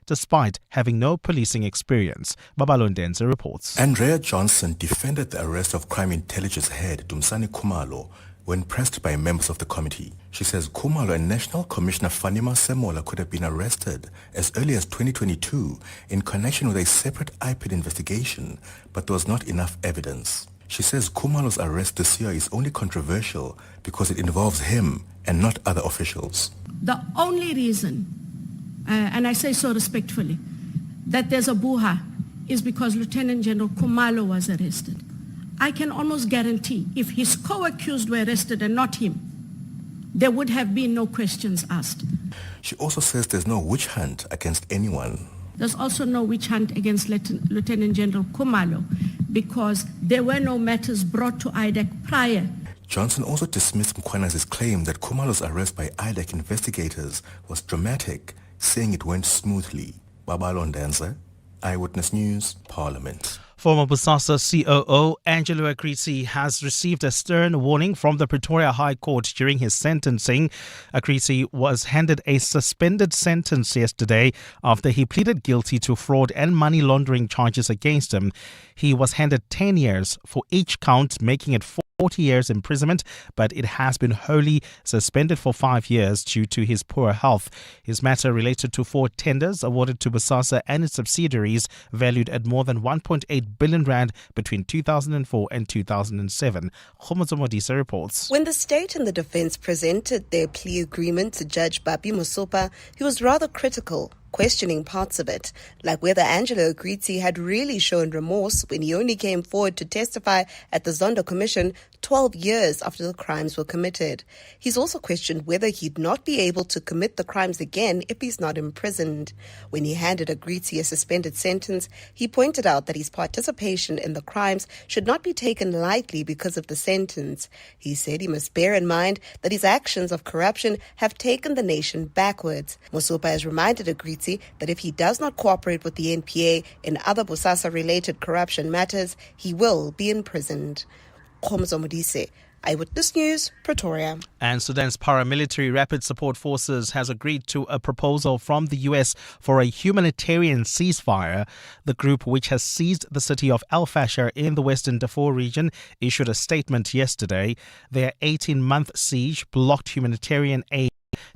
despite having no policing experience. Babalondense reports. Andrea Johnson defended the arrest of crime intelligence head Dumisani Khumalo when pressed by members of the committee. She says Khumalo and National Commissioner Fanima Semola could have been arrested as early as 2022 in connection with a separate IPID investigation, but there was not enough evidence. She says Khumalo's arrest this year is only controversial because it involves him and not other officials. The only reason, and I say so respectfully, that there's a buha is because Lieutenant General Khumalo was arrested. I can almost guarantee if his co-accused were arrested and not him, there would have been no questions asked. She also says there's no witch hunt against anyone. There's also no witch hunt against Lieutenant General Khumalo because there were no matters brought to IDEC prior. Johnson also dismissed Mkhwana's claim that Khumalo's arrest by IDEC investigators was dramatic, saying it went smoothly. Babalondense, Eyewitness News, Parliament. Former Bosasa COO Angelo Akrisi has received a stern warning from the Pretoria High Court during his sentencing. Akrisi was handed a suspended sentence yesterday after he pleaded guilty to fraud and money laundering charges against him. He was handed 10 years for each count, making it 40 years imprisonment, but it has been wholly suspended for 5 years due to his poor health. His matter related to 4 tenders awarded to Bosasa and its subsidiaries valued at more than 1.8 billion rand between 2004 and 2007. Khomozo Modisa reports. When the state and the defense presented their plea agreement to Judge Bapi Musopa, he was rather critical, questioning parts of it, like whether Angelo Akrisi had really shown remorse when he only came forward to testify at the Zondo Commission 12 years after the crimes were committed. He's also questioned whether he'd not be able to commit the crimes again if he's not imprisoned. When he handed Akrisi a suspended sentence, he pointed out that his participation in the crimes should not be taken lightly because of the sentence. He said he must bear in mind that his actions of corruption have taken the nation backwards. Musopa has reminded Akrisi that if he does not cooperate with the NPA in other Bosasa-related corruption matters, he will be imprisoned. Khomozo Modise, Eyewitness News, Pretoria. And Sudan's paramilitary Rapid Support Forces has agreed to a proposal from the US for a humanitarian ceasefire. The group, which has seized the city of El Fasher in the Western Darfur region, issued a statement yesterday. Their 18-month siege blocked humanitarian aid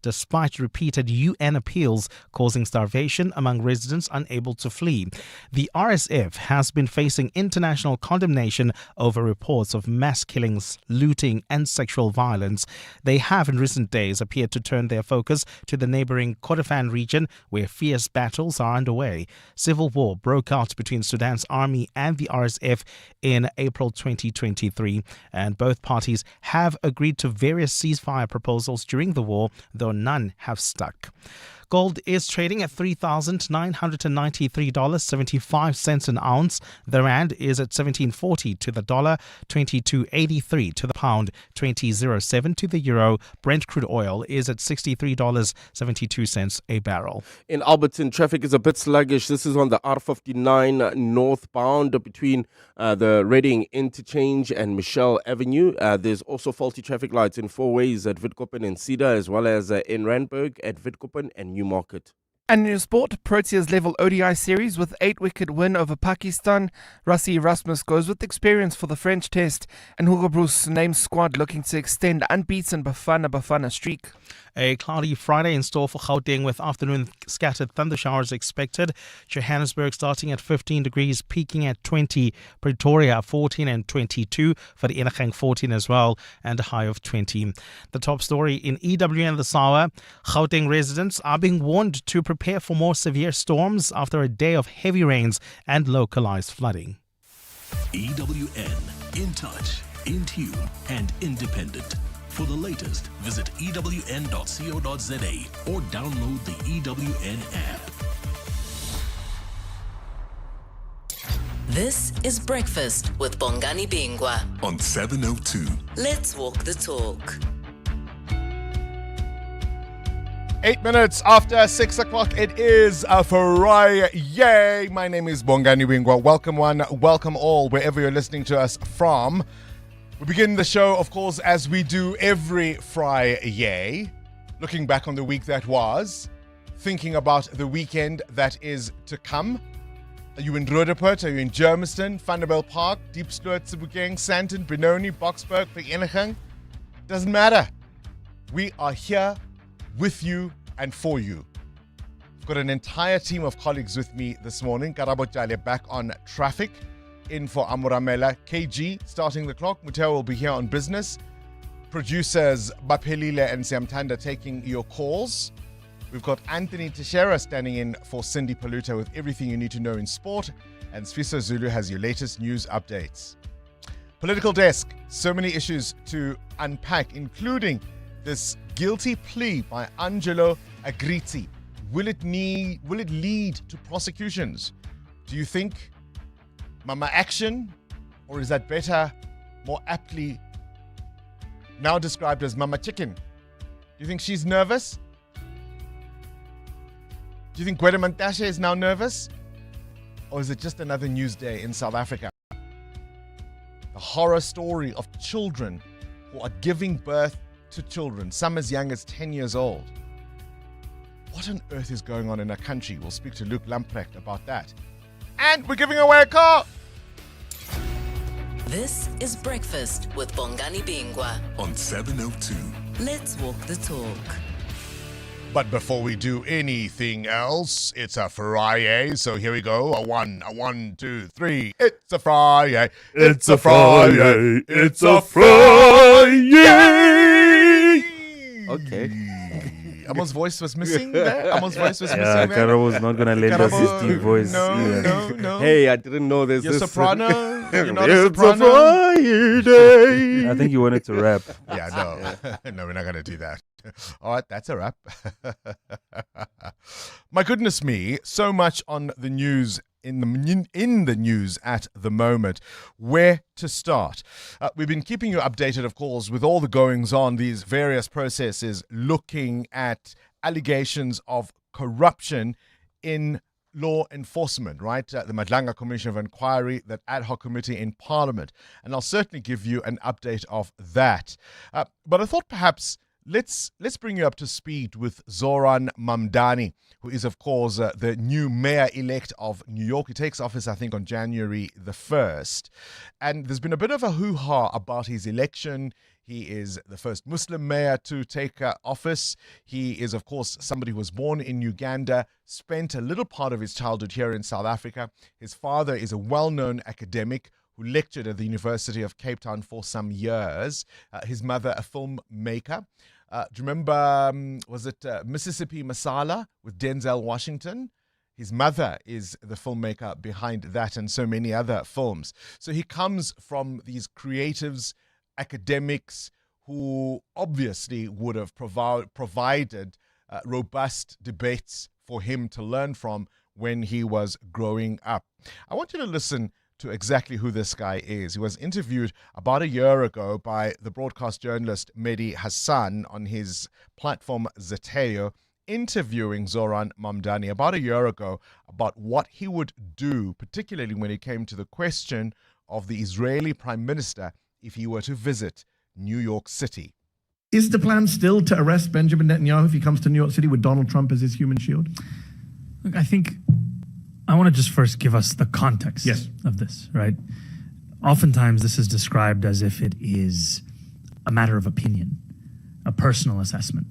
despite repeated UN appeals causing starvation among residents unable to flee. The RSF has been facing international condemnation over reports of mass killings, looting and sexual violence. They have in recent days appeared to turn their focus to the neighboring Kordofan region where fierce battles are underway. Civil war broke out between Sudan's army and the RSF in April 2023, and both parties have agreed to various ceasefire proposals during the war, though none have stuck. Gold is trading at $3,993.75 an ounce. The rand is at 17.40 to the dollar, 22.83 to the pound, 20.07 to the euro. Brent crude oil is at $63.72 a barrel. In Alberton, traffic is a bit sluggish. This is on the R59 northbound between the Reading Interchange and Michelle Avenue. There's also faulty traffic lights in 4 ways at Witkoppen and Cedar, as well as in Randburg at Witkoppen and Newmarket. And in sport, Proteas level ODI series with 8-wicket win over Pakistan. Rassie Erasmus goes with experience for the French test, and Hugo Broos names squad looking to extend unbeaten Bafana streak. A cloudy Friday in store for Gauteng with afternoon scattered thunder showers expected. Johannesburg starting at 15 degrees, peaking at 20. Pretoria 14 and 22. For the Inageng 14 as well, and a high of 20. The top story in EWN this hour: Gauteng residents are being warned to prepare for more severe storms after a day of heavy rains and localized flooding. EWN, in touch, in tune and independent. For the latest, visit ewn.co.za or download the EWN app. This is Breakfast with Bongani Bingwa On 702. Let's walk the talk. 8 minutes after 6 o'clock, it is a Friday. My name is Bongani Bingwa. Welcome one, welcome all, wherever you're listening to us from. We begin the show, of course, as we do every Friday, looking back on the week that was. thinking about the weekend that is to come? Are you in Roodepoort? Are you in Germiston, Vanderbilt Park, Diepsloot, Sebokeng, Sandton, Benoni, Boksburg, Vereniging? Doesn't matter. We are here with you and for you. I've got an entire team of colleagues with me this morning. Karabo Jale back on traffic. In for Amuramela. KG starting the clock. Muteo will be here on business. Producers Baphelile and Siamtanda taking your calls. We've got Anthony Teixeira standing in for Cindy Paluta with everything you need to know in sport. And Sfiso Zulu has your latest news updates. Political desk. So many issues to unpack, including this guilty plea by Angelo Agrizzi. Will it lead to prosecutions? Do you think Mama Action, or is that better, more aptly now described as Mama Chicken? Do you think she's nervous? Do you think Gwede Mantashe is now nervous? Or is it just another news day in South Africa? The horror story of children who are giving birth to children, some as young as 10 years old. What on earth is going on in our country? We'll speak to Luke Lamprecht about that. And we're giving away a car. This is Breakfast with Bongani Bingwa on 702. Let's walk the talk. But before we do anything else, it's a Friday. So here we go. A one, two, three. It's a Friday. It's a Friday. It's a Friday. Okay. Amon's voice was missing there. Yeah, Karo was not going to lend us his deep voice. No. Hey, I didn't know there's You're this. soprano. You're not a It's soprano. Friday. I think you wanted to rap. Yeah, no. No, we're not going to do that. All right, that's a wrap. My goodness me, so much on the news in the news at the moment. Where to start? We've been keeping you updated, of course, with all the goings on, these various processes, looking at allegations of corruption in law enforcement, right? The Madlanga Commission of Inquiry, that ad hoc committee in Parliament. And I'll certainly give you an update of that. But I thought perhaps let's bring you up to speed with Zoran Mamdani, who is, of course, the new mayor-elect of New York. He takes office, I think, on January the 1st. And there's been a bit of a hoo-ha about his election. He is the first Muslim mayor to take office. He is, of course, somebody who was born in Uganda, spent a little part of his childhood here in South Africa. His father is a well-known academic who lectured at the University of Cape Town for some years. His mother, a filmmaker. Do you remember, was it Mississippi Masala with Denzel Washington? His mother is the filmmaker behind that and so many other films. So he comes from these creatives, academics who obviously would have provided robust debates for him to learn from when he was growing up. I want you to listen to exactly who this guy is. He was interviewed about a year ago by the broadcast journalist Mehdi Hassan on his platform Zeteo, interviewing Zoran Mamdani about a year ago about what he would do, particularly when it came to the question of the Israeli Prime Minister if he were to visit New York City. Is the plan still to arrest Benjamin Netanyahu if he comes to New York City with Donald Trump as his human shield? Look, I think I want to just first give us the context Yes. of this, right? Oftentimes this is described as if it is a matter of opinion, a personal assessment.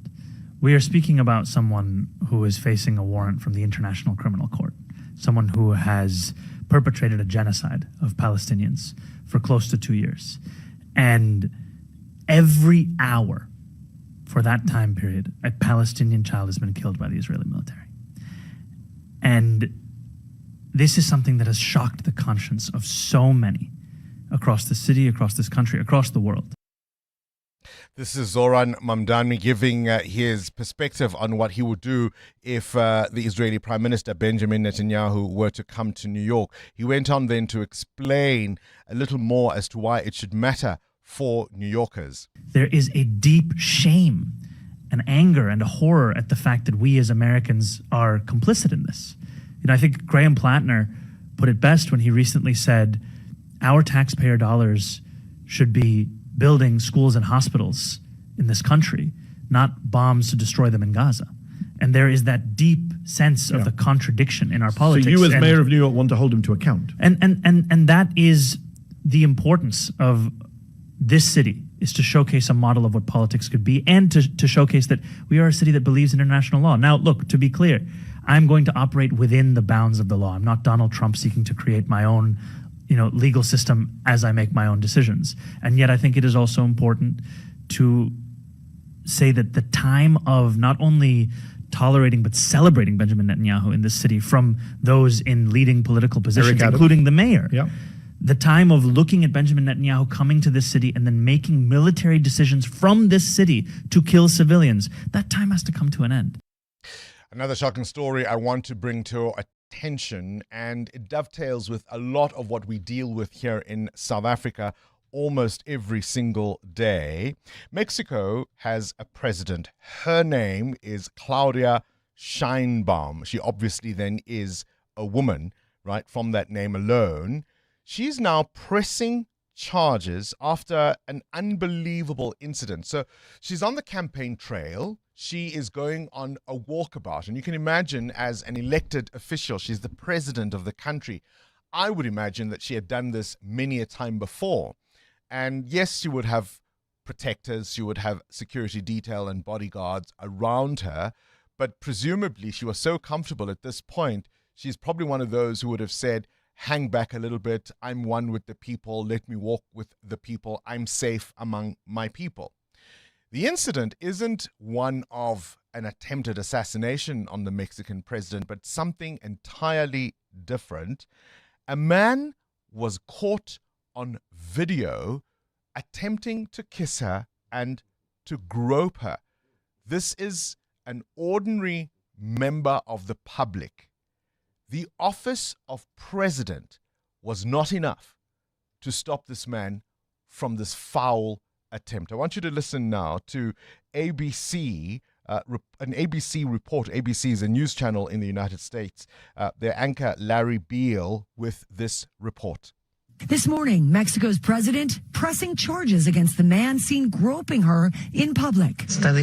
We are speaking about someone who is facing a warrant from the International Criminal Court, someone who has perpetrated a genocide of Palestinians for close to 2 years. And every hour for that time period, a Palestinian child has been killed by the Israeli military. And this is something that has shocked the conscience of so many across the city, across this country, across the world. This is Zoran Mamdani giving his perspective on what he would do if the Israeli Prime Minister Benjamin Netanyahu were to come to New York. He went on then to explain a little more as to why it should matter for New Yorkers. There is a deep shame and anger and a horror at the fact that we as Americans are complicit in this. You know, I think Graham Plattner put it best when he recently said, our taxpayer dollars should be building schools and hospitals in this country, not bombs to destroy them in Gaza. And there is that deep sense of the contradiction in our politics. So you as mayor of New York want to hold him to account. And that is the importance of this city, is to showcase a model of what politics could be, and to showcase that we are a city that believes in international law. Now, look, to be clear, I'm going to operate within the bounds of the law. I'm not Donald Trump seeking to create my own, legal system as I make my own decisions. And yet I think it is also important to say that the time of not only tolerating but celebrating Benjamin Netanyahu in this city from those in leading political positions, including the mayor. Yeah. The time of looking at Benjamin Netanyahu coming to this city and then making military decisions from this city to kill civilians, that time has to come to an end. Another shocking story I want to bring to attention, and it dovetails with a lot of what we deal with here in South Africa almost every single day. Mexico has a president. Her name is Claudia Sheinbaum. She obviously then is a woman, right, from that name alone. She's now pressing charges after an unbelievable incident. So she's on the campaign trail. She is going on a walkabout. And you can imagine, as an elected official, she's the president of the country. I would imagine that she had done this many a time before. And yes, she would have protectors, she would have security detail and bodyguards around her. But presumably she was so comfortable at this point, she's probably one of those who would have said, hang back a little bit. I'm one with the people. Let me walk with the people. I'm safe among my people. The incident isn't one of an attempted assassination on the Mexican president, but something entirely different. A man was caught on video attempting to kiss her and to grope her. This is an ordinary member of the public. The office of president was not enough to stop this man from this foul attempt. I want you to listen now to ABC, an ABC report. ABC is a news channel in the United States. Their anchor, Larry Beale, with this report. This morning, Mexico's president pressing charges against the man seen groping her in public. Claudia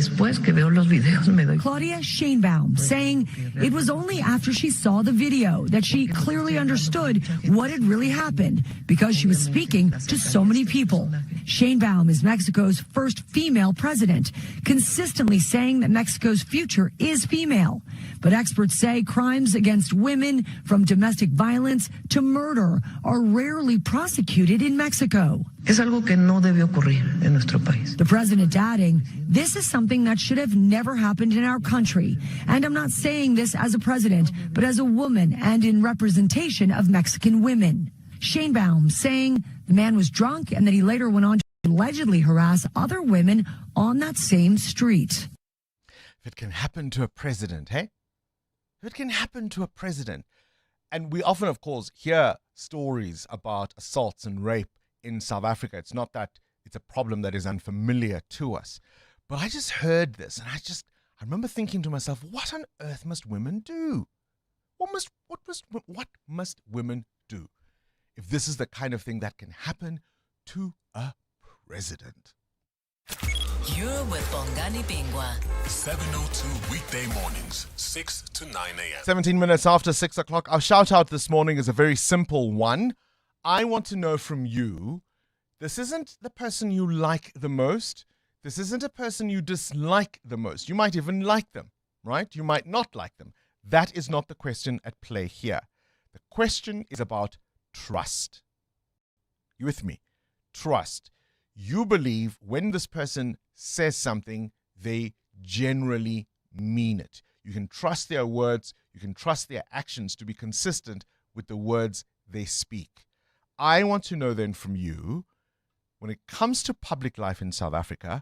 Sheinbaum saying it was only after she saw the video that she clearly understood what had really happened, because she was speaking to so many people. Sheinbaum is Mexico's first female president, consistently saying that Mexico's future is female. But experts say crimes against women, from domestic violence to murder, are rarely prosecuted in Mexico. The president adding, this is something that should have never happened in our country. And I'm not saying this as a president, but as a woman and in representation of Mexican women. Sheinbaum saying the man was drunk and that he later went on to allegedly harass other women on that same street. If it can happen to a president, hey? If it can happen to a president. And we often, of course, hear stories about assaults and rape in South Africa. It's not that it's a problem that is unfamiliar to us. But I just heard this, and I remember thinking to myself, what on earth must women do? What must women do if this is the kind of thing that can happen to a president? You're with Bongani Bingwa. 7:02 weekday mornings, 6 to 9 a.m. 17 minutes after 6 o'clock. Our shout out this morning is a very simple one. I want to know from you, this isn't the person you like the most. This isn't a person you dislike the most. You might even like them, right? You might not like them. That is not the question at play here. The question is about trust. You with me? Trust. You believe when this person says something, they generally mean it. You can trust their words, you can trust their actions to be consistent with the words they speak. I want to know then from you, when it comes to public life in South Africa,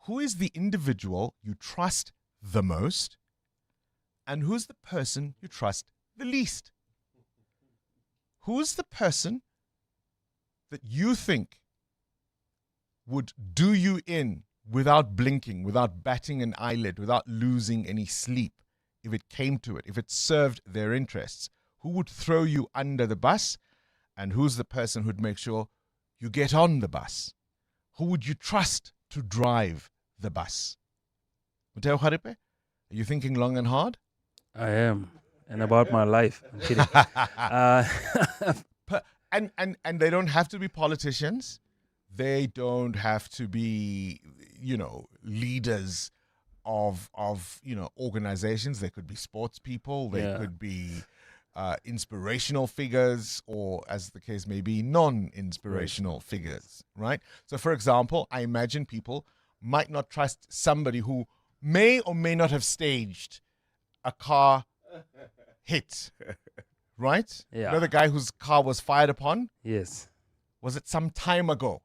who is the individual you trust the most, and who's the person you trust the least? Who's the person that you think would do you in without blinking, without batting an eyelid, without losing any sleep, if it came to it, if it served their interests? Who would throw you under the bus? And who's the person who'd make sure you get on the bus? Who would you trust to drive the bus? Muteo Kharipe, Are you thinking long and hard? I am. And about my life. I'm kidding. And they don't have to be politicians. They don't have to be, leaders of organizations. They could be sports people. They could be inspirational figures, or as the case may be, non-inspirational figures, right? So, for example, I imagine people might not trust somebody who may or may not have staged a car hit, right? Yeah. You know the guy whose car was fired upon? Yes. Was it some time ago?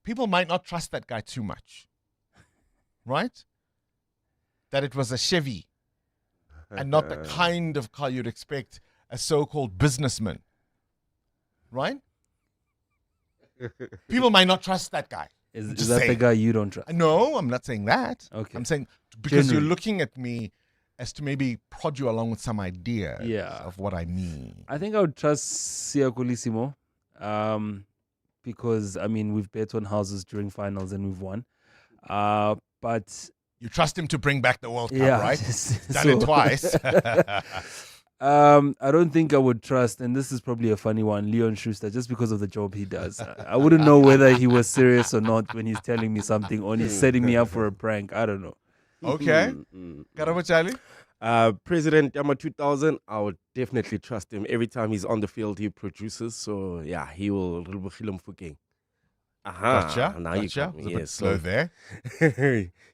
People might not trust that guy too much, right? That it was a Chevy and not the kind of car you'd expect a so-called businessman, right? People might not trust that guy. Is that the guy you don't trust? No, I'm not saying that. Okay. I'm saying because Generally. you're looking at me as to maybe prod you along with some ideas of what I mean. I think I would trust Sia Colissimo, because, we've bet on houses during finals and we've won. But you trust him to bring back the World Cup, Yeah, right? just- Done so- it twice. I don't think I would trust, and this is probably a funny one, Leon Schuster, just because of the job he does. I wouldn't know whether he was serious or not when he's telling me something or he's setting me up for a prank. I don't know. Okay. Karabo Charlie? President Yama 2000, I would definitely trust him. Every time he's on the field, he produces. So, yeah, he will. Gotcha. Now gotcha. you got Was me. a bit Yes, slow so there.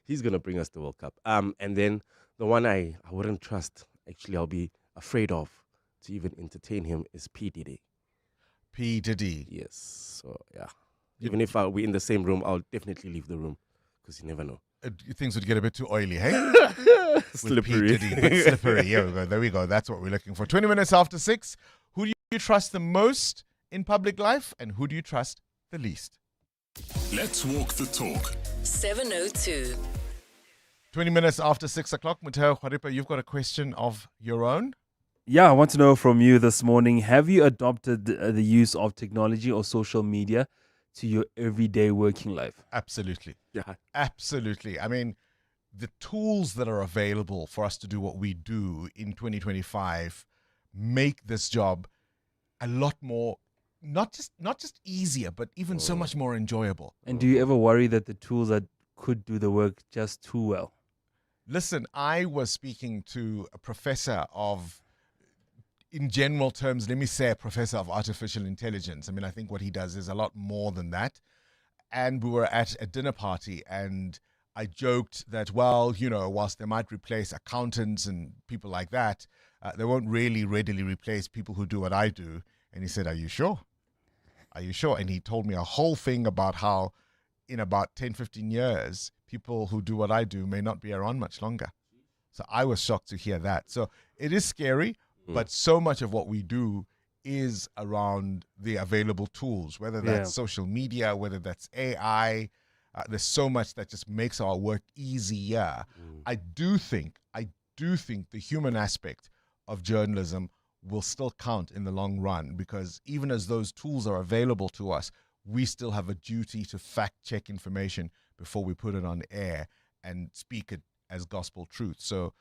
he's going to bring us the World Cup. And then the one I wouldn't trust, actually, I'll be afraid of to even entertain him is P. Diddy. P. Diddy. Yes. So, yeah. Even if we're in the same room, I'll definitely leave the room because you never know. Things would get a bit too oily, hey? With P. Slippery. Diddy, but slippery. Here we go. There we go. That's what we're looking for. 20 minutes after 6. Who do you trust the most in public life, and who do you trust the least? Let's walk the talk. 702. 20 minutes after 6 o'clock. Muteo Khwaripa, you've got a question of your own? Yeah, I want to know from you this morning, have you adopted the use of technology or social media to your everyday working life? Absolutely. Yeah. Absolutely. I mean, the tools that are available for us to do what we do in 2025 make this job a lot more, not just easier, but even so much more enjoyable. And do you ever worry that the tools that could do the work just too well? Listen, I was speaking to a professor of, in general terms, let me say a professor of artificial intelligence. I mean, I think what he does is a lot more than that. And we were at a dinner party, and I joked that, well, whilst they might replace accountants and people like that, they won't really readily replace people who do what I do. And he said, "Are you sure? Are you sure?" And he told me a whole thing about how in about 10, 15 years, people who do what I do may not be around much longer. So I was shocked to hear that. So it is scary, but so much of what we do is around the available tools, whether that's social media, whether that's AI. There's so much that just makes our work easier. I do think the human aspect of journalism will still count in the long run, because even as those tools are available to us, we still have a duty to fact check information before we put it on air and speak it as gospel truth. So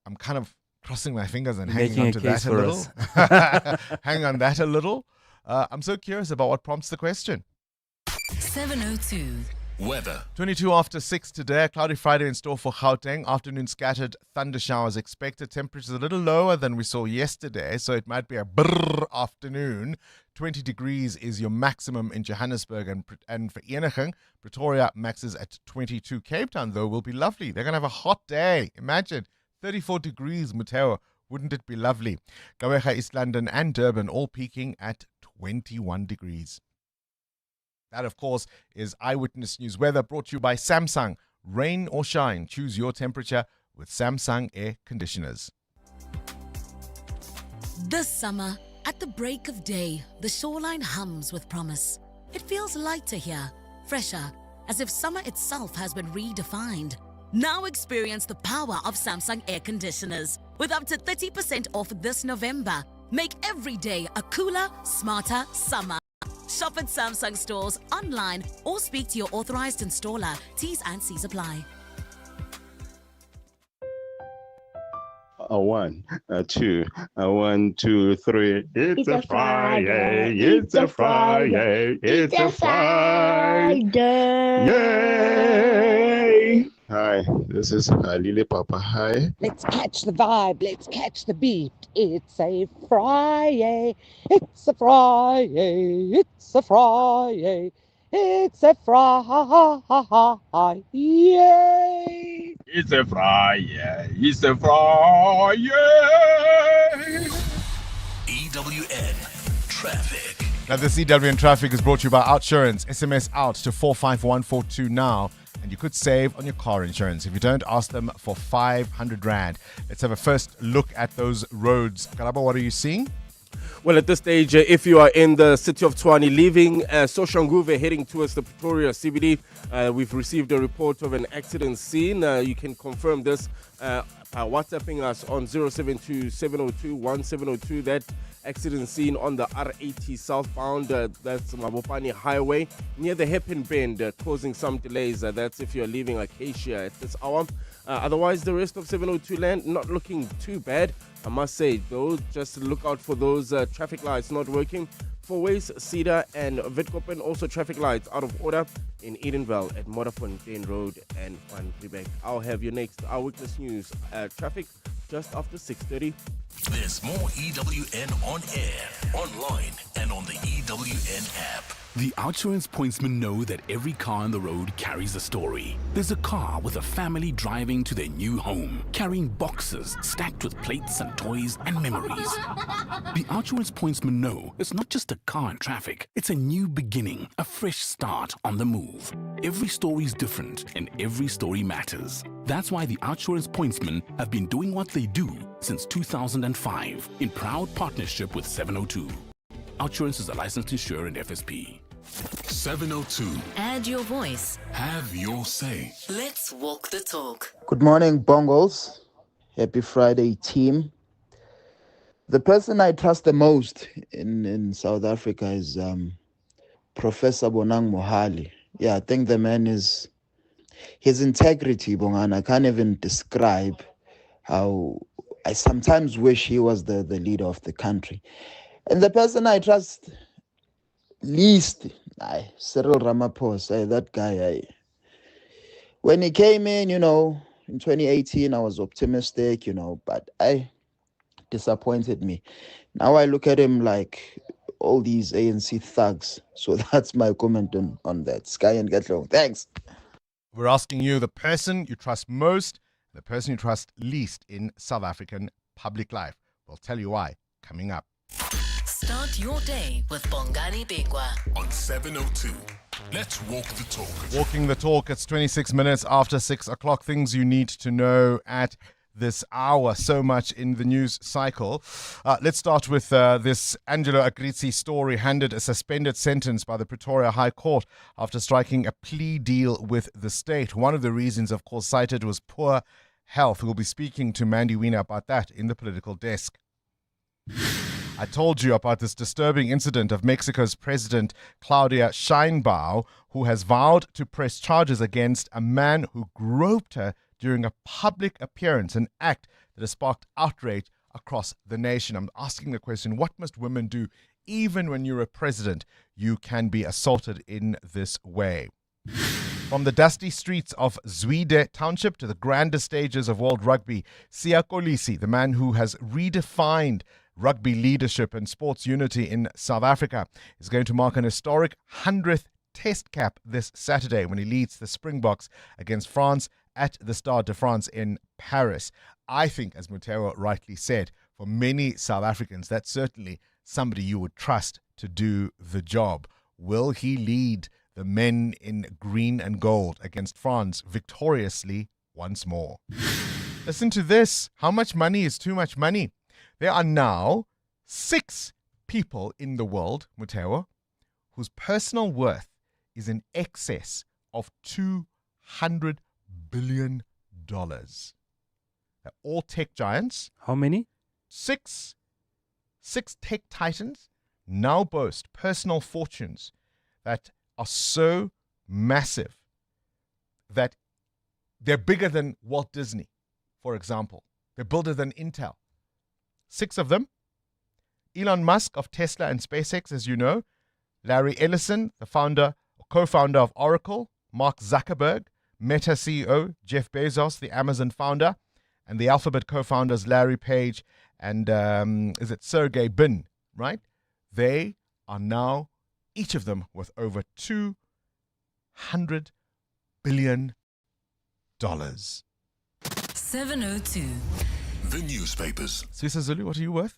I'm kind of crossing my fingers and hanging on to that a little. Hang on that a little. I'm so curious about what prompts the question. 702. Weather. 22 after 6 today. A cloudy Friday in store for Gauteng. Afternoon scattered thunder showers expected. Temperatures a little lower than we saw yesterday, so it might be a brrr afternoon. 20 degrees is your maximum in Johannesburg and for Eniging. Pretoria maxes at 22. Cape Town, though, will be lovely. They're going to have a hot day. Imagine 34 degrees, Muteo. Wouldn't it be lovely? Gqeberha, East London and Durban all peaking at 21 degrees. That, of course, is Eyewitness News weather, brought to you by Samsung. Rain or shine, choose your temperature with Samsung air conditioners. This summer, at the break of day, the shoreline hums with promise. It feels lighter here, fresher, as if summer itself has been redefined. Now experience the power of Samsung air conditioners with up to 30% off this November. Make every day a cooler, smarter summer. Shop at Samsung stores, online, or speak to your authorized installer. T's and C's apply. A one, a two, a 1, 2, 3. It's a Friday. It's a Friday. It's a Friday. Yay! Hi, this is Lile Papa. Hi. Let's catch the vibe, let's catch the beat. It's a Friday, it's a Friday, it's a Friday, it's a Friday. Yay! It's a Friday. It's a Friday. EWN Traffic. Now, this EWN Traffic is brought to you by Outsurance. SMS out to 45142 now, and you could save on your car insurance. If you don't, ask them for 500 Rand. Let's have a first look at those roads. Karabo, what are you seeing? Well, at this stage, if you are in the city of Tshwane, leaving Soshanguve, heading towards the Pretoria CBD, we've received a report of an accident scene. You can confirm this WhatsApping us on 072-702-1702. That accident scene on the R80 southbound, that's Mabopani Highway, near the Hairpin Bend, causing some delays. That's if you're leaving Acacia at this hour. Otherwise, the rest of 702 land not looking too bad. I must say, though, just look out for those traffic lights not working. Fourways, Cedar and Witkoppen, also traffic lights out of order in Edenville at Modderfontein Road and Van Riebeck. I'll have your next Eyewitness News traffic just after 6:30. There's more EWN on air, online, and on the EWN app. The Outsurance pointsmen know that every car on the road carries a story. There's a car with a family driving to their new home, carrying boxes stacked with plates and toys and memories. The Outsurance pointsmen know it's not just a car in traffic, it's a new beginning, a fresh start on the move. Every story is different and every story matters. That's why the Outsurance pointsmen have been doing what they do since 2005 in proud partnership with 702. Outsurance is a licensed insurer and FSP. 702. Add your voice. Have your say. Let's walk the talk. Good morning, Bongos. Happy Friday, team. The person I trust the most in South Africa is Professor Bonang Mohali. Yeah, I think the man is... His integrity, Bongani, I can't even describe how... I sometimes wish he was the leader of the country. And the person I trust least, Cyril Ramaphosa, that guy. When he came in, in 2018, I was optimistic, but disappointed me. Now I look at him like all these ANC thugs. So that's my comment on that. Sky and get low. Thanks. We're asking you the person you trust most, the person you trust least in South African public life. We'll tell you why coming up. Start your day with Bongani Bingwa on 702. Let's walk the talk. Walking the talk. It's 26 minutes after 6 o'clock. Things you need to know at this hour. So much in the news cycle. Let's start with this Angelo Agrizzi story. Handed a suspended sentence by the Pretoria High Court after striking a plea deal with the state. One of the reasons, of course, cited was poor health. We'll be speaking to Mandy Wiener about that in the political desk. I told you about this disturbing incident of Mexico's President Claudia Sheinbaum, who has vowed to press charges against a man who groped her during a public appearance, an act that has sparked outrage across the nation. I'm asking the question, what must women do even when you're a president? You can be assaulted in this way. From the dusty streets of Zwide Township to the grander stages of World Rugby, Siya Kolisi, the man who has redefined rugby leadership and sports unity in South Africa, is going to mark an historic 100th test cap this Saturday when he leads the Springboks against France at the Stade de France in Paris. I think, as Mutero rightly said, for many South Africans, that's certainly somebody you would trust to do the job. Will he lead the men in green and gold against France victoriously once more? Listen to this. How much money is too much money? There are now 6 people in the world, Mutero, whose personal worth is in excess of $200 billion. They're all tech giants. How many? 6 tech titans now boast personal fortunes that are so massive that they're bigger than Walt Disney, for example. They're bolder than Intel. 6 of them. Elon Musk of Tesla and SpaceX, as you know. Larry Ellison, the co-founder of Oracle. Mark Zuckerberg, Meta CEO. Jeff Bezos, the Amazon founder. And the Alphabet co-founders Larry Page and is it Sergey Brin, right? They are now, each of them, worth over $200 billion. 702. The newspapers. Swisa Zulu, what are you worth?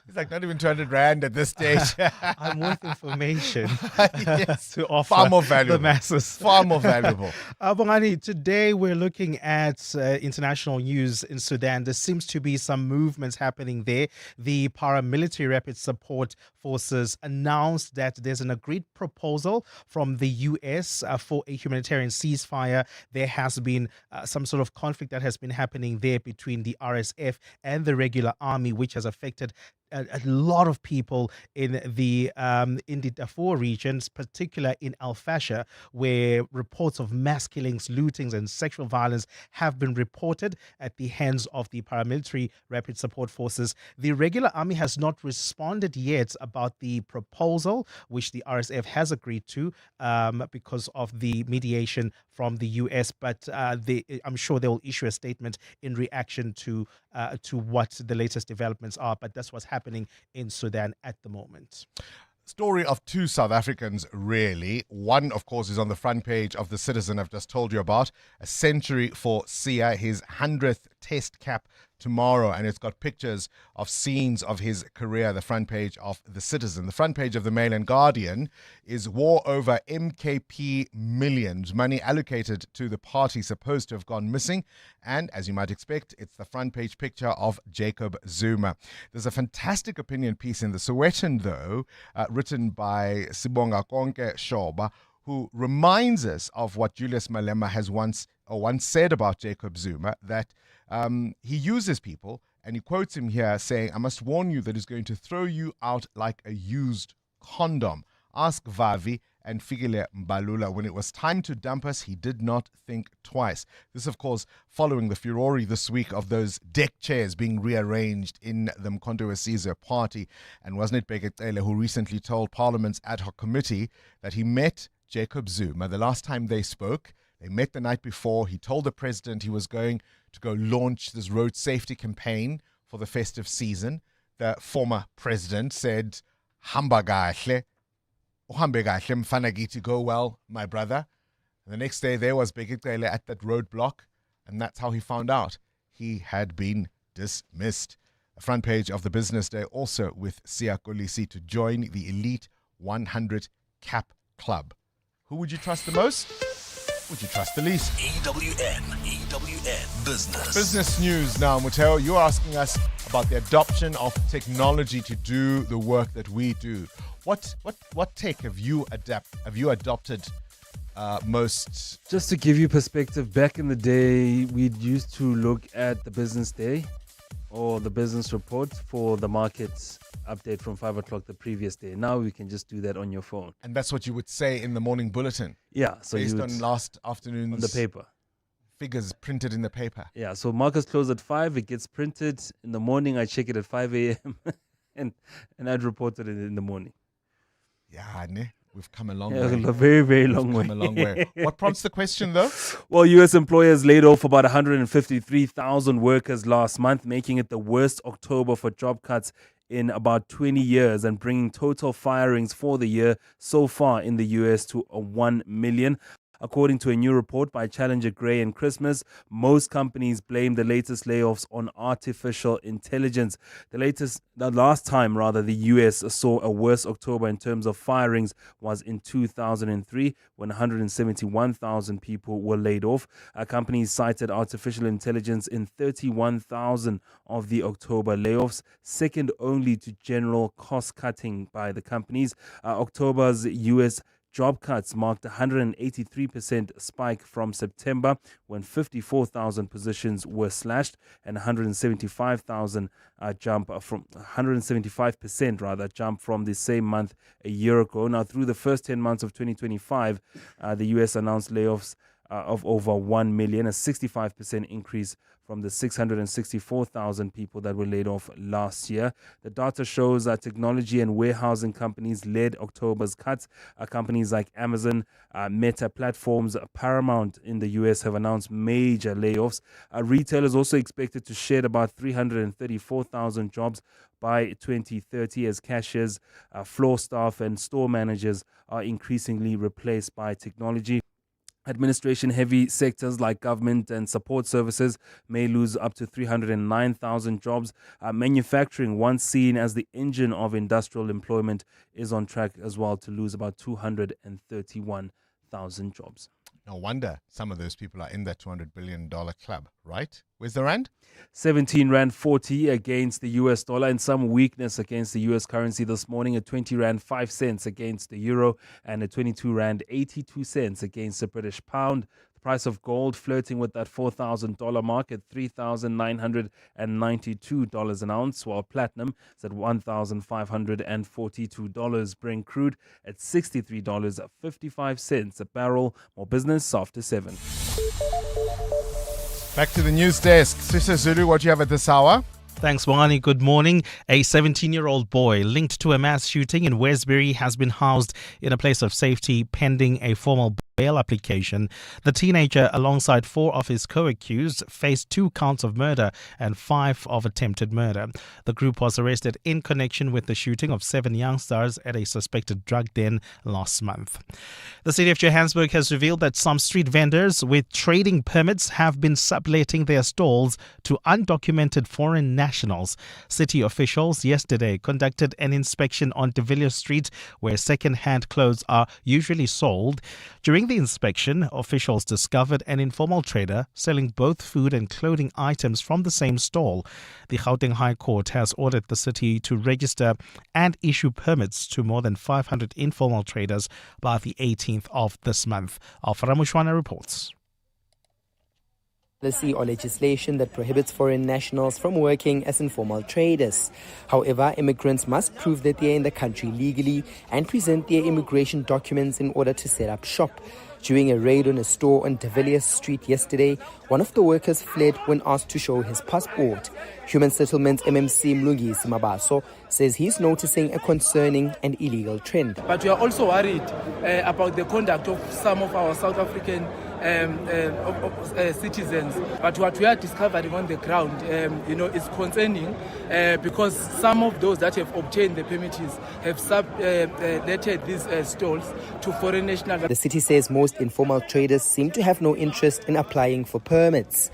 It's like not even 200 rand at this stage. I'm worth information Yes. to offer Far more valuable. the masses. Far more valuable. Bongani, today we're looking at international news in Sudan. There seems to be some movements happening there. The paramilitary rapid support forces announced that there's an agreed proposal from the U.S. For a humanitarian ceasefire. There has been some sort of conflict that has been happening there between the RSF and the regular army, which has affected a lot of people in the Darfur regions, particularly in Al Fasher, where reports of mass killings, lootings, and sexual violence have been reported at the hands of the paramilitary rapid support forces. The regular army has not responded yet about the proposal, which the RSF has agreed to because of the mediation from the US, but I'm sure they will issue a statement in reaction to what the latest developments are. But that's what's happening in Sudan at the moment. Story of 2 South Africans, really. One, of course, is on the front page of The Citizen I've just told you about. A century for Sia, his 100th test cap tomorrow, and it's got pictures of scenes of his career. The front page of The Citizen. The front page of the Mail and Guardian is war over MKP millions, money allocated to the party supposed to have gone missing, and as you might expect, it's the front page picture of Jacob Zuma. There's a fantastic opinion piece in the Sowetan, though, written by Sibonga Konke Shoba, who reminds us of what Julius Malema has once said about Jacob Zuma, that he uses people, and he quotes him here saying, "I must warn you that he's going to throw you out like a used condom. Ask Vavi and Figile Mbalula. When it was time to dump us, he did not think twice." This, of course, following the furore this week of those deck chairs being rearranged in the Mkhonto weSizwe party. And wasn't it Bekele who recently told Parliament's ad hoc committee that he met Jacob Zuma the last time they spoke? They met the night before. He told the president he was going to go launch this road safety campaign for the festive season. The former president said, "Hamba kahle, uhambe kahle mfana githi, go well, my brother." And the next day there was Bekele at that roadblock, and that's how he found out he had been dismissed. The front page of the Business Day also with Siya Kolisi to join the elite 100 cap club. Who would you trust the most? Would you trust the least? EWN Business. Business news now, Muteo. You're asking us about the adoption of technology to do the work that we do. What tech have you adopted most? Just to give you perspective, back in the day, we used to look at the business day or the business report for the markets update from 5 o'clock the previous day. Now we can just do that on your phone. And that's what you would say in the morning bulletin? Yeah. So based on last afternoon's... On the paper. Figures printed in the paper. Yeah. So markets close at 5. It gets printed. In the morning, I check it at 5 a.m. and I'd report it in the morning. Yeah, we've come a long way. A very, very long way. Come a long way. What prompts the question, though? Well, U.S. employers laid off about 153,000 workers last month, making it the worst October for job cuts in about 20 years and bringing total firings for the year so far in the U.S. to 1 million. According to a new report by Challenger Gray and Christmas, most companies blame the latest layoffs on artificial intelligence. The last time the US saw a worse October in terms of firings was in 2003 when 171,000 people were laid off. Companies cited artificial intelligence in 31,000 of the October layoffs, second only to general cost cutting by the companies. October's US job cuts marked a 183% spike from September when 54,000 positions were slashed and 175,000 175% jump from the same month a year ago. Now, through the first 10 months of 2025, the US announced layoffs of over 1 million, a 65% increase from the 664,000 people that were laid off last year. The data shows that technology and warehousing companies led October's cuts. Companies like Amazon, Meta Platforms, Paramount in the US have announced major layoffs. Retailers also expected to shed about 334,000 jobs by 2030 as cashiers, floor staff and store managers are increasingly replaced by technology. Administration-heavy sectors like government and support services may lose up to 309,000 jobs. Manufacturing, once seen as the engine of industrial employment, is on track as well to lose about 231,000 jobs. No wonder some of those people are in that $200 billion club, right? Where's the rand? 17 Rand 40 against the US dollar, and some weakness against the US currency this morning. A 20 Rand 5 cents against the euro and a 22 Rand 82 cents against the British pound. The price of gold flirting with that $4,000 mark at $3,992 an ounce, while platinum is at $1,542. Brent crude at $63.55 a barrel. More business after 7. Back to the news desk. Sister Zulu, what do you have at this hour? Thanks, Bongani. Good morning. A 17-year-old boy linked to a mass shooting in Westbury has been housed in a place of safety pending a formal bail application. The teenager, alongside 4 of his co-accused, faced 2 counts of murder and 5 of attempted murder. The group was arrested in connection with the shooting of 7 youngsters at a suspected drug den last month. The city of Johannesburg has revealed that some street vendors with trading permits have been subletting their stalls to undocumented foreign nationals. City officials yesterday conducted an inspection on De Villiers Street, where second-hand clothes are usually sold. During the inspection, officials discovered an informal trader selling both food and clothing items from the same stall. The Gauteng High Court has ordered the city to register and issue permits to more than 500 informal traders by the 18th of this month. Alfara Mushwana reports. Policy or legislation that prohibits foreign nationals from working as informal traders. However, immigrants must prove that they are in the country legally and present their immigration documents in order to set up shop. During a raid on a store on De Villiers Street yesterday, one of the workers fled when asked to show his passport. Human Settlements MMC Mlungisi Mabaso says he's noticing a concerning and illegal trend. But we are also worried about the conduct of some of our South African citizens. But what we are discovering on the ground, is concerning because some of those that have obtained the permits have subletted these stalls to foreign nationals. The city says most informal traders seem to have no interest in applying for permits.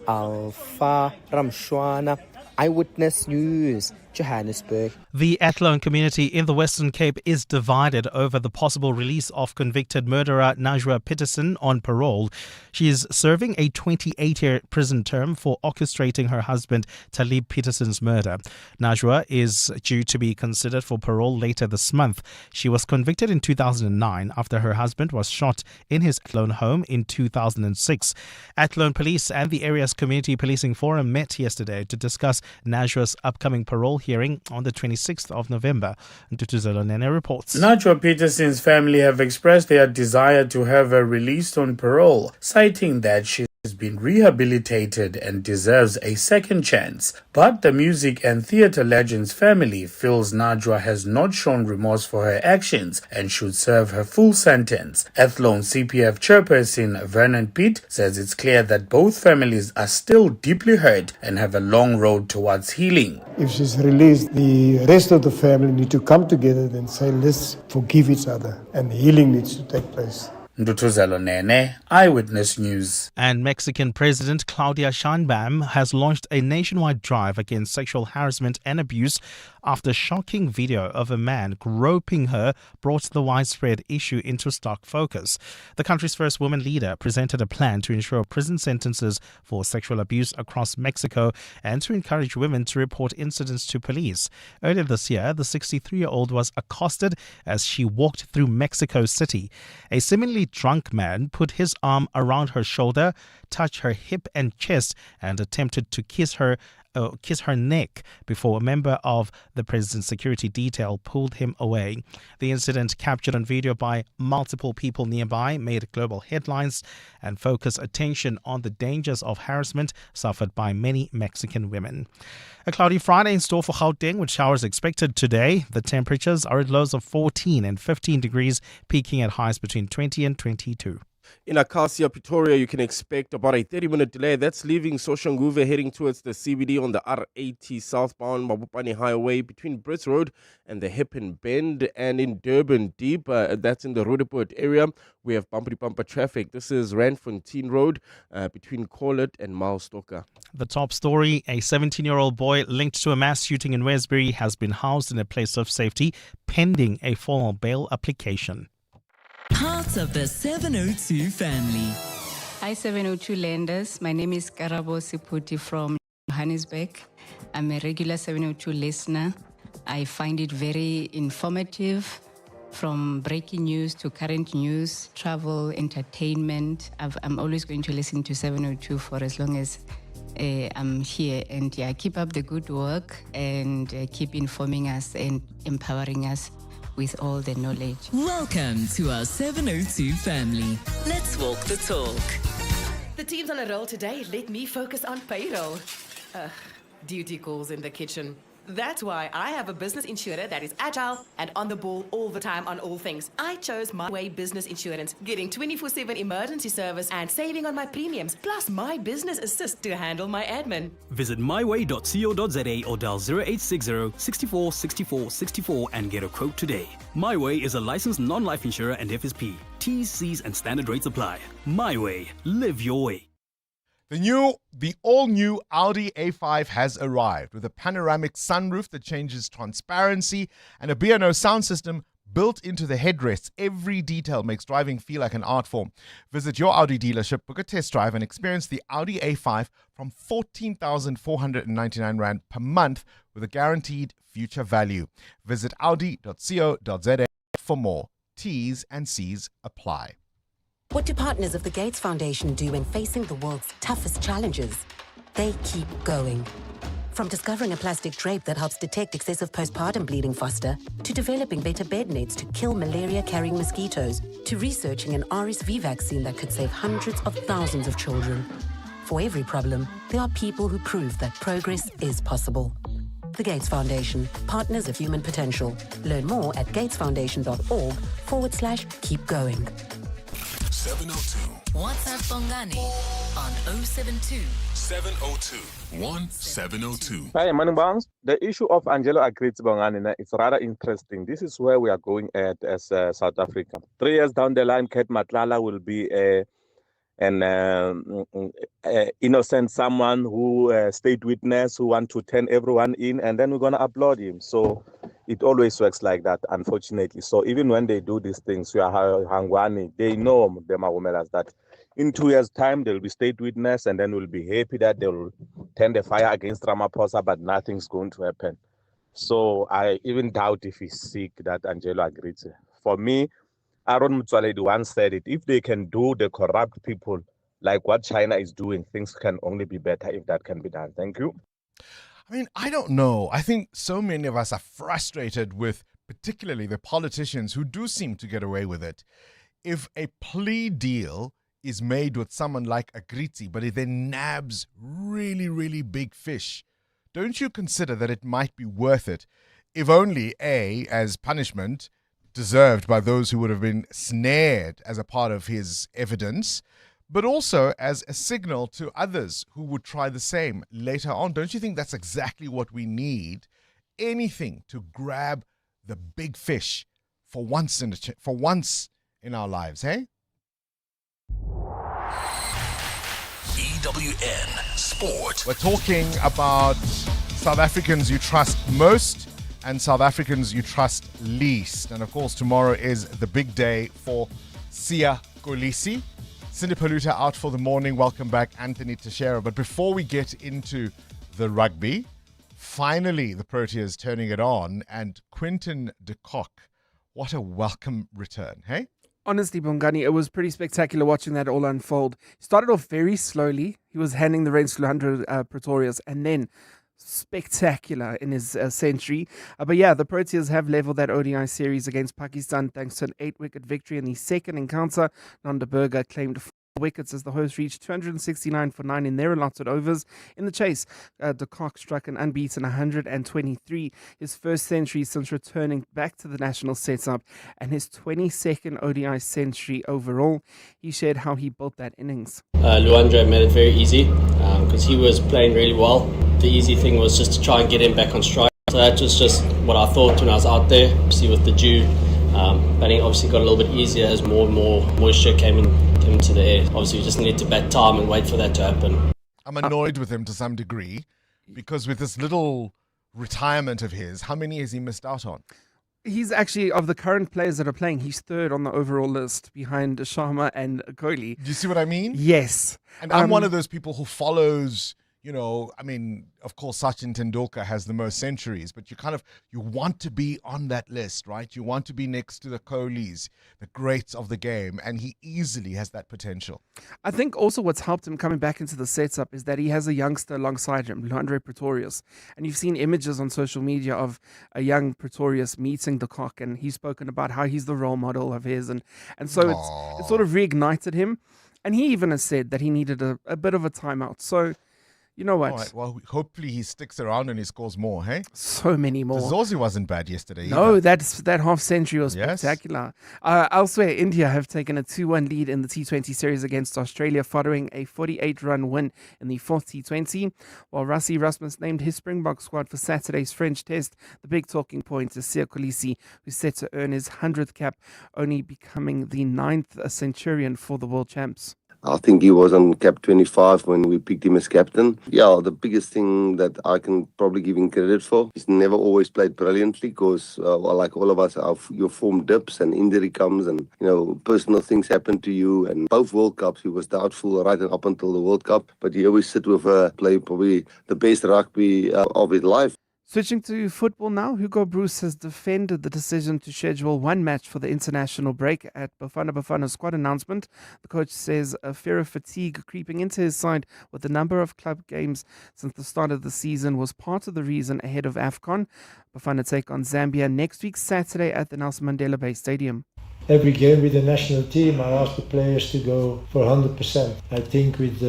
Alpha Ramshwana, Eyewitness News, Johannesburg. The Athlone community in the Western Cape is divided over the possible release of convicted murderer Najwa Peterson on parole. She is serving a 28-year prison term for orchestrating her husband Talib Peterson's murder. Najwa is due to be considered for parole later this month. She was convicted in 2009 after her husband was shot in his Athlone home in 2006. Athlone Police and the area's Community Policing Forum met yesterday to discuss Najwa's upcoming parole hearing on the 26th of November. Ntutuzelo Nene reports. Najwa Peterson's family have expressed their desire to have her released on parole, citing that she has been rehabilitated and deserves a second chance. But the music and theatre legend's family feels Najwa has not shown remorse for her actions and should serve her full sentence. Athlone CPF chairperson Vernon Pitt says it's clear that both families are still deeply hurt and have a long road towards healing. If she's released, the rest of the family need to come together and say, let's forgive each other, and healing needs to take place. Ndutuzelo Nene, Eyewitness News. And Mexican President Claudia Sheinbaum has launched a nationwide drive against sexual harassment and abuse after shocking video of a man groping her brought the widespread issue into stark focus. The country's first woman leader presented a plan to ensure prison sentences for sexual abuse across Mexico and to encourage women to report incidents to police. Earlier this year, the 63-year-old was accosted as she walked through Mexico City. A similarly drunk man put his arm around her shoulder, touched her hip and chest, and attempted to kiss her kiss her neck before a member of the president's security detail pulled him away. The incident, captured on video by multiple people nearby, made global headlines and focused attention on the dangers of harassment suffered by many Mexican women. A cloudy Friday in store for Gauteng, with showers expected today. The temperatures are at lows of 14 and 15 degrees, peaking at highs between 20 and 22. In Acacia, Pretoria, you can expect about a 30-minute delay. That's leaving Soshanguve heading towards the CBD on the R80 southbound Mabopane Highway between Brits Road and the Happen Bend. And in Durban Deep, that's in the Roodepoort area, we have bumper traffic. This is Randfontein Road between Corlett and Milestalker. The top story, a 17-year-old boy linked to a mass shooting in Westbury has been housed in a place of safety pending a formal bail application. Part of the 702 family. Hi 702 lenders, my name is Karabo Siputi from Johannesburg. I'm a regular 702 listener. I find it very informative, from breaking news to current news, travel, entertainment. I'm always going to listen to 702 for as long as I'm here. And yeah, keep up the good work and keep informing us and empowering us with all the knowledge. Welcome to our 702 family. Let's walk the talk. The team's on a roll today. Let me focus on payroll. Duty calls in the kitchen. That's why I have a business insurer that is agile and on the ball all the time on all things. I chose My Way Business Insurance, getting 24/7 emergency service and saving on my premiums, plus my business assist to handle my admin. Visit myway.co.za or dial 0860 64 64 64 and get a quote today. My Way is a licensed non-life insurer and FSP. T's, C's and standard rates apply. My Way. Live your way. The all-new Audi A5 has arrived with a panoramic sunroof that changes transparency and a B&O sound system built into the headrests. Every detail makes driving feel like an art form. Visit your Audi dealership, book a test drive and experience the Audi A5 from 14,499 Rand per month with a guaranteed future value. Visit audi.co.za for more. T's and C's apply. What do partners of the Gates Foundation do when facing the world's toughest challenges? They keep going. From discovering a plastic drape that helps detect excessive postpartum bleeding faster, to developing better bed nets to kill malaria-carrying mosquitoes, to researching an RSV vaccine that could save hundreds of thousands of children. For every problem, there are people who prove that progress is possible. The Gates Foundation, partners of human potential. Learn more at gatesfoundation.org/keep going. 702. WhatsApp Bongani on 072 702 1702. Hi, Manu Bangs. The issue of Angelo Agrizi Bongani is rather interesting. This is where we are going at as South Africa. 3 years down the line, Kate Matlala will be an innocent someone who state witness who want to turn everyone in, and then we're going to applaud him. So it always works like that, unfortunately. So even when they do these things, we are Hangwani, they know them are that in 2 years' time, they'll be state witness, and then we'll be happy that they'll turn the fire against Ramaphosa, but nothing's going to happen. So I even doubt if he's sick, that Angelo Agrizi. For me, Aaron Mutsaledi once said it, if they can do the corrupt people like what China is doing, things can only be better if that can be done. Thank you. I mean, I don't know. I think so many of us are frustrated with particularly the politicians who do seem to get away with it. If a plea deal is made with someone like Agrizi, but it then nabs really, really big fish, don't you consider that it might be worth it, if only, A, as punishment deserved by those who would have been snared as a part of his evidence, but also as a signal to others who would try the same later on? Don't you think that's exactly what we need? Anything to grab the big fish for once in our lives, hey? EWN Sport. We're talking about South Africans you trust most and South Africans you trust least. And of course, tomorrow is the big day for Siya Kolisi. Cindy Paluta out for the morning. Welcome back, Anthony Teixeira. But before we get into the rugby, finally the Proteas turning it on, and Quinton de Kock, what a welcome return, hey? Honestly, Bongani, it was pretty spectacular watching that all unfold. He started off very slowly. He was handing the reins to Alejandro Pretorius, and then spectacular in his century. But yeah, the Proteas have leveled that ODI series against Pakistan thanks to an 8-wicket victory in the second encounter. Nanda Berger claimed 4 wickets as the hosts reached 269 for 9 in their allotted overs. In the chase, de Kock struck an unbeaten 123, his first century since returning back to the national setup and his 22nd ODI century overall. He shared how he built that innings. Luandre made it very easy because he was playing really well. The easy thing was just to try and get him back on strike. So that was just what I thought when I was out there. Obviously with the dew, batting obviously got a little bit easier as more and more moisture came into the air. Obviously we just needed to bat time and wait for that to happen. I'm annoyed with him to some degree because with this little retirement of his, how many has he missed out on? He's actually, of the current players that are playing, he's third on the overall list behind Sharma and Kohli. Do you see what I mean? Yes. And I'm one of those people who follows, I mean, of course, Sachin Tendulkar has the most centuries, but you want to be on that list, right? You want to be next to the Kohlis, the greats of the game, and he easily has that potential. I think also what's helped him coming back into the setup is that he has a youngster alongside him, Luandre Pretorius. And you've seen images on social media of a young Pretorius meeting de Kock, and he's spoken about how he's the role model of his. And so it's sort of reignited him. And he even has said that he needed a bit of a timeout. So, you know what? All right, well, hopefully he sticks around and he scores more, hey? So many more. Zorzi wasn't bad yesterday No, either. that half century was spectacular. Elsewhere, India have taken a 2-1 lead in the T20 series against Australia following a 48-run win in the fourth T20. While Rassie Erasmus named his Springbok squad for Saturday's French test, the big talking point is Siya Kolisi, who's set to earn his 100th cap, only becoming the 9th centurion for the world champs. I think he was on cap 25 when we picked him as captain. Yeah, the biggest thing that I can probably give him credit for, he's never always played brilliantly because, like all of us, your form dips and injury comes and, personal things happen to you. And both World Cups, he was doubtful right up until the World Cup. But he always sit with play probably the best rugby of his life. Switching to football now, Hugo Broos has defended the decision to schedule one match for the international break. At Bafana Bafana's squad announcement, the coach says a fear of fatigue creeping into his side with the number of club games since the start of the season was part of the reason ahead of AFCON. Bafana take on Zambia next week, Saturday at the Nelson Mandela Bay Stadium. Every game with the national team, I ask the players to go for 100%. I think with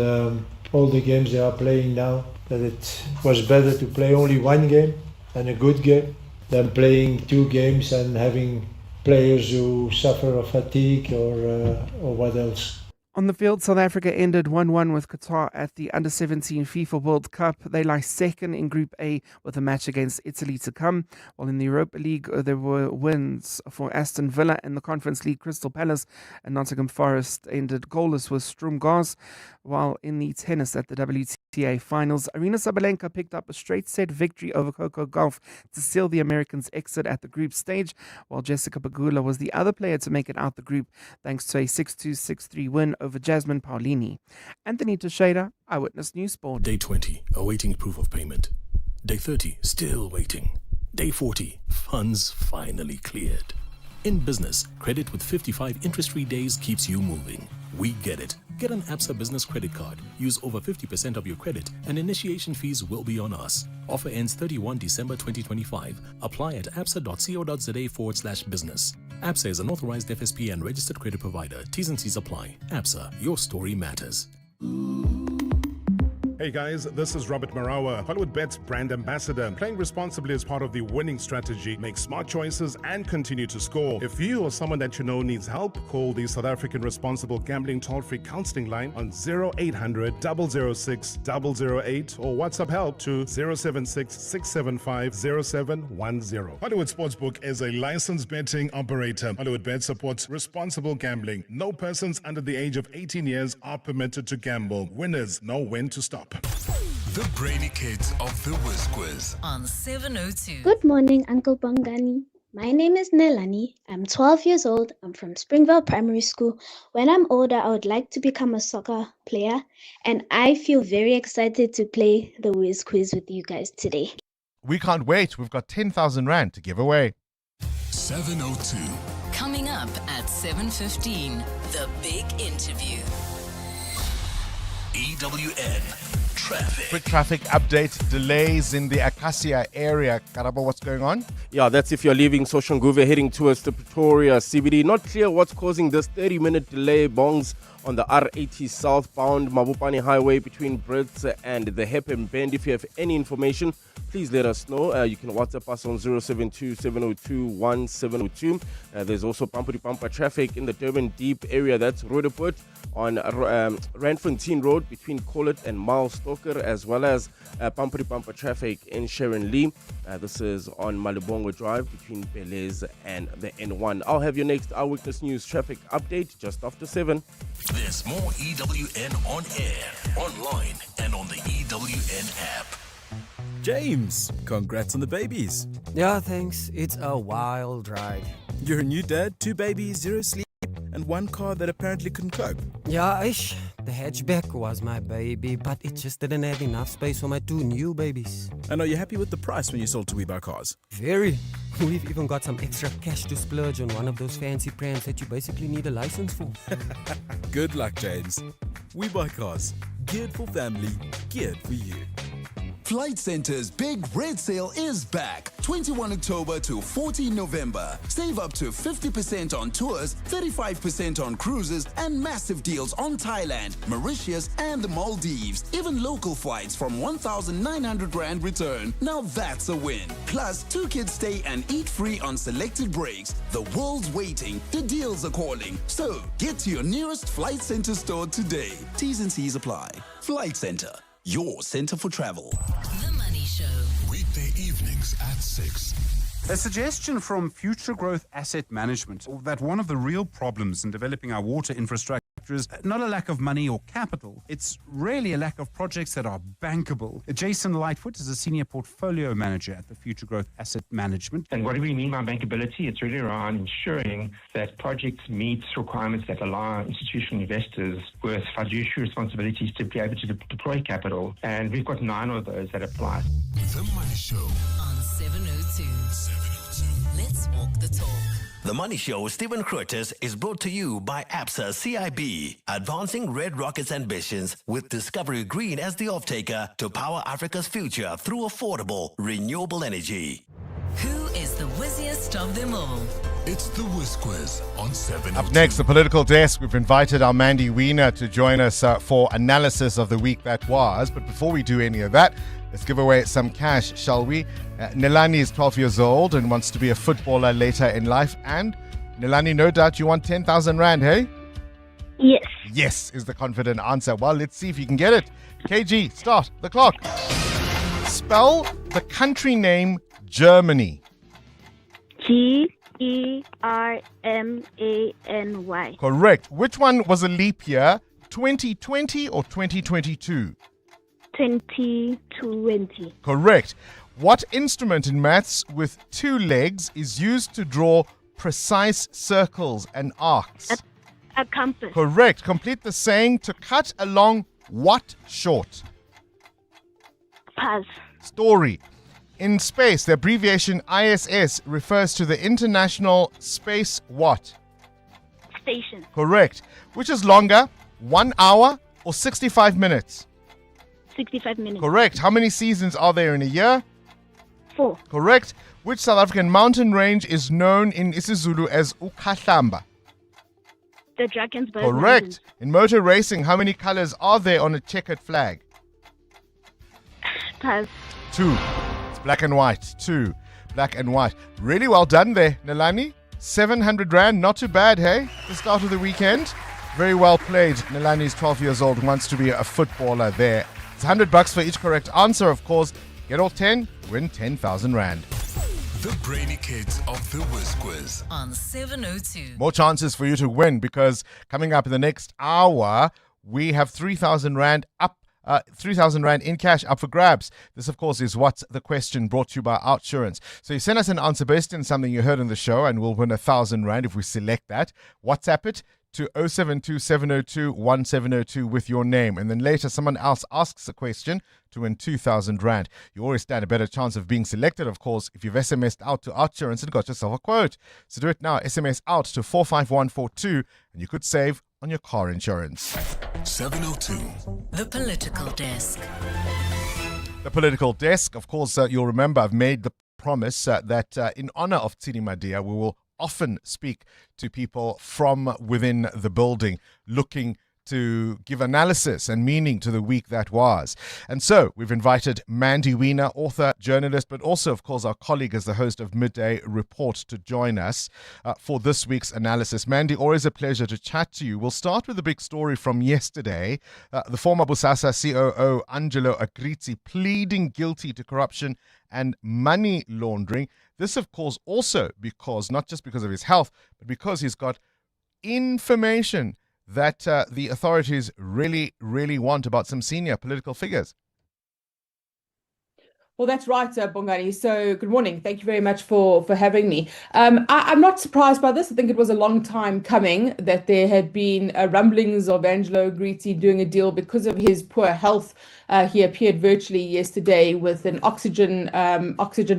all the games they are playing now, that it was better to play only one game and a good game than playing 2 games and having players who suffer of fatigue or what else. On the field, South Africa ended 1-1 with Qatar at the Under-17 FIFA World Cup. They lie second in Group A with a match against Italy to come. While in the Europa League, there were wins for Aston Villa and the Conference League, Crystal Palace and Nottingham Forest ended goalless with Sturm Graz. While in the tennis at the WTA Finals, Aryna Sabalenka picked up a straight-set victory over Coco Gauff to seal the Americans' exit at the group stage, while Jessica Pegula was the other player to make it out the group thanks to a 6-2, 6-3 win over Jasmine Paolini. Anthony Teixeira, Eyewitness News Sport. Day 20, awaiting proof of payment. Day 30, still waiting. Day 40, funds finally cleared. In business, credit with 55 interest-free days keeps you moving. We get it. Get an ABSA Business Credit Card. Use over 50% of your credit and initiation fees will be on us. Offer ends 31 December 2025. Apply at absa.co.za/business. ABSA is an authorized FSP and registered credit provider. T's and C's apply. ABSA, your story matters. Hey guys, this is Robert Marawa, Hollywood Bet's brand ambassador. Playing responsibly is part of the winning strategy. Make smart choices and continue to score. If you or someone that you know needs help, call the South African Responsible Gambling Toll-Free Counseling Line on 0800 006 008 or WhatsApp help to 076 675 0710. Hollywood Sportsbook is a licensed betting operator. Hollywood Bet supports responsible gambling. No persons under the age of 18 years are permitted to gamble. Winners know when to stop. The Brainy Kids of the Whiz Quiz on 702. Good morning, Uncle Bongani. My name is Nelani. I'm 12 years old. I'm from Springvale Primary School. When I'm older, I would like to become a soccer player, and I feel very excited to play the Whiz Quiz with you guys today. We can't wait. We've got 10,000 Rand to give away. 702. Coming up at 7:15, the big interview. EWN traffic. Quick traffic update. Delays in the Acacia area. Karabo, what's going on? Yeah, that's if you're leaving Soshanguve heading towards the Pretoria CBD. Not clear what's causing this 30-minute delay. Bongs on the R80 southbound Mabopane Highway between Brits and the Heppen Bend. If you have any information, please let us know. You can WhatsApp us on 072-702-1702. There's also bumper-to-bumper traffic in the Durban Deep area. That's Roodepoort on Randfontein Road between Collet and Miles Stoker, as well as bumper-to-bumper traffic in Sharon Lee. This is on Malibongo Drive between Belez and the N1. I'll have your next Eyewitness News traffic update just after 7. There's more EWN on air, online, and on the EWN app. James, congrats on the babies. Yeah, thanks. It's a wild ride. You're a new dad, 2 babies, 0 sleep, and 1 car that apparently couldn't cope. Yeah, the hatchback was my baby, but it just didn't have enough space for my 2 new babies. And are you happy with the price when you sold to WeBuy Cars? Very. We've even got some extra cash to splurge on one of those fancy brands that you basically need a license for. Good luck, James. WeBuy Cars. Geared for family, geared for you. Flight Centre's Big Red Sale is back. 21 October to 14 November. Save up to 50% on tours, 35% on cruises, and massive deals on Thailand, Mauritius, and the Maldives. Even local flights from 1,900 Rand return. Now that's a win. Plus, 2 kids stay and eat free on selected breaks. The world's waiting. The deals are calling. So, get to your nearest Flight Centre store today. T's and C's apply. Flight Centre. Your center for travel. The Money Show. Weekday evenings at 6. A suggestion from Future Growth Asset Management that one of the real problems in developing our water infrastructure is not a lack of money or capital. It's really a lack of projects that are bankable. Jason Lightfoot is a senior portfolio manager at the Future Growth Asset Management. And what do we mean by bankability? It's really around ensuring that projects meet requirements that allow institutional investors with fiduciary responsibilities to be able to deploy capital. And we've got 9 of those that apply. The Money Show on 702. Let's walk the talk. The Money Show with Stephen Curtis is brought to you by ABSA CIB, advancing Red Rocket's ambitions with Discovery Green as the off-taker to power Africa's future through affordable, renewable energy. Who is the whizziest of them all? It's the Whiz Quiz on 702. Up next, the political desk. We've invited our Mandy Wiener to join us for analysis of the week that was. But before we do any of that, let's give away some cash, shall we? Nelani is 12 years old and wants to be a footballer later in life. And Nelani, no doubt you want 10,000 Rand, hey? Yes. Yes is the confident answer. Well, let's see if you can get it. KG, start the clock. Spell the country name Germany. Germany. Correct. Which one was a leap year, 2020 or 2022? 2020. Correct. What instrument in maths with 2 legs is used to draw precise circles and arcs? A compass. Correct. Complete the saying, to cut along what short? Pass. Story. In space, the abbreviation ISS refers to the International Space what? Station. Correct. Which is longer, 1 hour or 65 minutes? 65 minutes. Correct. How many seasons are there in a year? 4. Correct. Which South African mountain range is known in isiZulu as Ukahlamba? The Drakensberg. Correct. Mountains. In motor racing, how many colors are there on a checkered flag? Pass. 2. It's black and white. 2. Black and white. Really well done there, Nelani. 700 Rand, not too bad, hey? The start of the weekend. Very well played. Nelani's 12 years old, wants to be a footballer there. It's $100 for each correct answer, of course. Get all 10, win 10,000 Rand. The brainy kids of the Whiz Quiz on 702. More chances for you to win, because coming up in the next hour, we have 3,000 Rand up. 3,000 Rand in cash up for grabs. This, of course, is What's the Question, brought to you by Outsurance. So you send us an answer based on something you heard on the show, and we'll win 1,000 Rand if we select that. WhatsApp it to 072-702-1702 with your name. And then later, someone else asks a question to win 2,000 Rand. You always stand a better chance of being selected, of course, if you've SMS'd out to Outsurance and got yourself a quote. So do it now. SMS out to 45142, and you could save on your car insurance. 702. The Political Desk. The Political Desk. Of course, you'll remember I've made the promise that in honor of Tsiri Madia, we will often speak to people from within the building looking to give analysis and meaning to the week that was. And so we've invited Mandy Wiener, author, journalist, but also, of course, our colleague as the host of Midday Report to join us for this week's analysis. Mandy, always a pleasure to chat to you. We'll start with the big story from yesterday. The former Bosasa COO, Angelo Agrizzi, pleading guilty to corruption and money laundering. This, of course, also because, not just because of his health, but because he's got information that the authorities really, really want about some senior political figures. Well, that's right, Bongani. So good morning. Thank you very much for having me. I'm not surprised by this. I think it was a long time coming that there had been rumblings of Angelo Agrizzi doing a deal because of his poor health. He appeared virtually yesterday with an oxygen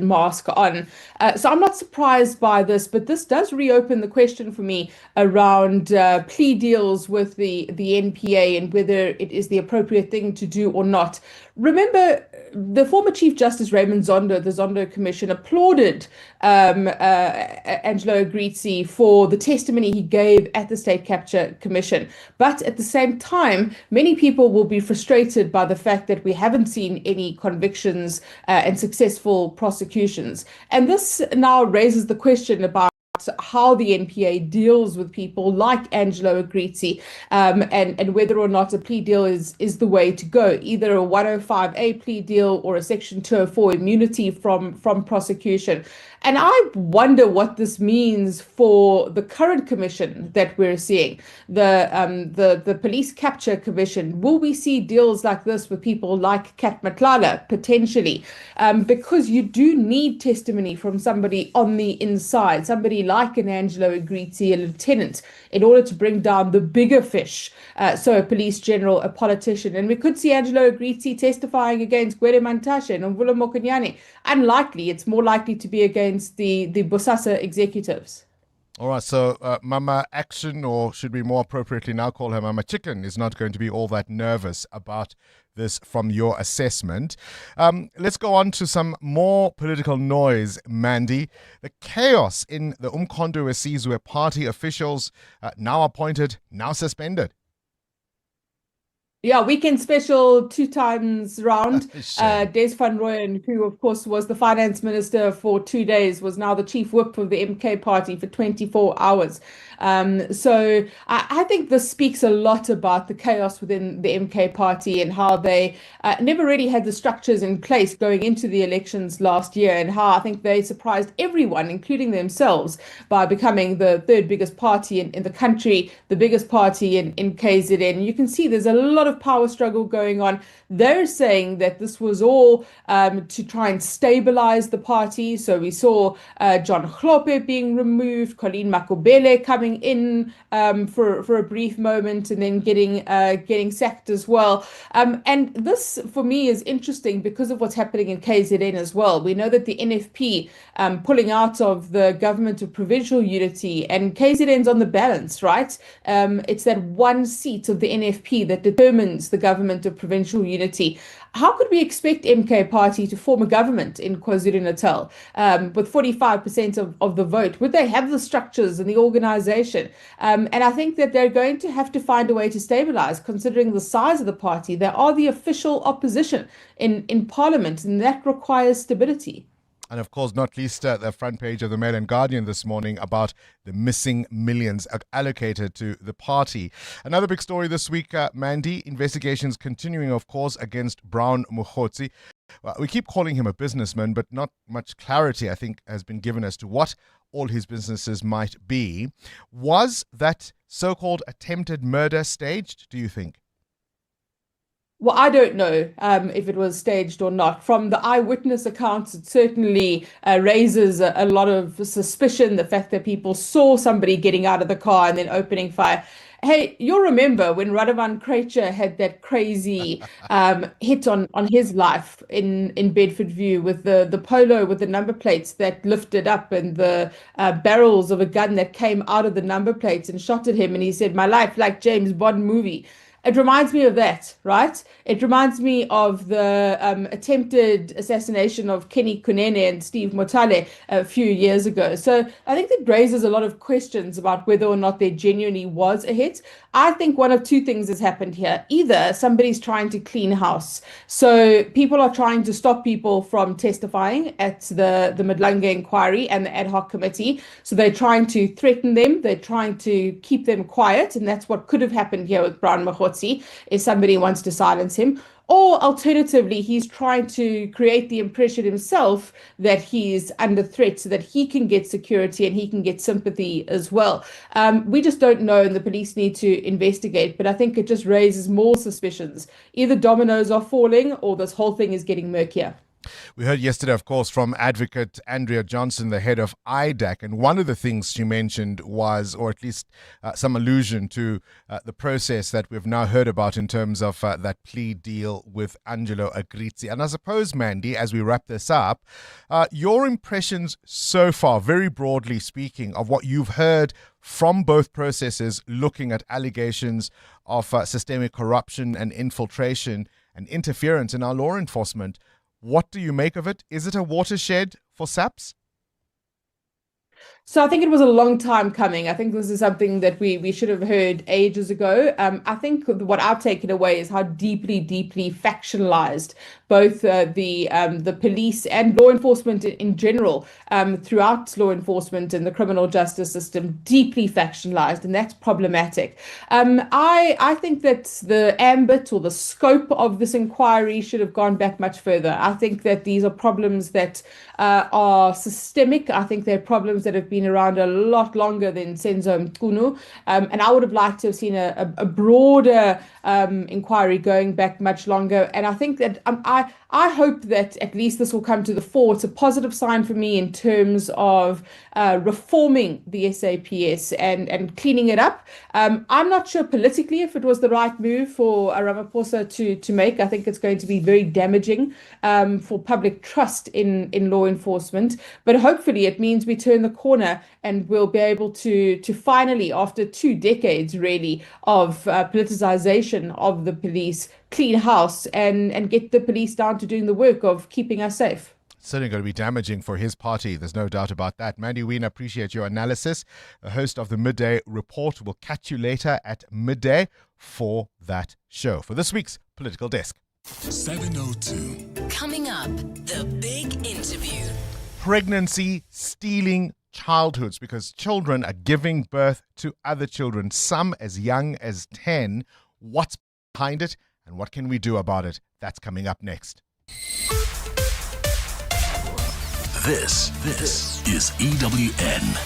mask on. So I'm not surprised by this, but this does reopen the question for me around plea deals with the NPA and whether it is the appropriate thing to do or not. Remember, the former Chief Justice Raymond Zondo, the Zondo Commission, applauded Angelo Agrizzi for the testimony he gave at the State Capture Commission. But at the same time, many people will be frustrated by the fact that we haven't seen any convictions and successful prosecutions. And this now raises the question about how the NPA deals with people like Angelo Agrizzi and whether or not a plea deal is the way to go, either a 105A plea deal or a Section 204 immunity from prosecution. And I wonder what this means for the current commission that we're seeing, the Police Capture Commission. Will we see deals like this with people like Kat Matlala, potentially? Because you do need testimony from somebody on the inside, somebody like an Angelo Agrizzi, a lieutenant, in order to bring down the bigger fish. So a police general, a politician. And we could see Angelo Agrizzi testifying against Gwede Mantashe and Mvula Mokonyane. Unlikely. It's more likely to be against the Bosasa executives. All right, so Mama Action, or should we more appropriately now call her Mama Chicken, is not going to be all that nervous about this from your assessment. Let's go on to some more political noise, Mandy. The chaos in the Umkhonto weSizwe party officials, now appointed, now suspended. Yeah, weekend special 2 times round. Des van Rooyen, who of course was the finance minister for 2 days, was now the chief whip of the MK party for 24 hours. So I think this speaks a lot about the chaos within the MK party and how they never really had the structures in place going into the elections last year, and how I think they surprised everyone, including themselves, by becoming the third biggest party in the country, the biggest party in KZN. You can see there's a lot of power struggle going on. They're saying that this was all to try and stabilize the party. So we saw John Hlophe being removed, Colleen Makobele coming in for a brief moment and then getting sacked as well. And this, for me, is interesting because of what's happening in KZN as well. We know that the NFP pulling out of the government of provincial unity, and KZN's on the balance, right? It's that one seat of the NFP that determines the government of provincial unity. How could we expect MK Party to form a government in KwaZulu-Natal with 45% of the vote? Would they have the structures and the organization? And I think that they're going to have to find a way to stabilize, considering the size of the party. They are the official opposition in parliament, and that requires stability. And of course, not least the front page of the Mail and Guardian this morning about the missing millions allocated to the party. Another big story this week, Mandy, investigations continuing, of course, against Brown Mokgotsi. We keep calling him a businessman, but not much clarity, I think, has been given as to what all his businesses might be. Was that so-called attempted murder staged, do you think? Well, I don't know if it was staged or not. From the eyewitness accounts, it certainly raises a lot of suspicion. The fact that people saw somebody getting out of the car and then opening fire. Hey, you'll remember when Radovan Krejcir had that crazy hit on his life in Bedford View with the polo with the number plates that lifted up and the barrels of a gun that came out of the number plates and shot at him. And he said, "My life like James Bond movie." It reminds me of that, right? It reminds me of the attempted assassination of Kenny Kunene and Steve Motale a few years ago. So I think that raises a lot of questions about whether or not there genuinely was a hit. I think one of two things has happened here. Either somebody's trying to clean house. So people are trying to stop people from testifying at the Madlanga inquiry and the ad hoc committee. So they're trying to threaten them. They're trying to keep them quiet. And that's what could have happened here with Brian Mahotsi if somebody wants to silence him. Or alternatively, he's trying to create the impression himself that he's under threat so that he can get security and he can get sympathy as well. We just don't know, and the police need to investigate. But I think it just raises more suspicions. Either dominoes are falling or this whole thing is getting murkier. We heard yesterday, of course, from Advocate Andrea Johnson, the head of IDAC, and one of the things she mentioned was, or at least some allusion to the process that we've now heard about in terms of that plea deal with Angelo Agrizzi. And I suppose, Mandy, as we wrap this up, your impressions so far, very broadly speaking, of what you've heard from both processes looking at allegations of systemic corruption and infiltration and interference in our law enforcement. What do you make of it? Is it a watershed for SAPS? So I think it was a long time coming. I think this is something that we should have heard ages ago. I think what I've taken away is how deeply factionalized both the police and law enforcement in general, throughout law enforcement and the criminal justice system, deeply factionalized, and that's problematic. I think that the ambit or the scope of this inquiry should have gone back much further. I think that these are problems that are systemic. I think they're problems that have been around a lot longer than Senzo Mchunu. And I would have liked to have seen a broader inquiry going back much longer. And I think that I hope that at least this will come to the fore. It's a positive sign for me in terms of reforming the SAPS and cleaning it up. I'm not sure politically if it was the right move for Ramaphosa to make. I think it's going to be very damaging for public trust in law enforcement. But hopefully it means we turn the corner and we'll be able to finally, after 2 decades really of politicization of the police, clean house and get the police down to doing the work of keeping us safe. Certainly going to be damaging for his party. There's no doubt about that. Mandy Wien, appreciate your analysis. The host of the Midday Report. Will catch you later at midday for that show. For this week's Political Desk. 7:02. Coming up, the big interview. Pregnancy stealing childhoods, because children are giving birth to other children, some as young as 10. What's behind it and what can we do about it? That's coming up next. This is EWN.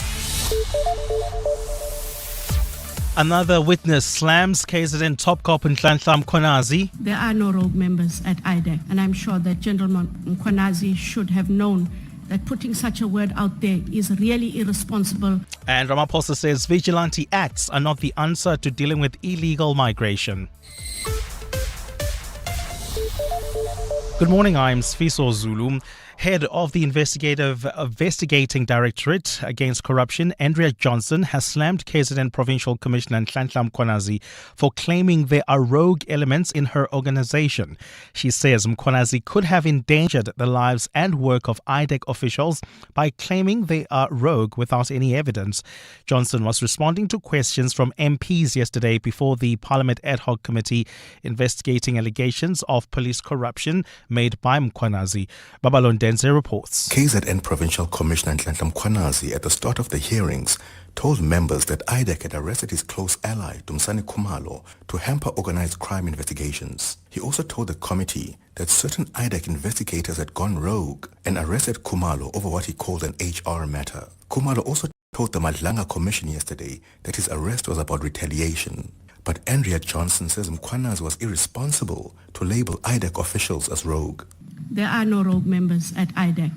Another witness slams KZN top cop Nhlanhla Mkhwanazi. There are no rogue members at IDAC, and I'm sure that Gentleman Mkhwanazi should have known that putting such a word out there is really irresponsible. And Ramaphosa says vigilante acts are not the answer to dealing with illegal migration. Good morning, I'm Sfiso Zulu. Head of the Investigating Directorate Against Corruption, Andrea Johnson, has slammed KZN Provincial Commissioner Nhlanhla Mkhwanazi for claiming there are rogue elements in her organization. She says Mkhwanazi could have endangered the lives and work of IDAC officials by claiming they are rogue without any evidence. Johnson was responding to questions from MPs yesterday before the Parliament Ad Hoc Committee investigating allegations of police corruption made by Mkhwanazi. Babalon reports. KZN Provincial Commissioner Nhlanhla Mkhwanazi at the start of the hearings told members that IDAC had arrested his close ally, Dumsani Khumalo, to hamper organized crime investigations. He also told the committee that certain IDAC investigators had gone rogue and arrested Khumalo over what he called an HR matter. Khumalo also told the Madlanga Commission yesterday that his arrest was about retaliation. But Andrea Johnson says Mkhwanazi was irresponsible to label IDEC officials as rogue. There are no rogue members at IDEC,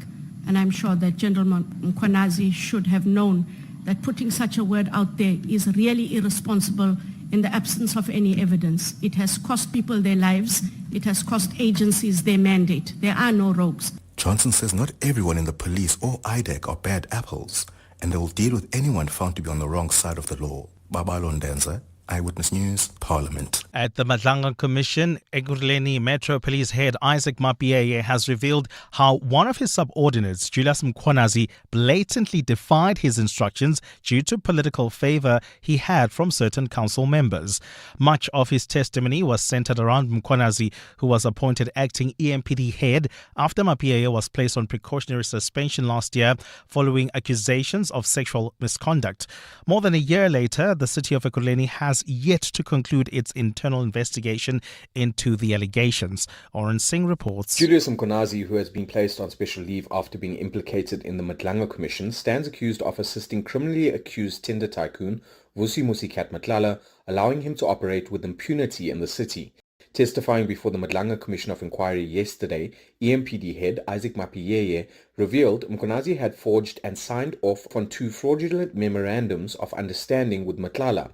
and I'm sure that General Mkhwanazi should have known that putting such a word out there is really irresponsible in the absence of any evidence. It has cost people their lives. It has cost agencies their mandate. There are no rogues. Johnson says not everyone in the police or IDEC are bad apples, and they will deal with anyone found to be on the wrong side of the law. Babalo Ndenza, Eyewitness News, Parliament. At the Madlanga Commission, Ekurhuleni Metro Police Head Isaac Mapieye has revealed how one of his subordinates, Julius Mkhwanazi, blatantly defied his instructions due to political favor he had from certain council members. Much of his testimony was centered around Mkhwanazi, who was appointed acting EMPD head after Mapieye was placed on precautionary suspension last year following accusations of sexual misconduct. More than a year later, the city of Ekurhuleni has yet to conclude its internal investigation into the allegations. Oren Singh reports. Julius Mkhwanazi, who has been placed on special leave after being implicated in the Madlanga Commission, stands accused of assisting criminally accused tender tycoon Vusi Musikat Matlala, allowing him to operate with impunity in the city. Testifying before the Madlanga Commission of Inquiry yesterday, EMPD head Isaac Mapieye revealed Mkhwanazi had forged and signed off on 2 fraudulent memorandums of understanding with Matlala.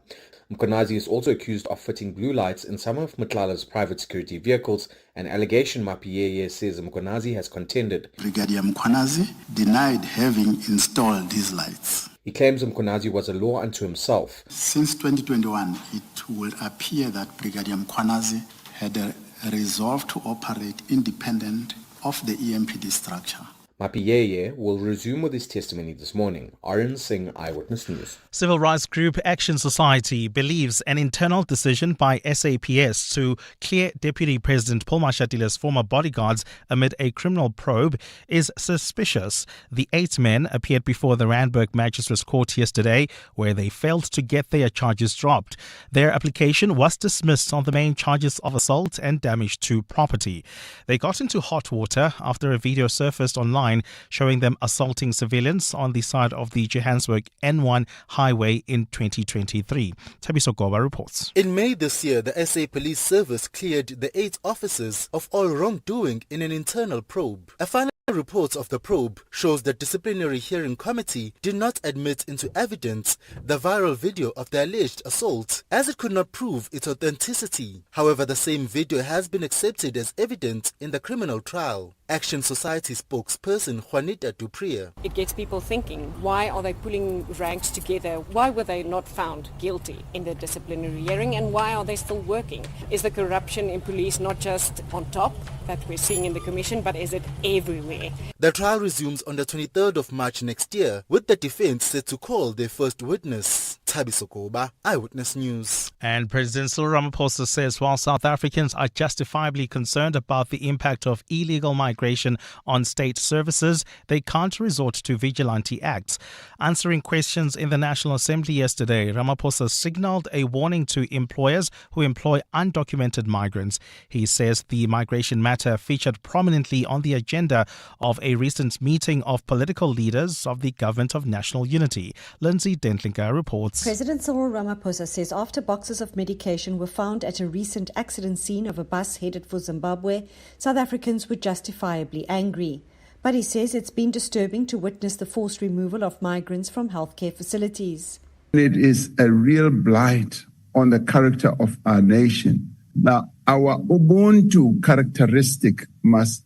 Mkhwanazi is also accused of fitting blue lights in some of Matlala's private security vehicles, an allegation Mapieye says Mkhwanazi has contended. Brigadier Mkhwanazi denied having installed these lights. He claims Mkhwanazi was a law unto himself. Since 2021, it will appear that Brigadier Mkhwanazi had a resolve to operate independent of the EMPD structure. Mapieye will resume with his testimony this morning. Arun Singh, Eyewitness News. Civil rights group Action Society believes an internal decision by SAPS to clear Deputy President Paul Mashatile's former bodyguards amid a criminal probe is suspicious. The 8 men appeared before the Randburg Magistrates Court yesterday, where they failed to get their charges dropped. Their application was dismissed on the main charges of assault and damage to property. They got into hot water after a video surfaced online showing them assaulting civilians on the side of the Johannesburg N1 highway in 2023. Tabiso Goba reports. In May this year, the SA Police Service cleared the 8 officers of all wrongdoing in an internal probe. A final report of the probe shows the disciplinary hearing committee did not admit into evidence the viral video of the alleged assault, as it could not prove its authenticity. However, the same video has been accepted as evidence in the criminal trial. Action Society spokesperson Juanita Duprier. It gets people thinking, why are they pulling ranks together? Why were they not found guilty in the disciplinary hearing, and why are they still working? Is the corruption in police not just on top that we're seeing in the commission, but is it everywhere? The trial resumes on the 23rd of March next year, with the defense set to call their first witness. Tabiso Goba, Eyewitness News. And President Cyril Ramaphosa says while South Africans are justifiably concerned about the impact of illegal migration on state services, they can't resort to vigilante acts. Answering questions in the National Assembly yesterday, Ramaphosa signalled a warning to employers who employ undocumented migrants. He says the migration matter featured prominently on the agenda of a recent meeting of political leaders of the Government of National Unity. Lindsay Dentlinger reports. President Cyril Ramaphosa says after boxes of medication were found at a recent accident scene of a bus headed for Zimbabwe, South Africans were justifiably angry. But he says it's been disturbing to witness the forced removal of migrants from healthcare facilities. It is a real blight on the character of our nation. Now, our Ubuntu characteristic must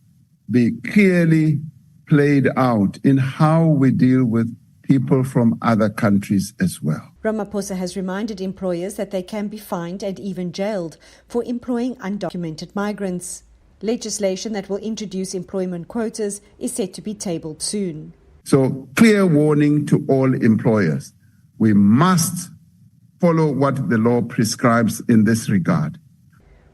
be clearly played out in how we deal with people from other countries as well. Ramaphosa has reminded employers that they can be fined and even jailed for employing undocumented migrants. Legislation that will introduce employment quotas is set to be tabled soon. So, clear warning to all employers. We must follow what the law prescribes in this regard.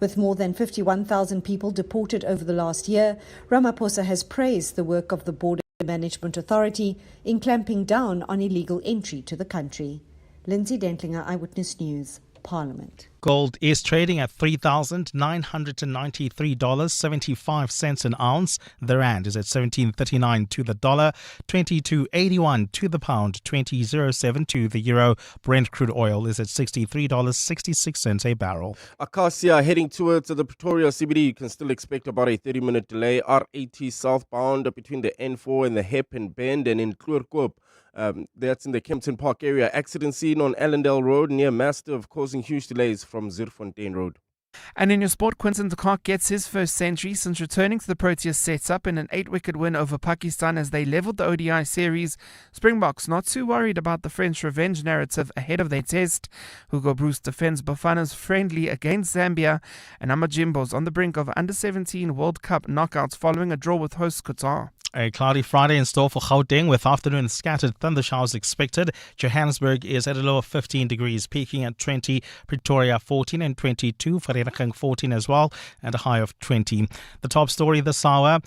With more than 51,000 people deported over the last year, Ramaphosa has praised the work of the Border Management Authority in clamping down on illegal entry to the country. Lindsay Dentlinger, Eyewitness News, Parliament. Gold is trading at $3,993.75 an ounce. The rand is at 17.39 to the dollar, 22.81 to the pound, 20.07 to the euro. Brent crude oil is at $63.66 a barrel. Acacia heading towards the Pretoria CBD. You can still expect about a 30-minute delay. R80 southbound between the N4 and the Hairpin Bend, and in Kloorkoop. That's in the Kempton Park area. Accident scene on Allendale Road near Mastiff, causing huge delays from Zierfontein Road. And in your sport, Quinton de Kock gets his first century since returning to the Proteas sets up in an 8-wicket win over Pakistan as they levelled the ODI series. Springboks not too worried about the French revenge narrative ahead of their test. Hugo Bruce defends Bafana's friendly against Zambia, and Amajimbos on the brink of Under-17 World Cup knockouts following a draw with host Qatar. A cloudy Friday in store for Gauteng with afternoon scattered thunder showers expected. Johannesburg is at a low of 15 degrees, peaking at 20. Pretoria 14 and 22. Vereeniging 14 as well, and a high of 20. The top story this hour.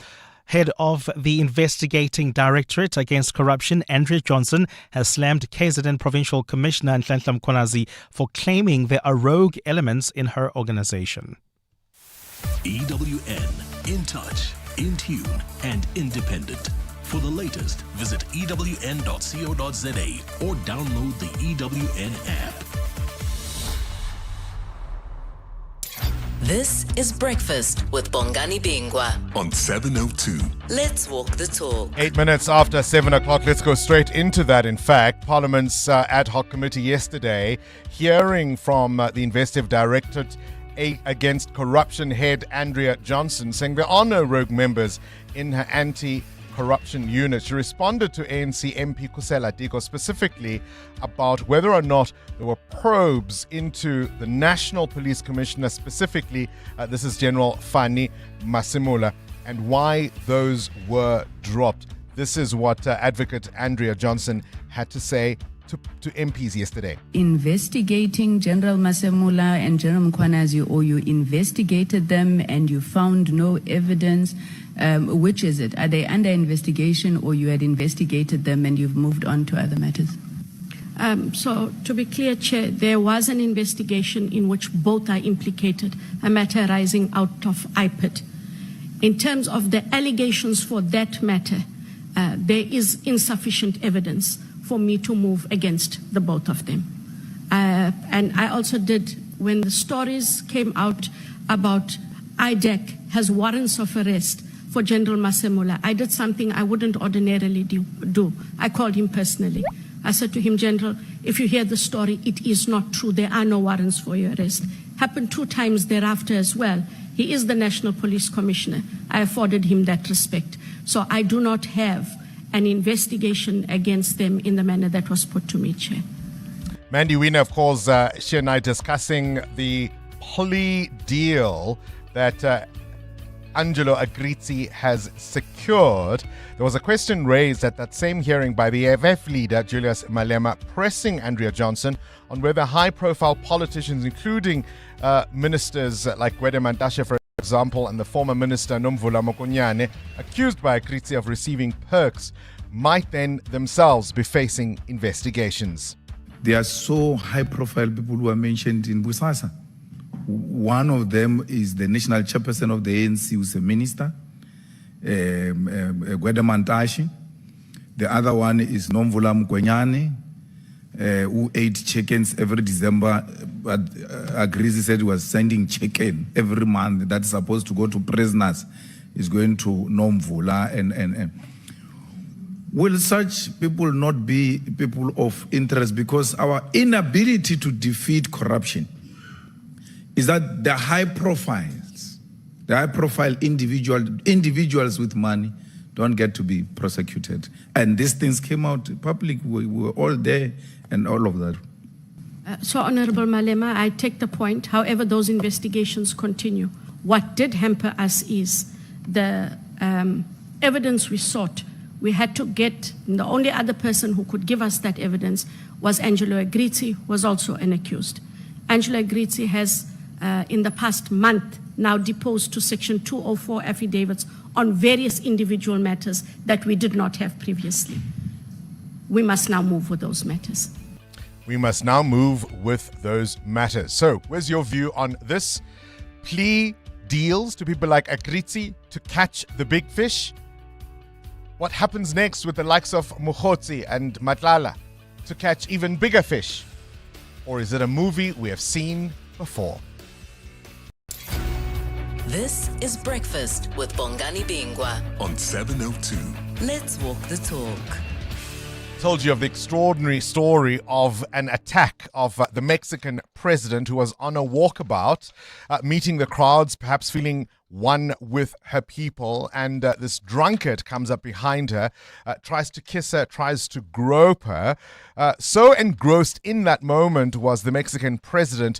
Head of the Investigating Directorate Against Corruption, Andrea Johnson, has slammed KZN Provincial Commissioner Nhlanhla Mkhwanazi for claiming there are rogue elements in her organization. EWN, in touch, in tune, and independent. For the latest, visit ewn.co.za or download the EWN app. This is Breakfast with Bongani Bingwa on 702. Let's walk the talk. 8 minutes after 7 o'clock, let's go straight into that. In fact, Parliament's ad hoc committee yesterday hearing from the Investigative Directorate Against Corruption head Andrea Johnson, saying there are no rogue members in her anti-corruption unit. She responded to ANC MP Kusela Diko specifically about whether or not there were probes into the National Police Commissioner, specifically, this is General Fani Masemula, and why those were dropped. This is what Advocate Andrea Johnson had to say to MPs yesterday. Investigating General Masemula and General Mkhwanazi, or you investigated them and you found no evidence, which is it? Are they under investigation, or you had investigated them and you've moved on to other matters? So to be clear, Chair, there was an investigation in which both are implicated, a matter arising out of IPID. In terms of the allegations for that matter, there is insufficient evidence for me to move against the both of them. And I also did, when the stories came out about IDEC has warrants of arrest for General Masemula, I did something I wouldn't ordinarily do. I called him personally. I said to him, General, if you hear the story, it is not true. There are no warrants for your arrest. Happened 2 times thereafter as well. He is the National Police Commissioner. I afforded him that respect. So I do not have an investigation against them in the manner that was put to me, Chair. Mandy Wiener, of course, she and I discussing the plea deal that Angelo Agrizzi has secured. There was a question raised at that same hearing by the AFF leader, Julius Malema, pressing Andrea Johnson on whether high-profile politicians, including ministers like Gwede Mantashe, for example, and the former minister Nomvula Mokonyane, accused by Agrizzi of receiving perks, might then themselves be facing investigations. There are so high-profile people who are mentioned in Busasa. One of them is the national chairperson of the ANC, who's a minister, Gwede Mantashe. The other one is Nomvula Mokonyane, who ate chickens every December, but Agrizzi said he was sending chicken every month that's supposed to go to prisoners. Is going to Nomvula and will such people not be people of interest? Because our inability to defeat corruption is that the high-profile individuals with money don't get to be prosecuted. And these things came out public. We were all there and all of that. So, Honorable Malema, I take the point. However, those investigations continue. What did hamper us is the evidence we sought. We had to get, the only other person who could give us that evidence was Angelo Agrizzi, who was also an accused. Angelo Agrizzi has, in the past month, now deposed to Section 204 affidavits on various individual matters that we did not have previously. We must now move with those matters. We must now move with those matters. So, where's your view on this? Plea deals to people like Akritsi to catch the big fish? What happens next with the likes of Mukhozi and Matlala to catch even bigger fish? Or is it a movie we have seen before? This is Breakfast with Bongani Bingwa on 702. Let's walk the talk. Told you of the extraordinary story of an attack of the Mexican president who was on a walkabout, meeting the crowds, perhaps feeling one with her people, and this drunkard comes up behind her, tries to kiss her, tries to grope her. So engrossed in that moment was the Mexican president,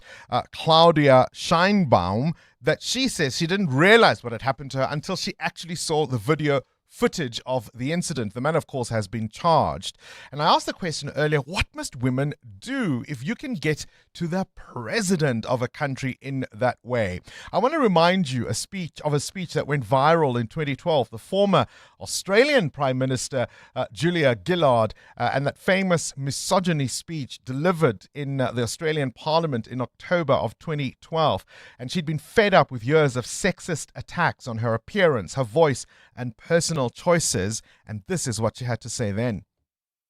Claudia Sheinbaum, that she says she didn't realize what had happened to her until she actually saw the video footage of the incident. The man, of course, has been charged. And I asked the question earlier, what must women do if you can get to the president of a country in that way? I want to remind you a speech that went viral in 2012. The former Australian Prime Minister, Julia Gillard, and that famous misogyny speech delivered in the Australian Parliament in October of 2012. And she'd been fed up with years of sexist attacks on her appearance, her voice, and personal choices, and this is what she had to say then.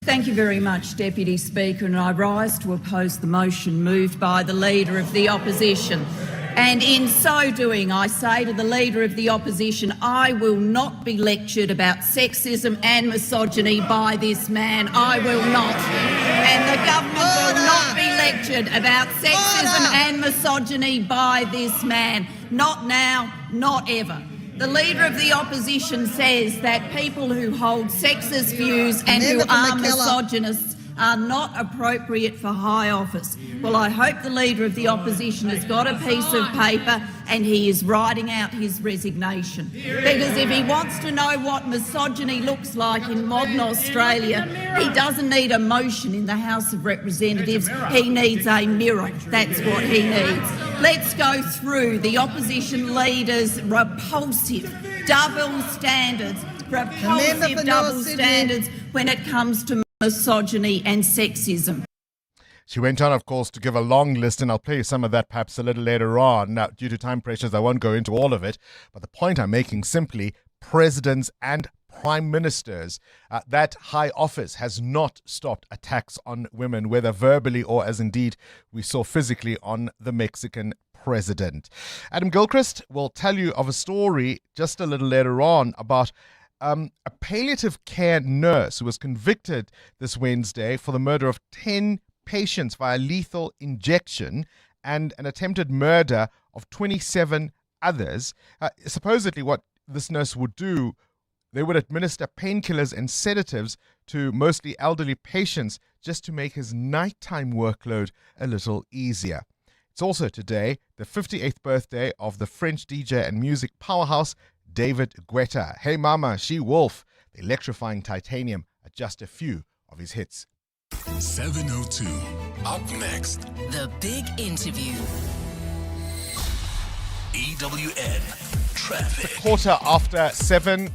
Thank you very much, Deputy Speaker, and I rise to oppose the motion moved by the Leader of the Opposition. And in so doing, I say to the Leader of the Opposition, I will not be lectured about sexism and misogyny by this man. I will not. And the government will not be lectured about sexism and misogyny by this man. Not now, not ever. The Leader of the Opposition says that people who hold sexist views and who are misogynists are not appropriate for high office. Well, I hope the Leader of the Opposition has got a piece of paper and he is writing out his resignation. Because if he wants to know what misogyny looks like in modern Australia, he doesn't need a motion in the House of Representatives, he needs a mirror. That's what he needs. Let's go through the opposition leader's repulsive double standards when it comes to misogyny and sexism. She went on, of course, to give a long list, and I'll play you some of that perhaps a little later on. Now, due to time pressures, I won't go into all of it, but the point I'm making simply, presidents and prime ministers, that high office has not stopped attacks on women, whether verbally or, as indeed we saw physically, on the Mexican president. Adam Gilchrist will tell you of a story just a little later on about a palliative care nurse who was convicted this Wednesday for the murder of 10 patients via lethal injection and an attempted murder of 27 others. Supposedly what this nurse would do, they would administer painkillers and sedatives to mostly elderly patients just to make his nighttime workload a little easier. It's also today the 58th birthday of the French DJ and music powerhouse David Guetta. Hey Mama, She Wolf, the electrifying Titanium are just a few of his hits. 702. Up next, The Big Interview. EWN Traffic. Quarter after 7.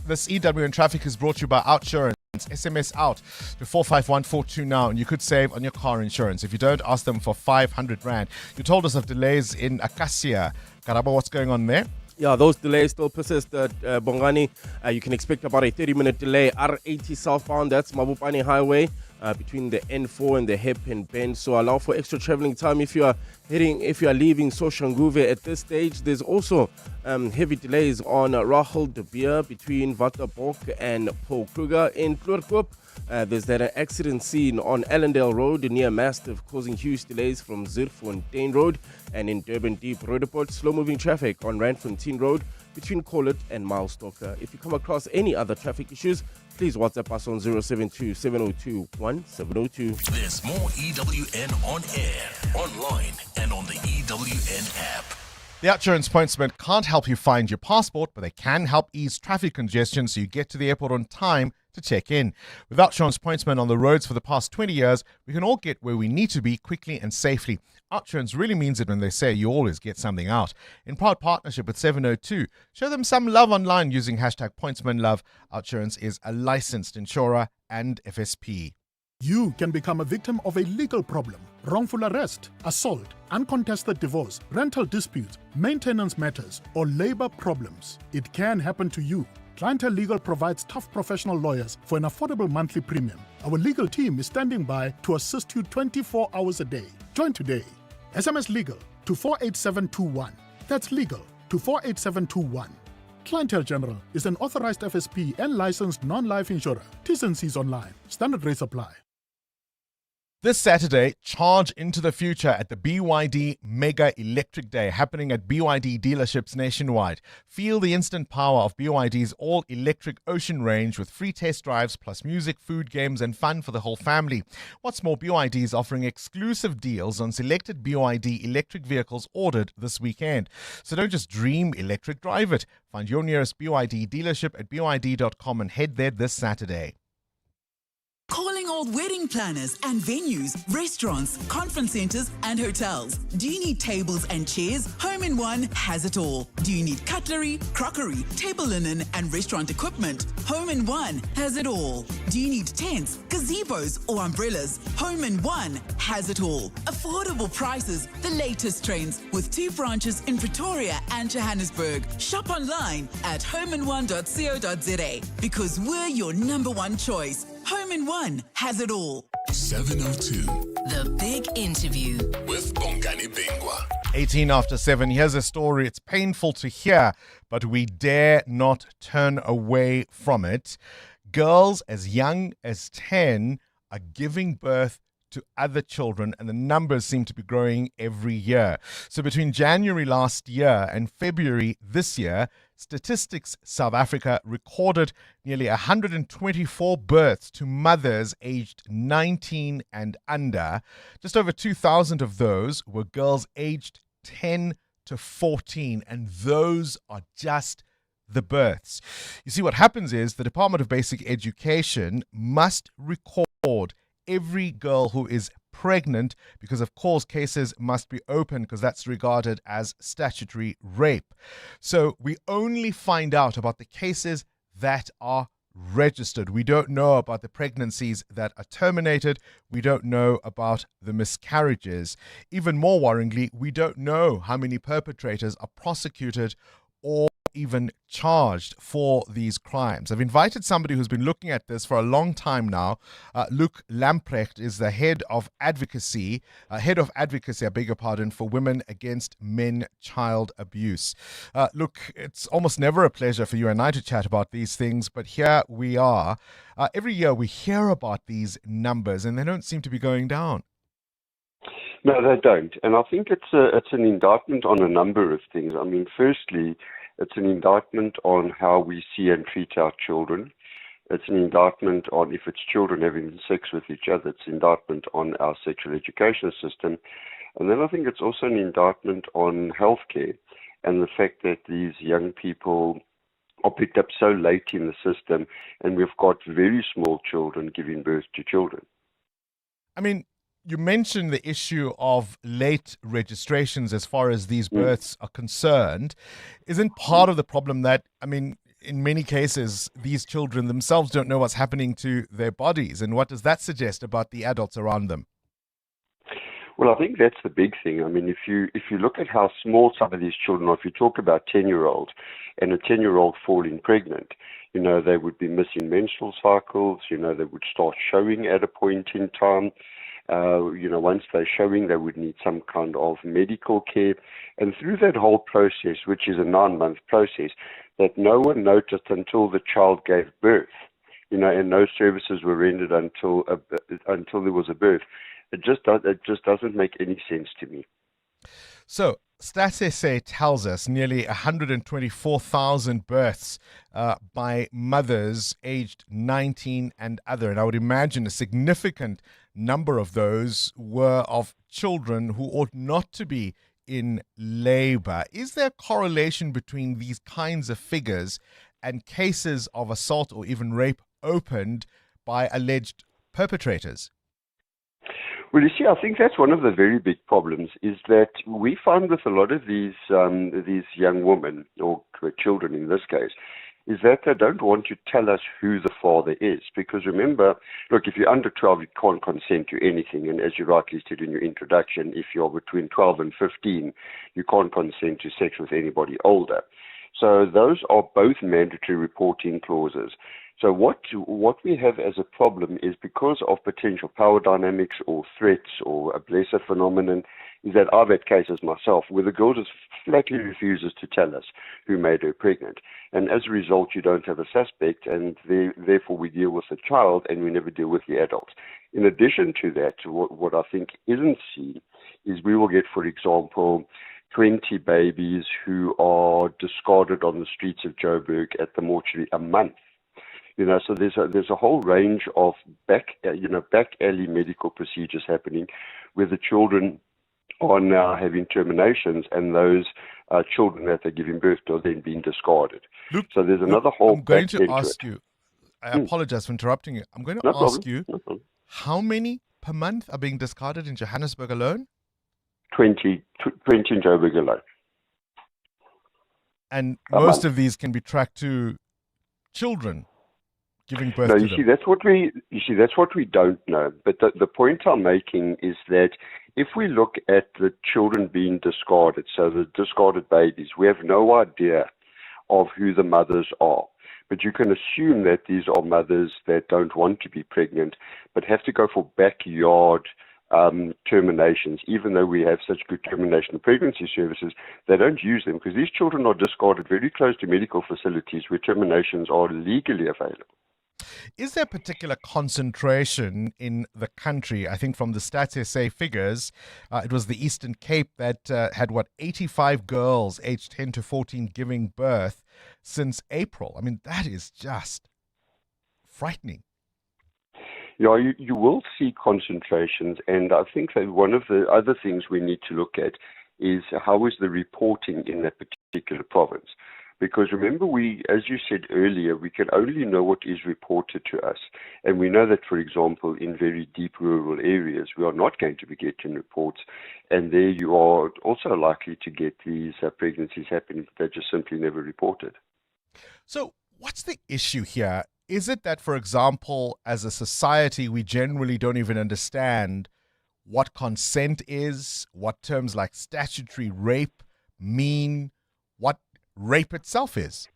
This EWN Traffic is brought to you by Outsurance. SMS out to 451422 now, and you could save on your car insurance. If you don't, ask them for 500 Rand. You told us of delays in Acacia. Karaba, what's going on there? Yeah, those delays still persist at Bongani. You can expect about a 30-minute delay. R80 southbound, that's Mabopane Highway, between the N4 and the hairpin bend. So allow for extra traveling time if you are leaving Soshanguve at this stage. There's also heavy delays on Rahul de Beer between Waterborg and Paul Kruger in Kloorkop. There's that accident scene on Allendale Road near Mastiff, causing huge delays from Zurfontein Road, and in Durban Deep Roadport, slow-moving traffic on Randfontein Road between Collet and Milestalker. If you come across any other traffic issues, please WhatsApp us on 072-702-1702. There's more EWN on air, online, and on the EWN app. The Outsurance Pointsmen can't help you find your passport, but they can help ease traffic congestion so you get to the airport on time to check in. With Outsurance Pointsmen on the roads for the past 20 years, we can all get where we need to be quickly and safely. Outsurance really means it when they say you always get something out. In proud partnership with 702, show them some love online using hashtag PointsmanLove. Outsurance is a licensed insurer and FSP. You can become a victim of a legal problem, wrongful arrest, assault, uncontested divorce, rental disputes, maintenance matters, or labor problems. It can happen to you. Clientele Legal provides tough professional lawyers for an affordable monthly premium. Our legal team is standing by to assist you 24 hours a day. Join today. SMS Legal to 48721. That's legal to 48721. Clientele General is an authorized FSP and licensed non-life insurer. T's and C's online. Standard rates apply. This Saturday, charge into the future at the BYD Mega Electric Day happening at BYD dealerships nationwide. Feel the instant power of BYD's all-electric Ocean range with free test drives plus music, food, games and fun for the whole family. What's more, BYD is offering exclusive deals on selected BYD electric vehicles ordered this weekend. So don't just dream electric, drive it. Find your nearest BYD dealership at byd.com and head there this Saturday. Calling all wedding planners and venues, restaurants, conference centers, and hotels. Do you need tables and chairs? Home in One has it all. Do you need cutlery, crockery, table linen, and restaurant equipment? Home in One has it all. Do you need tents, gazebos, or umbrellas? Home in One has it all. Affordable prices, the latest trends, with 2 branches in Pretoria and Johannesburg. Shop online at homein1.co.za because we're your #1 choice. Home in One has it all. 702. The Big Interview with Bongani Bingwa. 18 after 7. Here's a story. It's painful to hear, but we dare not turn away from it. Girls as young as 10 are giving birth to other children, and the numbers seem to be growing every year. So between January last year and February this year, Statistics South Africa recorded nearly 124 births to mothers aged 19 and under. Just over 2,000 of those were girls aged 10 to 14, and those are just the births. You see, what happens is the Department of Basic Education must record every girl who is pregnant because, of course, cases must be open because that's regarded as statutory rape. So we only find out about the cases that are registered. We don't know about the pregnancies that are terminated. We don't know about the miscarriages. Even more worryingly, we don't know how many perpetrators are prosecuted or even charged for these crimes. I've invited somebody who's been looking at this for a long time now. Luke Lamprecht is the head of advocacy, for Women Against Men Child Abuse. Look, it's almost never a pleasure for you and I to chat about these things, but here we are. Every year we hear about these numbers and they don't seem to be going down. No, they don't. And I think it's an indictment on a number of things. I mean, firstly, it's an indictment on how we see and treat our children. It's an indictment on, if it's children having sex with each other, it's an indictment on our sexual education system. And then I think it's also an indictment on healthcare and the fact that these young people are picked up so late in the system, and we've got very small children giving birth to children. I mean, you mentioned the issue of late registrations as far as these births are concerned. Isn't part of the problem that, I mean, in many cases, these children themselves don't know what's happening to their bodies? And what does that suggest about the adults around them? Well, I think that's the big thing. I mean, if you look at how small some of these children are, if you talk about 10-year-olds and a 10-year-old falling pregnant, you know, they would be missing menstrual cycles, you know, they would start showing at a point in time. Once they're showing, they would need some kind of medical care. And through that whole process, which is a 9-month process, that no one noticed until the child gave birth, you know, and no services were rendered until there was a birth. It just doesn't make any sense to me. So, StatSA tells us nearly 124,000 births by mothers aged 19 and other. And I would imagine a significant number of those were of children who ought not to be in labor. Is there a correlation between these kinds of figures and cases of assault or even rape opened by alleged perpetrators? Well, you see, I think that's one of the very big problems, is that we find with a lot of these young women, or children in this case, is that they don't want to tell us who the father is. Because remember, look, if you're under 12, you can't consent to anything. And as you rightly said in your introduction, if you're between 12 and 15, you can't consent to sex with anybody older. So those are both mandatory reporting clauses. So what we have as a problem is, because of potential power dynamics or threats or a blesser phenomenon, is that I've had cases myself where the girl just flatly refuses to tell us who made her pregnant. And as a result, you don't have a suspect, and therefore we deal with the child and we never deal with the adults. In addition to that, what I think isn't seen is we will get, for example, 20 babies who are discarded on the streets of Joburg at the mortuary a month. So there's a whole range of back alley medical procedures happening where the children are now having terminations, and those children that they're giving birth to are then being discarded. So there's another whole. I'm going to ask you. I apologize for interrupting you. I'm going to ask you, how many per month are being discarded in Johannesburg alone? 20 in Joburg alone. And most of these can be tracked to children giving birth to them. You see, that's what we don't know. But the point I'm making is that if we look at the children being discarded, so the discarded babies, we have no idea of who the mothers are. But you can assume that these are mothers that don't want to be pregnant, but have to go for backyard terminations. Even though we have such good termination of pregnancy services, they don't use them because these children are discarded very close to medical facilities where terminations are legally available. Is there a particular concentration in the country? I think from the Stats SA figures, it was the Eastern Cape that had, 85 girls aged 10 to 14 giving birth since April. I mean, that is just frightening. Yeah, you will see concentrations, and I think that one of the other things we need to look at is how is the reporting in that particular province. Because remember, as you said earlier, we can only know what is reported to us. And we know that, for example, in very deep rural areas, we are not going to be getting reports. And there you are also likely to get these pregnancies happening that just simply never reported. So what's the issue here? Is it that, for example, as a society, we generally don't even understand what consent is, what terms like statutory rape mean, what rape itself is?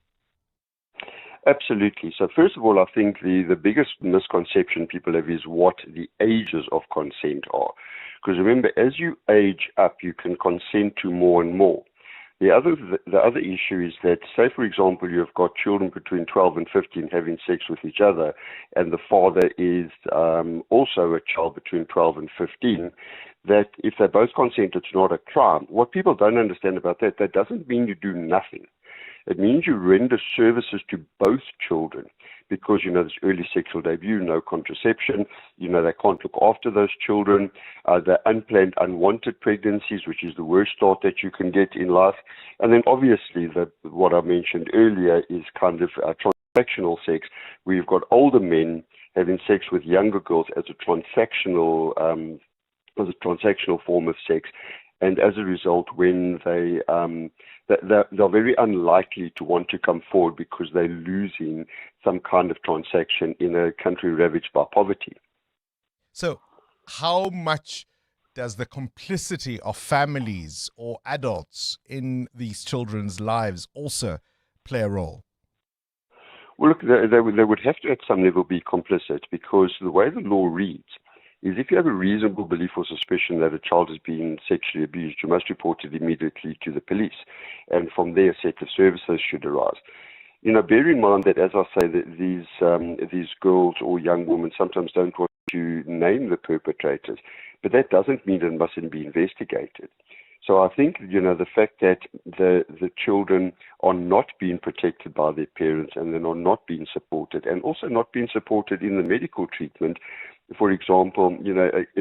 Absolutely. So first of all, I think the biggest misconception people have is what the ages of consent are. Because remember, as you age up, you can consent to more and more. The other issue is that, say, for example, you've got children between 12 and 15 having sex with each other, and the father is also a child between 12 and 15, that if they both consent, it's not a crime. What people don't understand about that doesn't mean you do nothing. It means you render services to both children because, this early sexual debut, no contraception, they can't look after those children, the unplanned, unwanted pregnancies, which is the worst start that you can get in life. And then obviously what I mentioned earlier is kind of transactional sex, where you've got older men having sex with younger girls as a transactional form of sex. And as a result, when they're very unlikely to want to come forward because they're losing some kind of transaction in a country ravaged by poverty. So how much does the complicity of families or adults in these children's lives also play a role? Well, look, they would have to at some level be complicit, because the way the law reads is if you have a reasonable belief or suspicion that a child is being sexually abused, you must report it immediately to the police. And from there, a set of services should arise. Bear in mind that, as I say, that these girls or young women sometimes don't want to name the perpetrators, but that doesn't mean it mustn't be investigated. So I think, the fact that the children are not being protected by their parents and then are not being supported, and also not being supported in the medical treatment. For example, in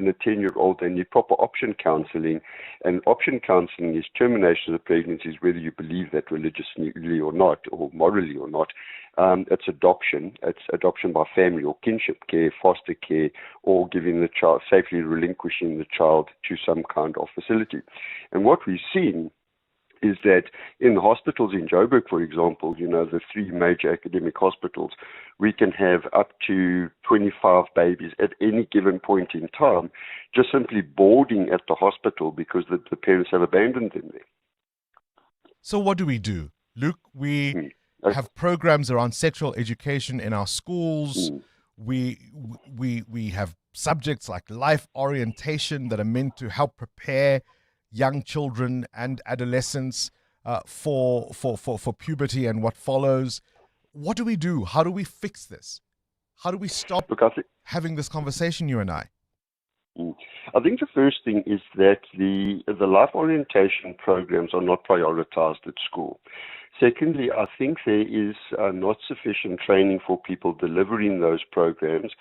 a 10-year-old, they need proper option counseling, and option counseling is termination of pregnancies, whether you believe that religiously or not, or morally or not. It's adoption. It's adoption by family or kinship care, foster care, or giving the child, safely relinquishing the child to some kind of facility. And what we've seen is that in the hospitals in Joburg, for example, the 3 major academic hospitals, we can have up to 25 babies at any given point in time, just simply boarding at the hospital because the parents have abandoned them there. So what do we do? Luke, we have programs around sexual education in our schools. We have subjects like life orientation that are meant to help prepare young children and adolescents for puberty and what follows. What do we do? How do we fix this? How do we stop having this conversation, you and I? I think the first thing is that the life orientation programs are not prioritized at school. Secondly, I think there is not sufficient training for people delivering those programs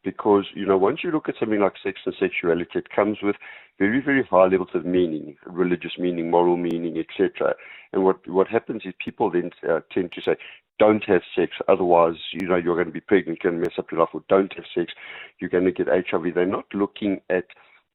because, once you look at something like sex and sexuality, it comes with very, very high levels of meaning, religious meaning, moral meaning, etc. And what happens is people then tend to say, don't have sex, otherwise, you're going to be pregnant, you're going to mess up your life, or don't have sex, you're going to get HIV. They're not looking at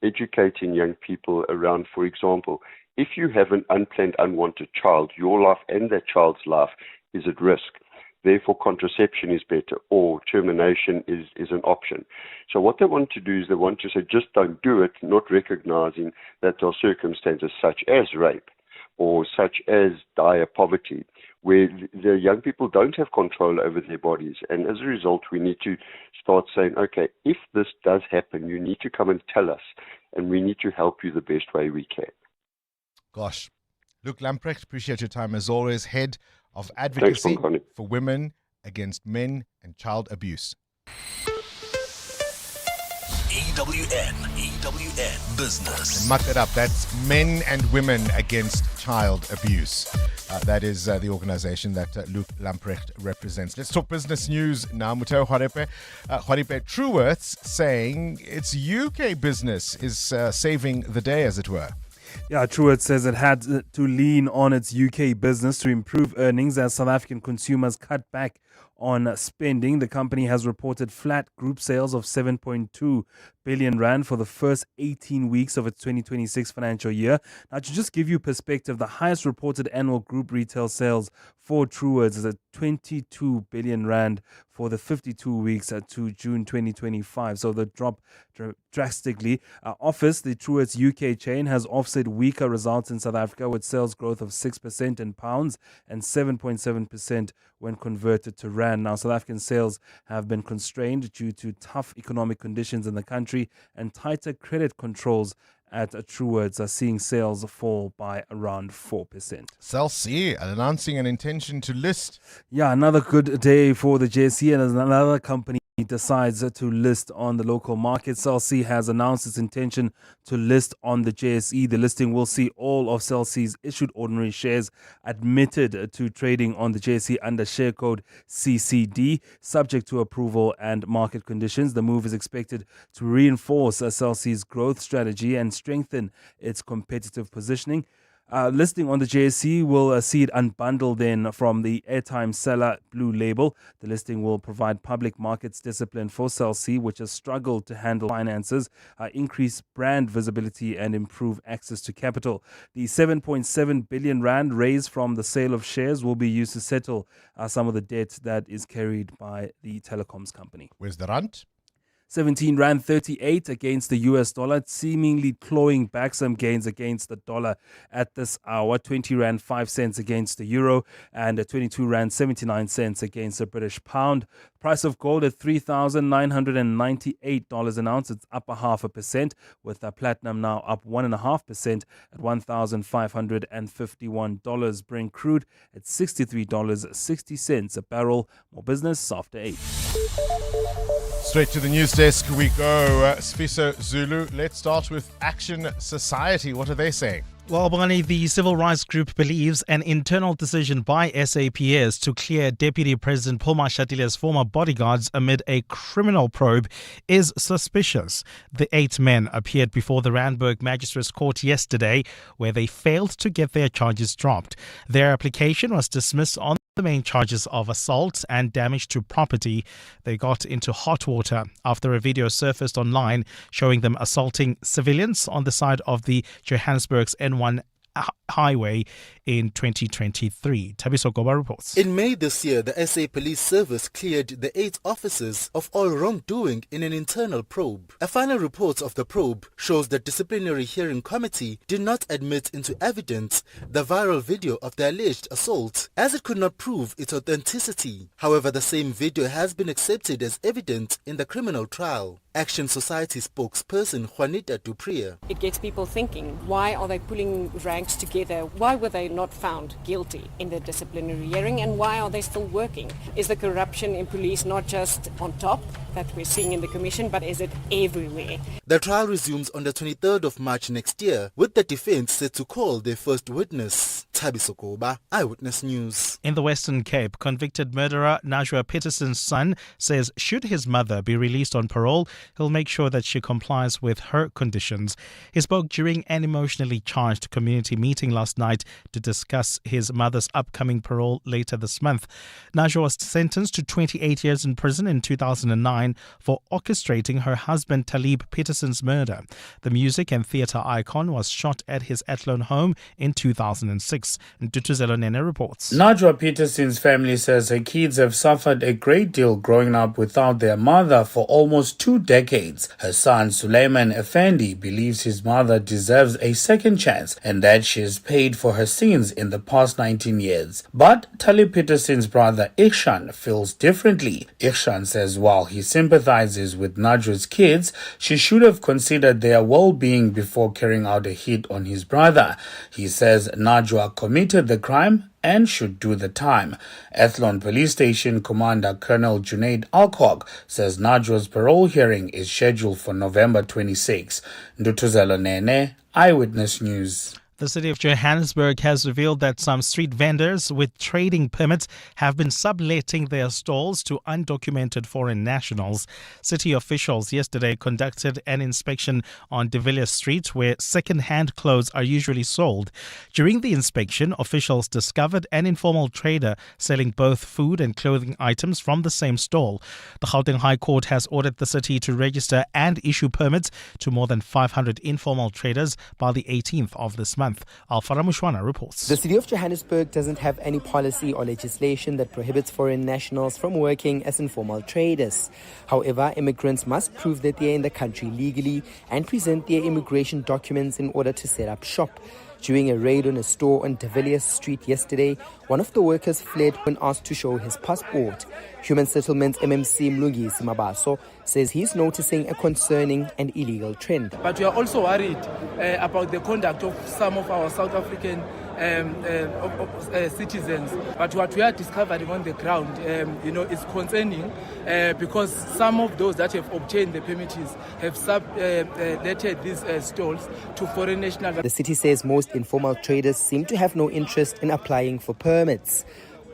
educating young people around, for example, if you have an unplanned, unwanted child, your life and that child's life is at risk. Therefore, contraception is better, or termination is an option. So what they want to do is they want to say, just don't do it, not recognizing that there are circumstances such as rape or such as dire poverty, where the young people don't have control over their bodies. And as a result, we need to start saying, okay, if this does happen, you need to come and tell us, and we need to help you the best way we can. Gosh. Luke Lamprecht, appreciate your time as always, Head of Advocacy for Women Against Men and Child Abuse. EWN Business. Muck it up. That's Men and Women Against Child Abuse. That is the organization that Luke Lamprecht represents. Let's talk business news now. Muteo Hwarepe. Truworths saying its UK business is saving the day, as it were. Yeah, Truworth says it had to lean on its UK business to improve earnings as South African consumers cut back on spending. The company has reported flat group sales of 7.2 billion rand for the first 18 weeks of its 2026 financial year. Now, to just give you perspective, the highest reported annual group retail sales for Truworths is at 22 billion rand for the 52 weeks to June 2025. So the drop drastically. Office, the Truworths UK chain, has offset weaker results in South Africa with sales growth of 6% in pounds and 7.7% when converted to rand. Now, South African sales have been constrained due to tough economic conditions in the country and tighter credit controls at Truworths are seeing sales fall by around 4%. Cell C announcing an intention to list. Yeah, another good day for the JSE, and as another company decides to list on the local market. Cell C has announced its intention to list on the JSE. The listing will see all of Cell C's issued ordinary shares admitted to trading on the JSE under share code CCD, subject to approval and market conditions. The move is expected to reinforce Cell C's growth strategy and strengthen its competitive positioning. Listing on the JSE will see it unbundled then from the airtime seller Blue Label. The listing will provide public markets discipline for Cell C, which has struggled to handle finances, increase brand visibility and improve access to capital. The 7.7 billion rand raised from the sale of shares will be used to settle some of the debt that is carried by the telecoms company. Where's the rand? 17 Rand 38 against the US dollar, seemingly clawing back some gains against the dollar at this hour. 20 Rand 5 cents against the euro and 22 Rand 79 cents against the British pound. Price of gold at $3,998 an ounce. It's up 0.5%, with platinum now up 1.5% at $1,551. Brent crude at $63.60 a barrel. More business after 8. Straight to the news desk we go. Sfiso Zulu, let's start with Action Society. What are they saying? Well, Bongani, the civil rights group believes an internal decision by SAPS to clear Deputy President Paul Mashatile's former bodyguards amid a criminal probe is suspicious. The 8 men appeared before the Randburg Magistrates Court yesterday, where they failed to get their charges dropped. Their application was dismissed on the main charges of assault and damage to property. They got into hot water after a video surfaced online showing them assaulting civilians on the side of the Johannesburg's N1 highway in 2023. Tabiso Goba reports. In May this year, the SA Police Service cleared the 8 officers of all wrongdoing in an internal probe. A final report of the probe shows the disciplinary hearing committee did not admit into evidence the viral video of the alleged assault, as it could not prove its authenticity. However, the same video has been accepted as evidence in the criminal trial. Action Society spokesperson Juanita Duprier. It gets people thinking, why are they pulling ranks together? Why were they not found guilty in the disciplinary hearing, and why are they still working? Is the corruption in police not just on top that we're seeing in the commission, but is it everywhere? The trial resumes on the 23rd of March next year, with the defense set to call their first witness. Tabiso Goba, Eyewitness News. In the Western Cape, convicted murderer Najwa Peterson's son says should his mother be released on parole, he'll make sure that she complies with her conditions. He spoke during an emotionally charged community meeting last night to discuss his mother's upcoming parole later this month. Najwa was sentenced to 28 years in prison in 2009 for orchestrating her husband Talib Peterson's murder. The music and theatre icon was shot at his Athlone home in 2006. Dutuzelo Nene reports. Najwa Peterson's family says her kids have suffered a great deal growing up without their mother for almost 2 decades. Her son Suleiman Effendi believes his mother deserves a second chance and that she has paid for her sins in the past 19 years. But Talib Peterson's brother Ikshan feels differently. Ikshan says while he sympathizes with Najwa's kids, she should have considered their well-being before carrying out a hit on his brother. He says Najwa committed the crime and should do the time. Athlone Police Station Commander Colonel Junaid Alcock says Najwa's parole hearing is scheduled for November 26. Ndutuzelo Nene, Eyewitness News. The city of Johannesburg has revealed that some street vendors with trading permits have been subletting their stalls to undocumented foreign nationals. City officials yesterday conducted an inspection on De Villiers Street where second-hand clothes are usually sold. During the inspection, officials discovered an informal trader selling both food and clothing items from the same stall. The Gauteng High Court has ordered the city to register and issue permits to more than 500 informal traders by the 18th of this month. Alfara Mushwana reports. The city of Johannesburg doesn't have any policy or legislation that prohibits foreign nationals from working as informal traders. However, immigrants must prove that they are in the country legally and present their immigration documents in order to set up shop. During a raid on a store on De Villiers Street yesterday, one of the workers fled when asked to show his passport. Human Settlements MMC Mlungisi Mabaso says he's noticing a concerning and illegal trend. But we are also worried about the conduct of some of our South African citizens. But what we are discovering on the ground, is concerning because some of those that have obtained the permits have subletted these stalls to foreign nationals. The city says most informal traders seem to have no interest in applying for permits.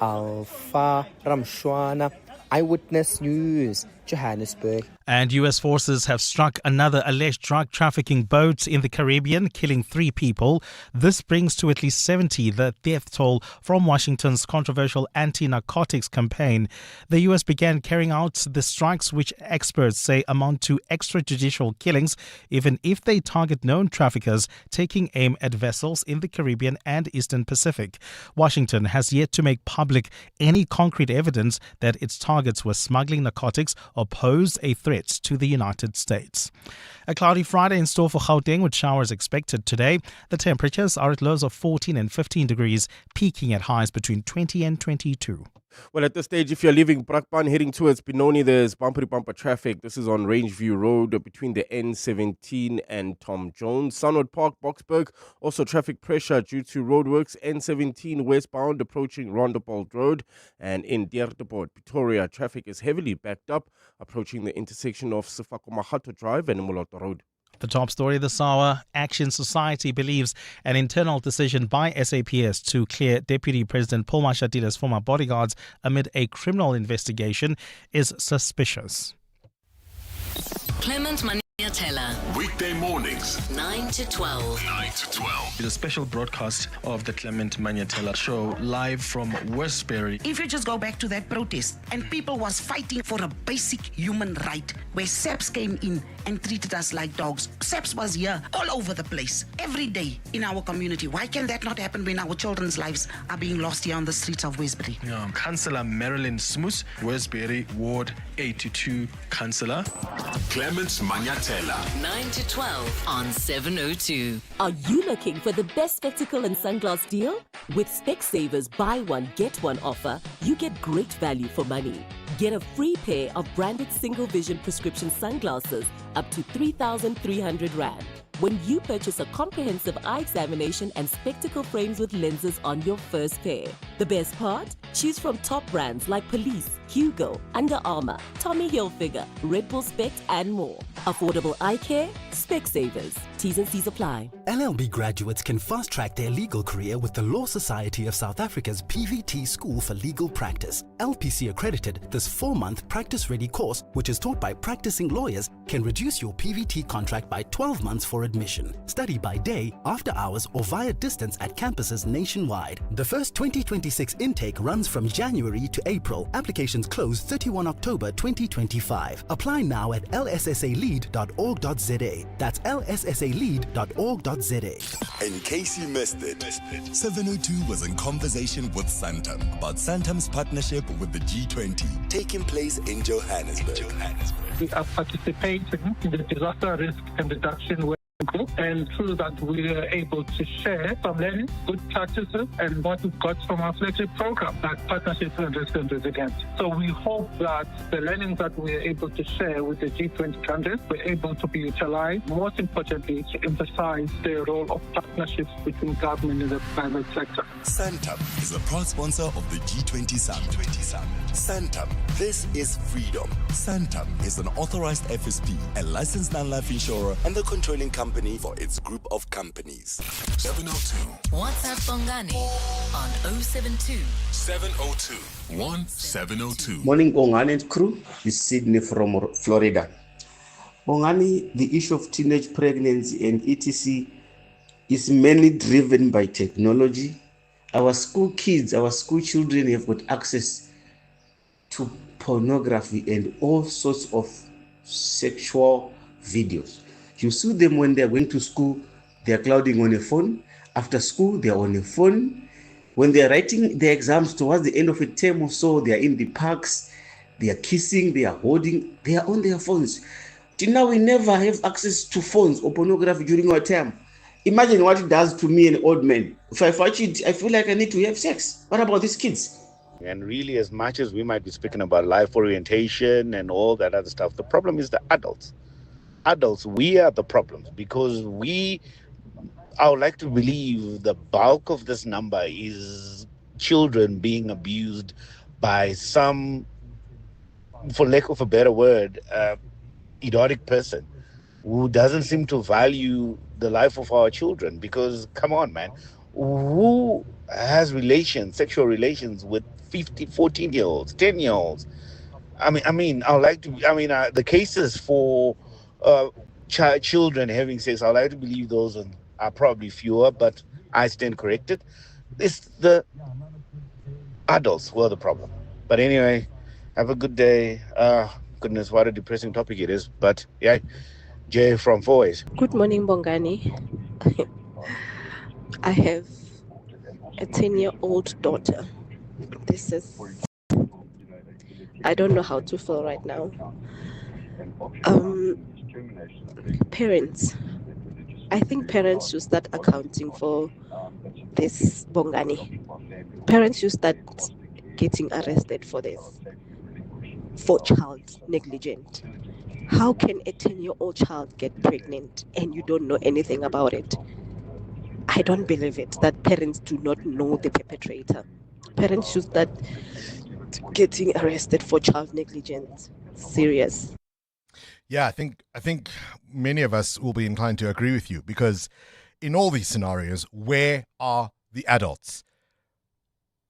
Alfa Ramshwana, Eyewitness News, Johannesburg. And U.S. forces have struck another alleged drug trafficking boat in the Caribbean, killing 3 people. This brings to at least 70 the death toll from Washington's controversial anti-narcotics campaign. The U.S. began carrying out the strikes, which experts say amount to extrajudicial killings, even if they target known traffickers, taking aim at vessels in the Caribbean and Eastern Pacific. Washington has yet to make public any concrete evidence that its targets were smuggling narcotics or posed a threat to the United States. A cloudy Friday in store for Gauteng with showers expected today. The temperatures are at lows of 14 and 15 degrees, peaking at highs between 20 and 22. Well, at this stage, if you're leaving Brakpan heading towards Benoni, there's bumper traffic. This is on Rangeview Road between the N17 and Tom Jones. Sunwood Park, Boksburg, also traffic pressure due to roadworks. N17 westbound approaching Rondebold Road. And in Diersdorp, Pretoria, traffic is heavily backed up approaching the intersection of Sefako Mahato Drive and Moloto Road. The top story this hour, Action Society believes an internal decision by SAPS to clear Deputy President Paul Mashadila's former bodyguards amid a criminal investigation is suspicious. Clement Mania Manyatela. Weekday mornings, 9 to 12. 9 to 12. It's a special broadcast of the Clement Manyatela show live from Westbury. If you just go back to that protest and people was fighting for a basic human right where SAPS came in and treated us like dogs. SAPS was here all over the place every day in our community. Why can that not happen when our children's lives are being lost here on the streets of Westbury? Yeah, Councillor Marilyn Smoos, Westbury Ward 82 Councillor. Clement Manyatela. 9 to 12 on 702. Are you looking for the best spectacle and sunglass deal? With Specsavers buy one get one offer, you get great value for money. Get a free pair of branded single vision prescription sunglasses up to 3,300 Rand when you purchase a comprehensive eye examination and spectacle frames with lenses on your first pair. The best part? Choose from top brands like Police, Hugo, Under Armour, Tommy Hilfiger, Red Bull Spect, and more. Affordable eye care? Specsavers. T's and C's apply. LLB graduates can fast-track their legal career with the Law Society of South Africa's PVT School for Legal Practice. LPC accredited, this 4-month practice-ready course, which is taught by practicing lawyers, can reduce your PVT contract by 12 months for admission. Study by day, after hours, or via distance at campuses nationwide. The first 2026 intake runs from January to April. Applications close 31 October 2025. Apply now at lssalead.org.za. That's lssalead.org.za. In case you missed it, 702 was in conversation with Santam about Santam's partnership with the G20 taking place in Johannesburg. We are participating in the disaster risk and reduction working group, and through that we are able to share some learning, good practices, and what we've got from our flagship program, like partnerships and risk and resilience. So we hope that the learnings that we are able to share with the G20 countries were able to be utilized, most importantly, to emphasize the role of partnerships between government and the private sector. Santam is a proud sponsor of the G20 Summit. Santam, this is freedom. Santam is an authorized FSP, a licensed non-life insurer, and the controlling company for its group of companies. 702. WhatsApp Bongani on 072 702 1702. Morning, Bongani and crew. This is Sydney from Florida. Bongani, the issue of teenage pregnancy and etc. is mainly driven by technology. Our school kids, our school children have got access to pornography and all sorts of sexual videos. You see them when they're going to school, they're clouding on a phone. After school, they're on a phone. When they're writing their exams towards the end of a term or so, they're in the parks, they are kissing, they are holding, they are on their phones. Till now, we never have access to phones or pornography during our term. Imagine what it does to me, an old man. If I watch it, I feel like I need to have sex. What about these kids? And really, as much as we might be speaking about life orientation and all that other stuff, the problem is the adults. Adults, we are the problem because I would like to believe the bulk of this number is children being abused by some, for lack of a better word, idiotic person who doesn't seem to value the life of our children. Because, come on, man, who has sexual relations with 14-year-olds, 10-year-olds? The cases for children having sex, I'd like to believe those are probably fewer, but I stand corrected. It's the adults who are the problem. But anyway, have a good day. Goodness, what a depressing topic it is. But yeah, Jay from Fourways. Good morning, Bongani. I have a 10-year-old daughter. I don't know how to feel right now. Parents, I think parents should start accounting for this, Bongani. Parents should start getting arrested for this, for child negligence. How can a 10-year-old child get pregnant and you don't know anything about it? I don't believe it, that parents do not know the perpetrator. Parents should start getting arrested for child negligence. Serious. Yeah, I think many of us will be inclined to agree with you, because in all these scenarios, where are the adults?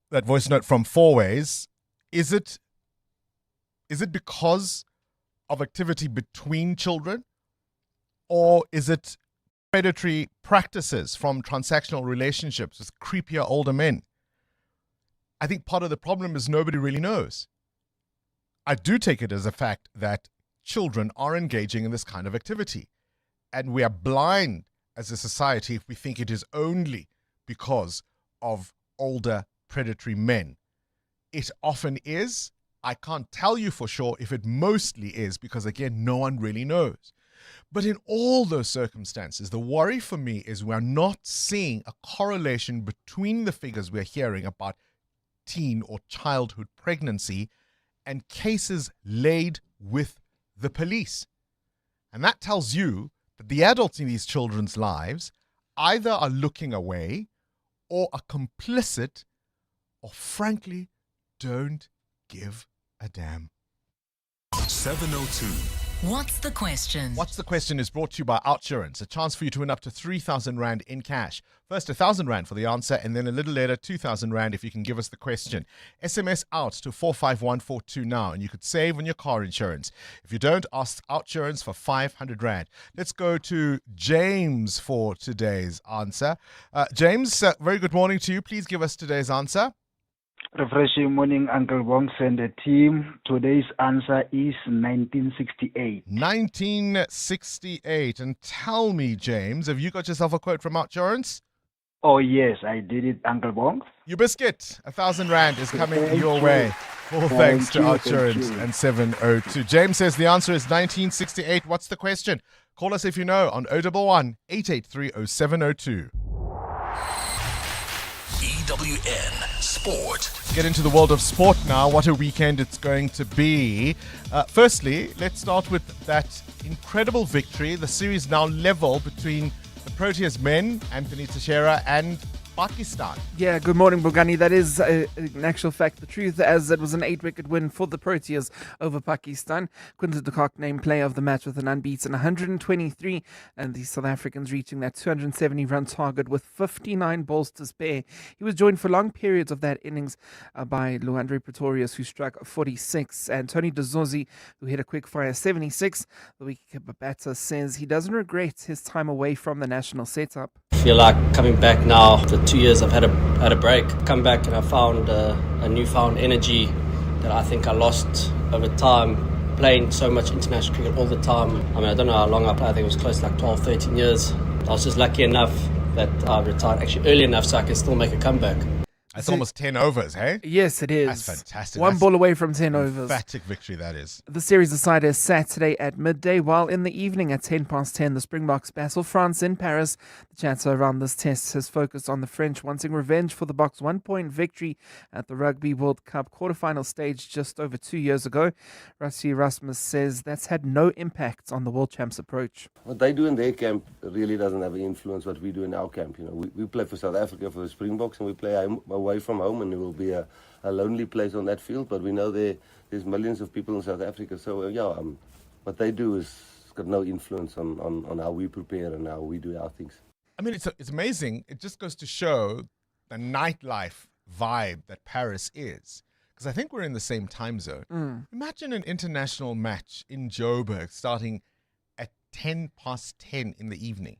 That voice note from Fourways, is it because of activity between children, Or is it predatory practices from transactional relationships with creepier older men? I think part of the problem is nobody really knows. I do take it as a fact that children are engaging in this kind of activity. And we are blind as a society if we think it is only because of older predatory men. It often is. I can't tell you for sure if it mostly is because, again, no one really knows. But in all those circumstances, the worry for me is we're not seeing a correlation between the figures we're hearing about teen or childhood pregnancy and cases laid with the police. And that tells you that the adults in these children's lives either are looking away or are complicit or frankly don't give a damn. 702. What's the question? What's the question is brought to you by Outsurance, a chance for you to win up to 3,000 Rand in cash. First 1,000 Rand for the answer, and then a little later 2,000 Rand if you can give us the question. SMS out to 45142 now, and you could save on your car insurance. If you don't, ask Outsurance for 500 Rand. Let's go to James for today's answer. James, very good morning to you. Please give us today's answer. Refreshing morning, Uncle Bongs and the team. Today's answer is 1968. 1968. And tell me, James, have you got yourself a quote from Outsurance? Oh, yes, I did it, Uncle Bongs. You biscuit. 1,000 Rand is coming your way. All thanks to Outsurance and 702. James says the answer is 1968. What's the question? Call us if you know on 011 883 0702. EWN Sport. Get into the world of sport now. What a weekend it's going to be. Firstly, let's start with that incredible victory. The series now level between the Proteas men, Anthony Teixeira, and Pakistan. Yeah, good morning, Bongani. That is, in actual fact, the truth, as it was an 8-wicket win for the Proteas over Pakistan. Quinton de Kock named player of the match with an unbeaten 123, and the South Africans reaching that 270-run target with 59 balls to spare. He was joined for long periods of that innings by Luandre Pretorius, who struck 46, and Tony De Zozzi, who hit a quick-fire 76. The wicketkeeper batter says he doesn't regret his time away from the national setup. I feel like coming back now. For 2 years I've had a break. Come back and I found a newfound energy that I think I lost over time, playing so much international cricket all the time. I mean, I don't know how long I played. I think it was close to like 12, 13 years. I was just lucky enough that I retired actually early enough so I can still make a comeback. That's almost 10 overs, hey? Yes, it is. That's fantastic. One ball away from 10 overs. Emphatic victory, that is. The series decided Saturday at midday, while in the evening at 10:10, the Springboks battle France in Paris. The chatter around this test has focused on the French wanting revenge for the Boks' 1-point victory at the Rugby World Cup quarterfinal stage just over 2 years ago. Rassie Erasmus says that's had no impact on the world champs' approach. What they do in their camp really doesn't have any influence what we do in our camp. You know, we play for South Africa for the Springboks, and we play away from home, and it will be a lonely place on that field. But we know there's millions of people in South Africa, so what they do is got no influence on how we prepare and how we do our things. I mean, it's amazing. It just goes to show the nightlife vibe that Paris is. Because I think we're in the same time zone. Imagine an international match in Joburg starting at 10:10 in the evening.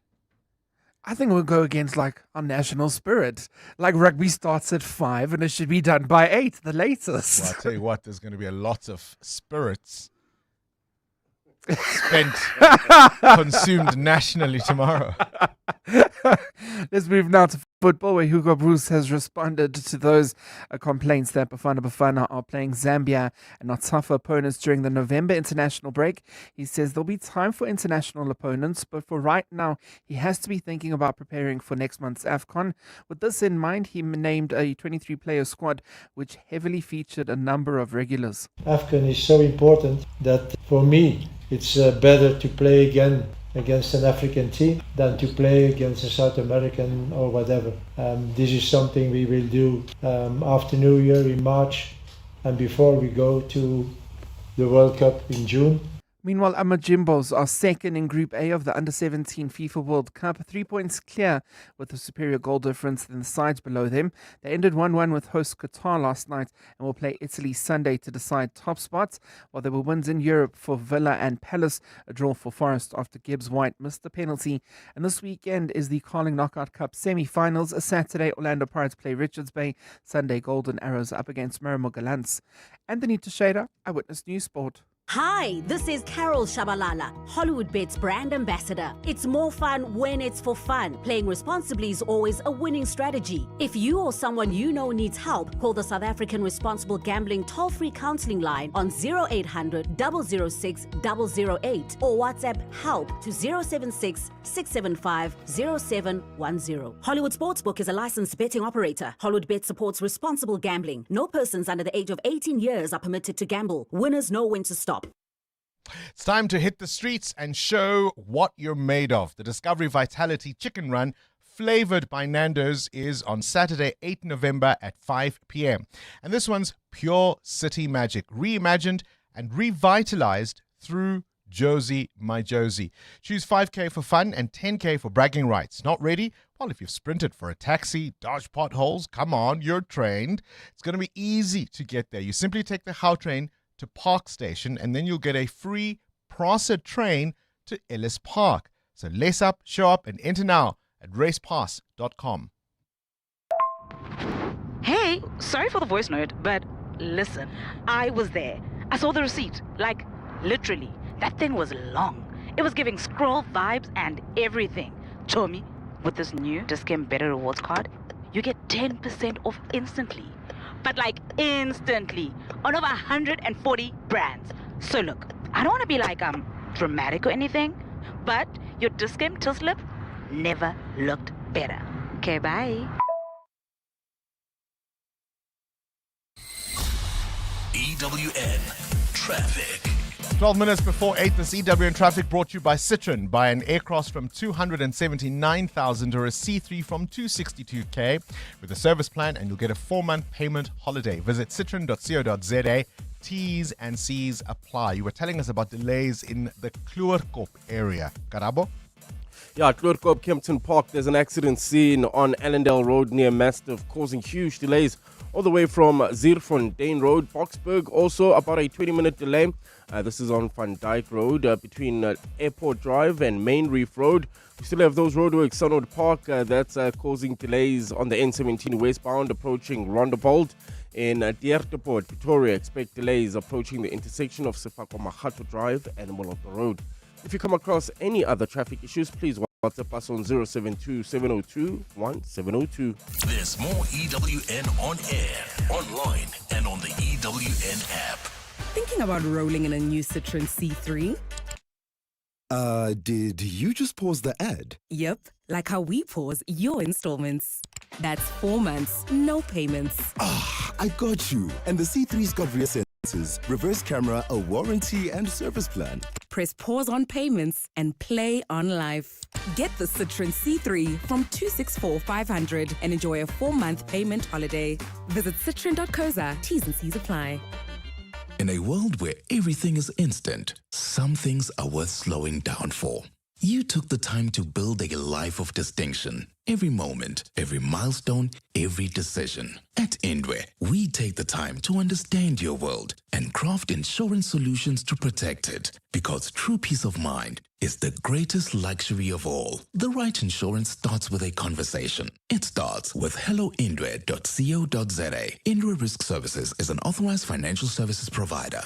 I think we'll go against like our national spirit. Like rugby starts at 5 and it should be done by 8, the latest. Well, I'll tell you what, there's going to be a lot of spirits spent, consumed nationally tomorrow. Let's move now to football, where Hugo Bruce has responded to those complaints that Bafana are playing Zambia and not tougher opponents during the November international break. He says there'll be time for international opponents, but for right now, he has to be thinking about preparing for next month's AFCON. With this in mind, he named a 23-player squad, which heavily featured a number of regulars. AFCON is so important that for me, it's better to play again against an African team than to play against a South American or whatever. This is something we will do after New Year in March and before we go to the World Cup in June. Meanwhile, Amajimbos are second in Group A of the Under-17 FIFA World Cup, 3 points clear with a superior goal difference than the sides below them. They ended 1-1 with host Qatar last night and will play Italy Sunday to decide top spots, while there were wins in Europe for Villa and Palace, a draw for Forest after Gibbs White missed the penalty. And this weekend is the Carling Knockout Cup semi-finals. Saturday, Orlando Pirates play Richards Bay. Sunday, Golden Arrows up against Marimo Gallants. Anthony Teixeira, Eyewitness News Sport. Hi, this is Carol Shabalala, Hollywood Bet's brand ambassador. It's more fun when it's for fun. Playing responsibly is always a winning strategy. If you or someone you know needs help, call the South African Responsible Gambling toll-free counseling line on 0800 006 008 or WhatsApp help to 076 675 0710. Hollywood Sportsbook is a licensed betting operator. Hollywood Bet supports responsible gambling. No persons under the age of 18 years are permitted to gamble. Winners know when to stop. It's time to hit the streets and show what you're made of. The Discovery Vitality Chicken Run, flavored by Nando's, is on Saturday, 8 November at 5 p.m. And this one's pure city magic, reimagined and revitalized through Josie My Josie. Choose 5K for fun and 10K for bragging rights. Not ready? Well, if you've sprinted for a taxi, dodged potholes, come on, you're trained. It's going to be easy to get there. You simply take the How train to Park Station, and then you'll get a free Prosser train to Ellis Park. So lace up, show up, and enter now at racepass.com. Hey, sorry for the voice note, but listen, I was there. I saw the receipt. Like, literally. That thing was long. It was giving scroll vibes and everything. Tommy, with this new Discount Better Rewards card, you get 10% off instantly. But like instantly on over 140 brands. So look, I don't want to be like dramatic or anything, but your Discount till slip never looked better. Okay, bye. EWN Traffic. 12 minutes before 8, this EWN Traffic brought to you by Citroen. Buy an A-Cross from 279,000 or a C3 from 262K with a service plan, and you'll get a 4-month payment holiday. Visit citroen.co.za. T's and C's apply. You were telling us about delays in the Kloorkop area. Karabo? Yeah, Kloorkop, Kempton Park. There's an accident scene on Allendale Road near Mastiff, causing huge delays all the way from Zierfontein Road, Boksburg. Also, about a 20-minute delay. This is on Van Dyke Road between Airport Drive and Main Reef Road. We still have those roadworks, Sunwood Park. That's causing delays on the N17 westbound approaching Rondebold. In Diersdorp, Pretoria, expect delays approaching the intersection of Sefako Mahato Drive and Molotov Road. If you come across any other traffic issues, please WhatsApp us on 072-702-1702. There's more EWN on air, online, and on the EWN app. Thinking about rolling in a new Citroen C3? Did you just pause the ad? Yep, like how we pause your installments. That's 4 months, no payments. I got you. And the C3's got rear sensors, reverse camera, a warranty, and service plan. Press pause on payments and play on life. Get the Citroen C3 from 264,500 and enjoy a 4-month payment holiday. Visit citroen.co.za. T's and C's apply. In a world where everything is instant, some things are worth slowing down for. You took the time to build a life of distinction. Every moment, every milestone, every decision. At Indwe, we take the time to understand your world and craft insurance solutions to protect it. Because true peace of mind is the greatest luxury of all. The right insurance starts with a conversation. It starts with helloindwe.co.za. Indwe Risk Services is an authorized financial services provider.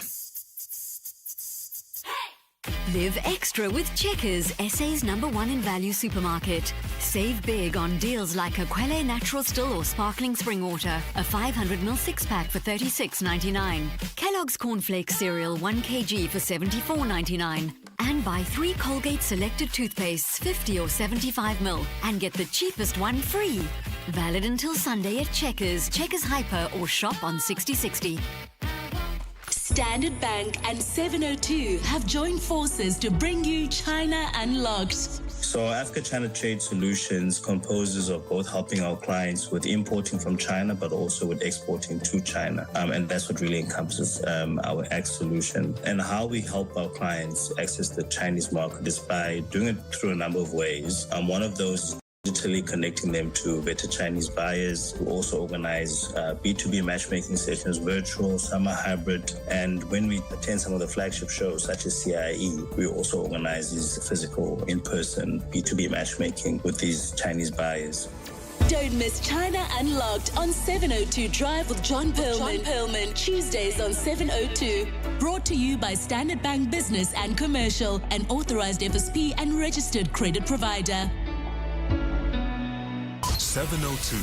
Live extra with Checkers, SA's #1 in value supermarket. Save big on deals like a Quelle Natural Still or Sparkling Spring Water, a 500ml 6-pack for $36.99. Kellogg's Cornflakes cereal 1 kg for $74.99. And buy 3 Colgate selected toothpastes, 50 or 75ml, and get the cheapest one free. Valid until Sunday at Checkers, Checkers Hyper, or shop on 6060. Standard Bank and 702 have joined forces to bring you China Unlocked. So Africa-China Trade Solutions composes of both helping our clients with importing from China, but also with exporting to China. And that's what really encompasses our X solution. And how we help our clients access the Chinese market is by doing it through a number of ways. One of those is digitally connecting them to better Chinese buyers. We also organize B2B matchmaking sessions, virtual, some are hybrid. And when we attend some of the flagship shows, such as CIE, we also organize these physical, in-person B2B matchmaking with these Chinese buyers. Don't miss China Unlocked on 702 Drive with John Perlman. Tuesdays on 702. Brought to you by Standard Bank Business and Commercial, an authorized FSP and registered credit provider. 702.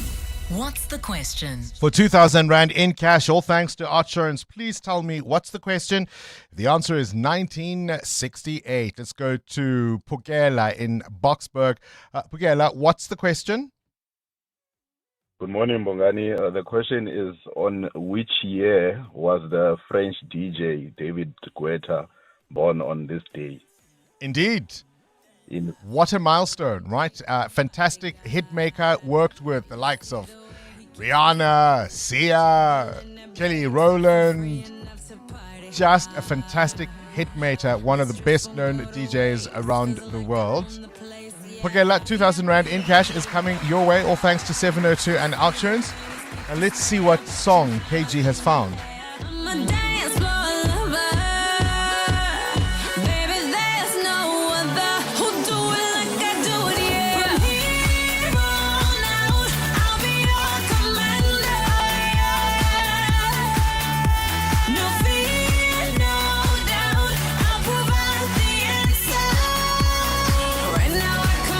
What's the question? For 2,000 Rand in cash, all thanks to Outsurance. Please tell me, what's the question? The answer is 1968. Let's go to Pugela in Boksburg. Pugela, what's the question? Good morning, Bongani. The question is, on which year was the French DJ David Guetta born on this day? Indeed. What a milestone, right? Fantastic hit maker, worked with the likes of Rihanna, Sia, Kelly Rowland. Just a fantastic hit maker, one of the best known DJs around the world. Pogela, 2,000 Rand in cash is coming your way, all thanks to 702 and Outsurance. And let's see what song KG has found.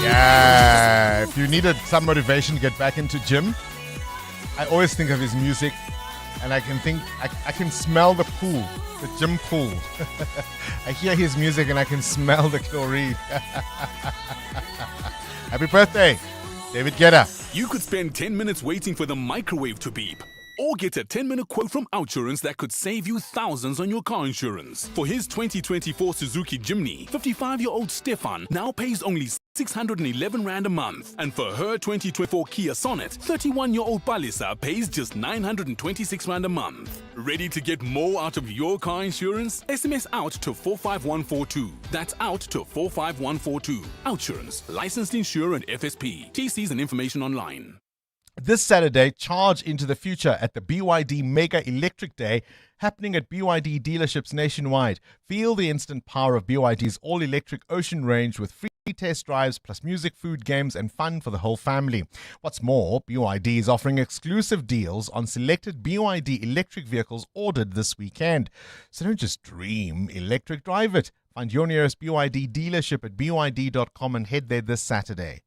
Yeah, if you needed some motivation to get back into gym, I always think of his music, and I can smell the pool, the gym pool. I hear his music and I can smell the chlorine. Happy birthday, David Guetta. You could spend 10 minutes waiting for the microwave to beep, or get a 10-minute quote from Outsurance that could save you thousands on your car insurance. For his 2024 Suzuki Jimny, 55-year-old Stefan now pays only 611 Rand a month. And for her 2024 Kia Sonet, 31-year-old Palisa pays just 926 Rand a month. Ready to get more out of your car insurance? SMS out to 45142. That's out to 45142. Outsurance, licensed insurer and FSP. TCs and information online. This Saturday, charge into the future at the BYD Mega Electric Day happening at BYD dealerships nationwide. Feel the instant power of BYD's all-electric Ocean range with free test drives plus music, food, games and fun for the whole family. What's more, BYD is offering exclusive deals on selected BYD electric vehicles ordered this weekend. So don't just dream electric, drive it. Find your nearest BYD dealership at byd.com and head there this Saturday.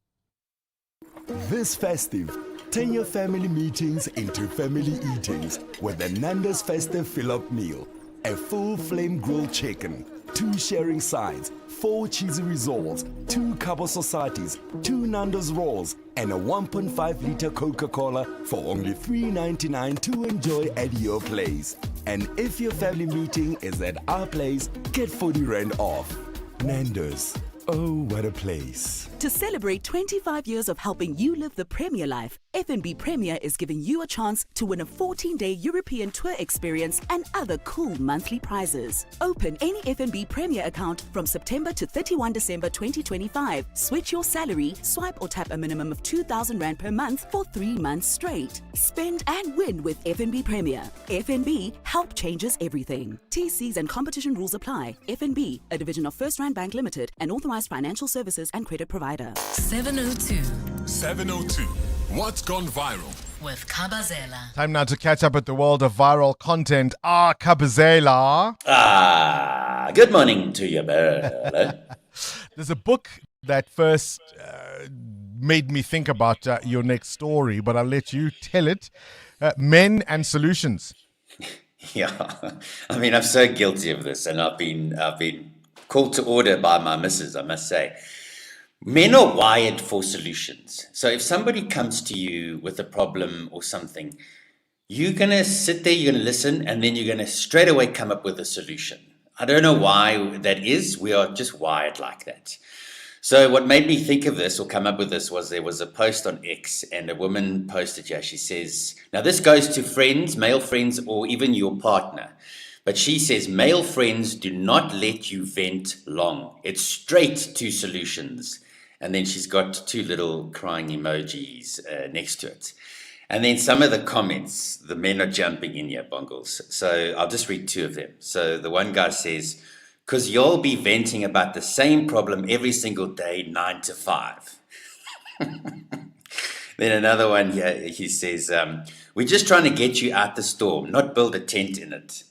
This festive, turn your family meetings into family eatings with the Nando's Festive Fill-Up Meal. A full flame grilled chicken, 2 sharing sides, 4 cheesy rissoles, 2 Cabo Societies, 2 Nando's rolls, and a 1.5-liter Coca-Cola for only $3.99 to enjoy at your place. And if your family meeting is at our place, get 40 Rand off. Nando's. Oh, what a place. To celebrate 25 years of helping you live the Premier life, FNB Premier is giving you a chance to win a 14-day European tour experience and other cool monthly prizes. Open any FNB Premier account from September to 31 December 2025. Switch your salary, swipe or tap a minimum of 2,000 Rand per month for 3 months straight. Spend and win with FNB Premier. FNB, help changes everything. TCs and competition rules apply. FNB, a division of First Rand Bank Limited, an authorized financial services and credit provider. 702. 702. What's gone viral? With Kabazela. Time now to catch up with the world of viral content. Kabazela. Good morning to you, Bella. There's a book that first made me think about your next story, but I'll let you tell it. Men and Solutions. Yeah, I mean, I'm so guilty of this, and I've been called to order by my missus, I must say. Men are wired for solutions. So if somebody comes to you with a problem or something, You're going to sit there, you're going to listen, and then you're going to straight away come up with a solution. I don't know why that is. We are just wired like that. So what made me think of this or come up with this was there was a post on X and a woman posted here. She says, now this goes to friends, male friends, or even your partner. But she says, male friends do not let you vent long. It's straight to solutions. And then she's got 2 little crying emojis next to it. And then some of the comments, the men are jumping in here, Bongles. So I'll just read 2 of them. So the one guy says, because you'll be venting about the same problem every single day, 9 to 5. Then another one here, he says, we're just trying to get you out the storm, not build a tent in it.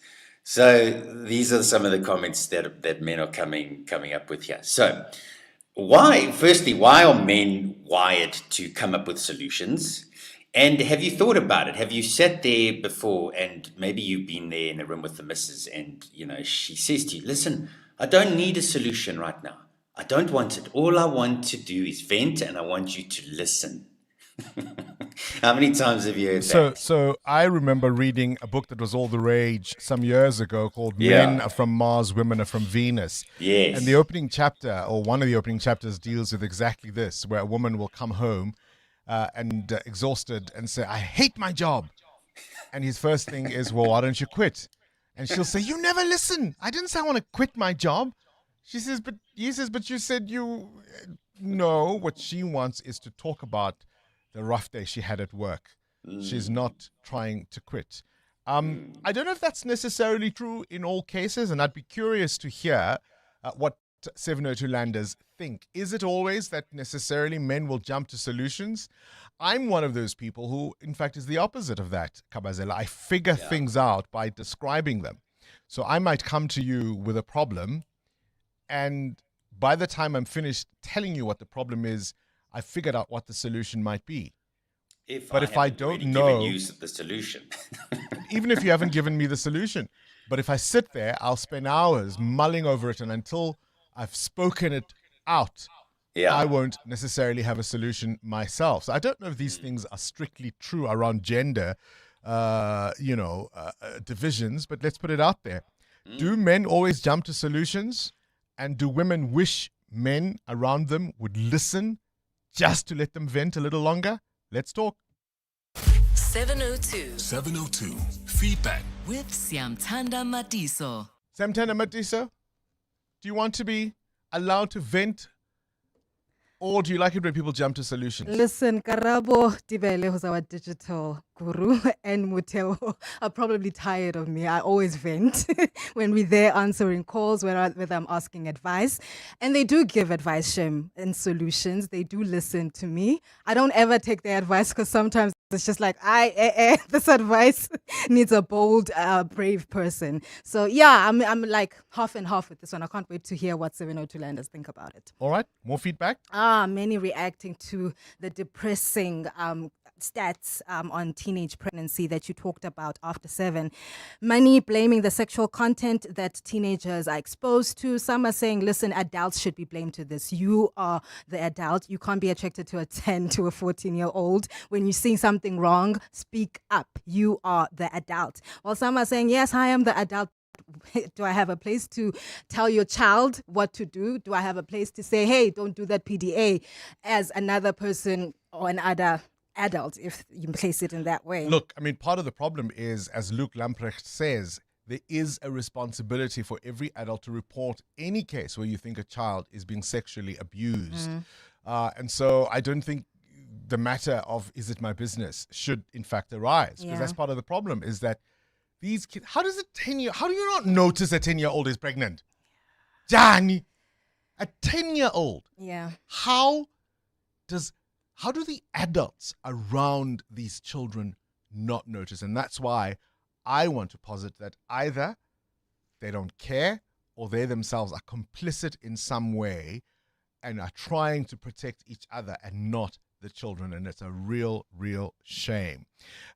So these are some of the comments that men are coming up with here. So why are men wired to come up with solutions? And have you thought about it? Have you sat there before and maybe you've been there in a room with the missus and, she says to you, listen, I don't need a solution right now. I don't want it. All I want to do is vent and I want you to listen. How many times have you heard that? So I remember reading a book that was all the rage some years ago called Men Are From Mars, Women Are From Venus. Yes. And the opening chapter, or one of the opening chapters, deals with exactly this, where a woman will come home and exhausted and say, I hate my job. And his first thing is, well, why don't you quit? And she'll say, you never listen. I didn't say I want to quit my job. He says, but you said you... No, what she wants is to talk about the rough day she had at work. She's not trying to quit. I don't know if that's necessarily true in all cases, and I'd be curious to hear what 702 Landers think. Is it always that necessarily men will jump to solutions? I'm one of those people who, in fact, is the opposite of that, Kabazela. I figure things out by describing them. So I might come to you with a problem, and by the time I'm finished telling you what the problem is, I figured out what the solution might be. If I don't know, given you the solution. even if you haven't given me the solution, but if I sit there, I'll spend hours mulling over it, and until I've spoken it out, I won't necessarily have a solution myself. So I don't know if these things are strictly true around gender, divisions, but let's put it out there. Do men always jump to solutions? And do women wish men around them would listen just to let them vent a little longer? Let's talk. 702 Feedback with Siamtanda Matiso. Siamtanda Matiso, do you want to be allowed to vent, or do you like it when people jump to solutions? Listen, Karabo Tibele, who's our digital guru, and Muteo are probably tired of me. I always vent when we're there answering calls, whether I'm asking advice. And they do give advice, Shem, and solutions. They do listen to me. I don't ever take their advice because sometimes it's just like, this advice needs a bold, brave person. So yeah, I'm like half and half with this one. I can't wait to hear what 702 Landers think about it. All right, more feedback? Many reacting to the depressing stats on teenage pregnancy that you talked about after 7. Many blaming the sexual content that teenagers are exposed to. Some are saying, listen, adults should be blamed to this. You are the adult. You can't be attracted to a 10 to a 14-year-old. When you're seeing something wrong, speak up. You are the adult. While some are saying, yes, I am the adult. Do I have a place to tell your child what to do? Do I have a place to say, hey, don't do that PDA as another person or another adult, if you place it in that way? Look, I mean, part of the problem is, as Luke Lamprecht says, there is a responsibility for every adult to report any case where you think a child is being sexually abused. And so I don't think the matter of, is it my business, should in fact arise. Because that's part of the problem, is that these kids, how do you not notice a 10-year-old is pregnant? Jani, a 10-year-old. Yeah. How do the adults around these children not notice? And that's why I want to posit that either they don't care or they themselves are complicit in some way and are trying to protect each other and not the children, and it's a real, real shame.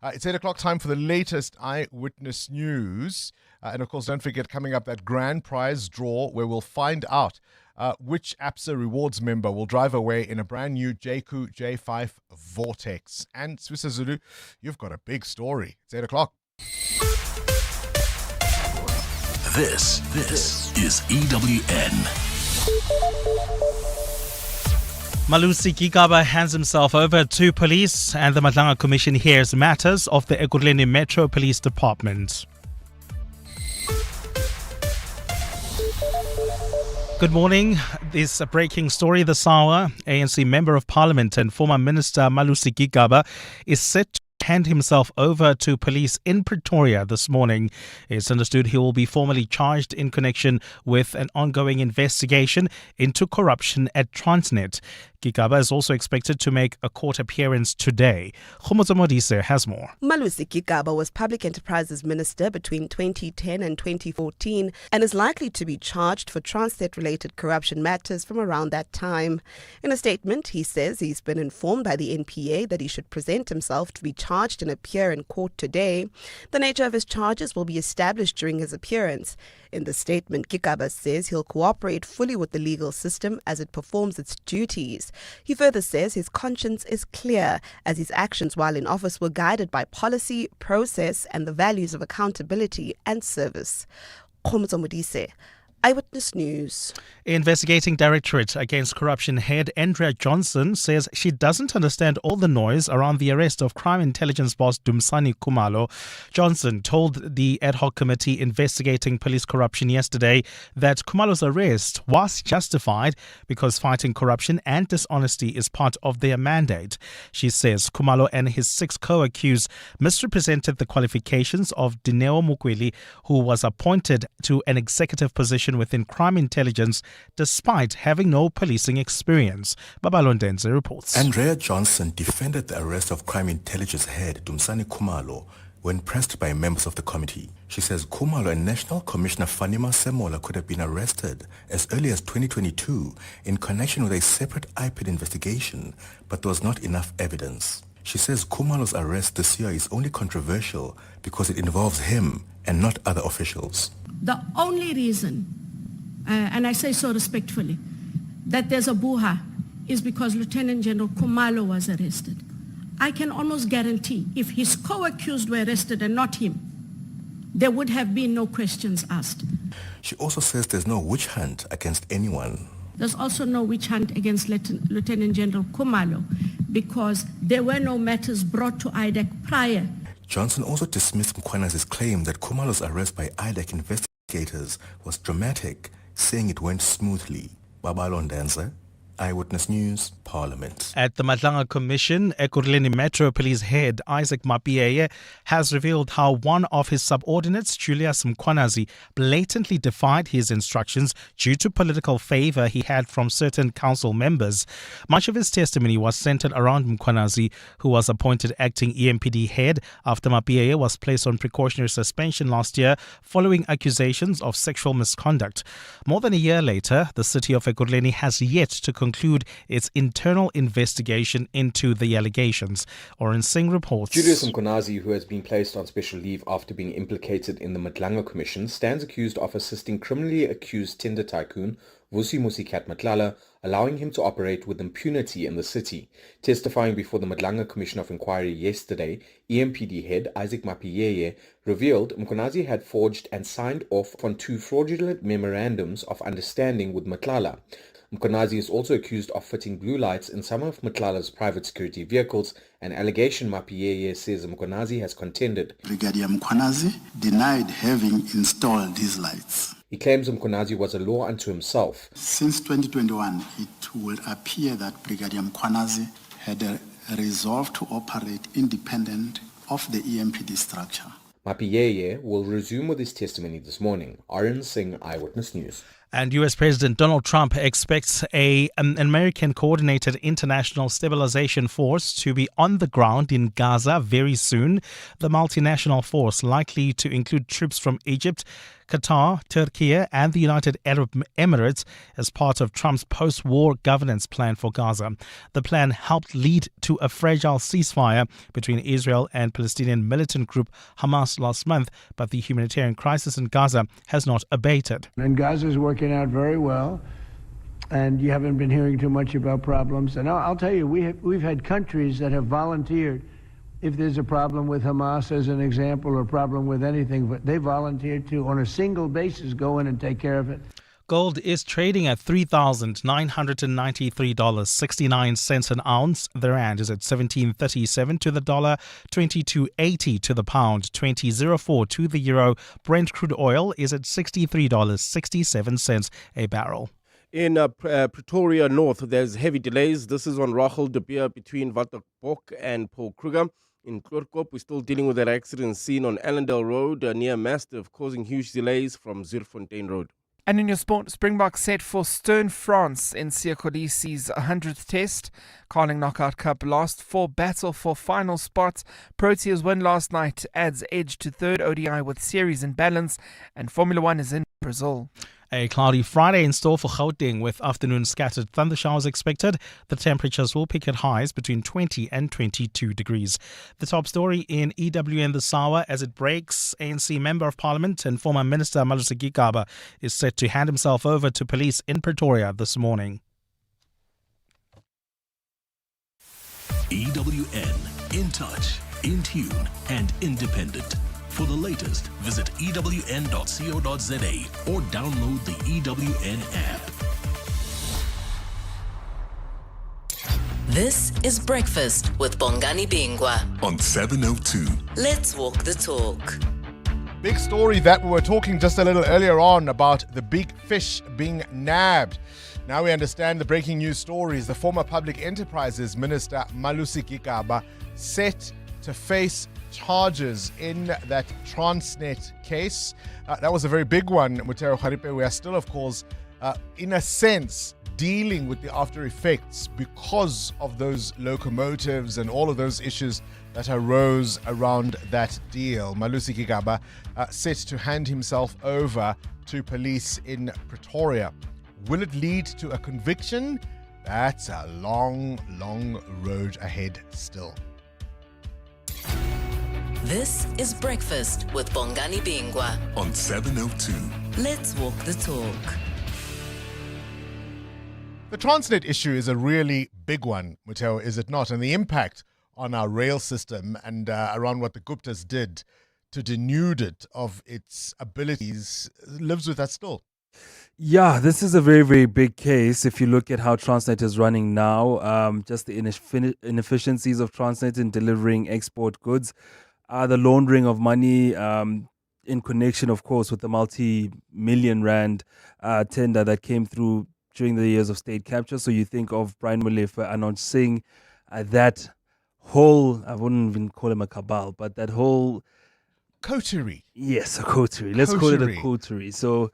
It's 8 o'clock time for the latest Eyewitness News. And of course, don't forget, coming up, that grand prize draw where we'll find out Which ABSA Rewards member will drive away in a brand new JQ J5 Vortex? And Swiss Zulu, you've got a big story. It's 8 o'clock. This is EWN. Malusi Gigaba hands himself over to police, and the Madlanga Commission hears matters of the Ekurhuleni Metro Police Department. Good morning. This a breaking story this hour. ANC Member of Parliament and former Minister Malusi Gigaba is set to hand himself over to police in Pretoria this morning. It's understood he will be formally charged in connection with an ongoing investigation into corruption at Transnet. Gigaba is also expected to make a court appearance today. Khomotso Modise has more. Malusi Gigaba was Public Enterprises Minister between 2010 and 2014 and is likely to be charged for Transnet-related corruption matters from around that time. In a statement, he says he's been informed by the NPA that he should present himself to be charged and appear in court today. The nature of his charges will be established during his appearance. In the statement, Gigaba says he'll cooperate fully with the legal system as it performs its duties. He further says his conscience is clear as his actions while in office were guided by policy, process and the values of accountability and service. Khomotso Modise, Eyewitness News. Investigating Directorate Against Corruption head Andrea Johnson says she doesn't understand all the noise around the arrest of crime intelligence boss Dumsani Khumalo. Johnson told the ad hoc committee investigating police corruption yesterday that Khumalo's arrest was justified because fighting corruption and dishonesty is part of their mandate. She says Khumalo and his 6 co-accused misrepresented the qualifications of Dineo Mukweli, who was appointed to an executive position within crime intelligence despite having no policing experience. Babalondense reports. Andrea Johnson defended the arrest of crime intelligence head Dumsani Khumalo when pressed by members of the committee. She says Khumalo and National Commissioner Fanima Semola could have been arrested as early as 2022 in connection with a separate IPID investigation, but there was not enough evidence. She says Khumalo's arrest this year is only controversial because it involves him and not other officials. The only reason, and I say so respectfully, that there's a buha is because Lieutenant General Khumalo was arrested. I can almost guarantee if his co-accused were arrested and not him, there would have been no questions asked. She also says there's no witch hunt against anyone. There's also no witch hunt against Lieutenant General Khumalo because there were no matters brought to IDEC prior. Johnson also dismissed Mkwanazi's claim that Khumalo's arrest by IDEC investigators was dramatic, saying it went smoothly. Babalondense, Eyewitness News, Parliament. At the Madlanga Commission, Ekurhuleni Metro Police head Isaac Mapieye has revealed how one of his subordinates, Julius Mkwanazi, blatantly defied his instructions due to political favor he had from certain council members. Much of his testimony was centered around Mkwanazi, who was appointed acting EMPD head after Mapieye was placed on precautionary suspension last year following accusations of sexual misconduct. More than a year later, the city of Ekurhuleni has yet to conclude its internal investigation into the allegations. Oren Singh reports. Julius Mkwanazi, who has been placed on special leave after being implicated in the Madlanga Commission, stands accused of assisting criminally accused tender tycoon Vusi Musikat Matlala, allowing him to operate with impunity in the city. Testifying before the Madlanga Commission of Inquiry yesterday, EMPD head Isaac Mapieye revealed Mkwanazi had forged and signed off on 2 fraudulent memorandums of understanding with Matlala. Mkwanazi is also accused of fitting blue lights in some of Matlala's private security vehicles, an allegation Mapieye says Mkwanazi has contended. Brigadier Mkwanazi denied having installed these lights. He claims Mkwanazi was a law unto himself. Since 2021, it will appear that Brigadier Mkwanazi had a resolve to operate independent of the EMPD structure. Mapieye will resume with his testimony this morning. Arun Singh, Eyewitness News. And U.S. President Donald Trump expects an American coordinated international stabilization force to be on the ground in Gaza very soon. The multinational force, likely to include troops from Egypt, Qatar, Turkey and the United Arab Emirates as part of Trump's post-war governance plan for Gaza. The plan helped lead to a fragile ceasefire between Israel and Palestinian militant group Hamas last month, but the humanitarian crisis in Gaza has not abated. And Gaza is working out very well. and you haven't been hearing too much about problems. And I'll tell you, we've had countries that have volunteered. If there's a problem with Hamas, as an example, or a problem with anything, but they volunteered to, on a single basis, go in and take care of it. Gold is trading at $3,993.69 an ounce. The rand is at 17.37 to the dollar, 22.80 to the pound, 20.04 to the euro. Brent crude oil is at $63.67 a barrel. In Pretoria North, there's heavy delays. This is on Rachel de Beer between Waterpoort and Paul Kruger. In Kloorkop, we're still dealing with that accident scene on Allendale Road near Mastiff, causing huge delays from Zuurfontein Road. And in your sport, Springboks set for Stern France in Siya Kolisi's 100th test. Carling Knockout Cup last four battle for final spot. Proteas win last night adds edge to third ODI with series in balance. And Formula One is in Brazil. A cloudy Friday in store for Gauteng with afternoon scattered thundershowers expected. The temperatures will peak at highs between 20 and 22 degrees. The top story in EWN this hour as it breaks. ANC Member of Parliament and former Minister Malusi Gigaba is set to hand himself over to police in Pretoria this morning. EWN, in touch, in tune and independent. For the latest, visit ewn.co.za or download the EWN app. This is Breakfast with Bongani Bingwa on 702. Let's walk the talk. Big story that we were talking just a little earlier on about the big fish being nabbed. Now we understand the breaking news stories. The former Public Enterprises Minister Malusi Gigaba set to face charges in that Transnet case. That was a very big one, Mutero Kharipe. We are still, of course, in a sense, dealing with the after effects because of those locomotives and all of those issues that arose around that deal. Malusi Gigaba set to hand himself over to police in Pretoria. Will it lead to a conviction? That's a long, long road ahead still. This is Breakfast with Bongani Bingwa on 702. Let's walk the talk. The Transnet issue is a really big one, Muteo, is it not? And the impact on our rail system and around what the Guptas did to denude it of its abilities lives with us still. Yeah, this is a very, very big case. If you look at how Transnet is running now, just the inefficiencies of Transnet in delivering export goods, the laundering of money in connection, of course, with the multi-million rand tender that came through during the years of state capture. So you think of Brian Molefe, Anand Singh, that whole, I wouldn't even call him a cabal, but that whole... Coterie. Yes, a coterie. Let's call it a coterie. So...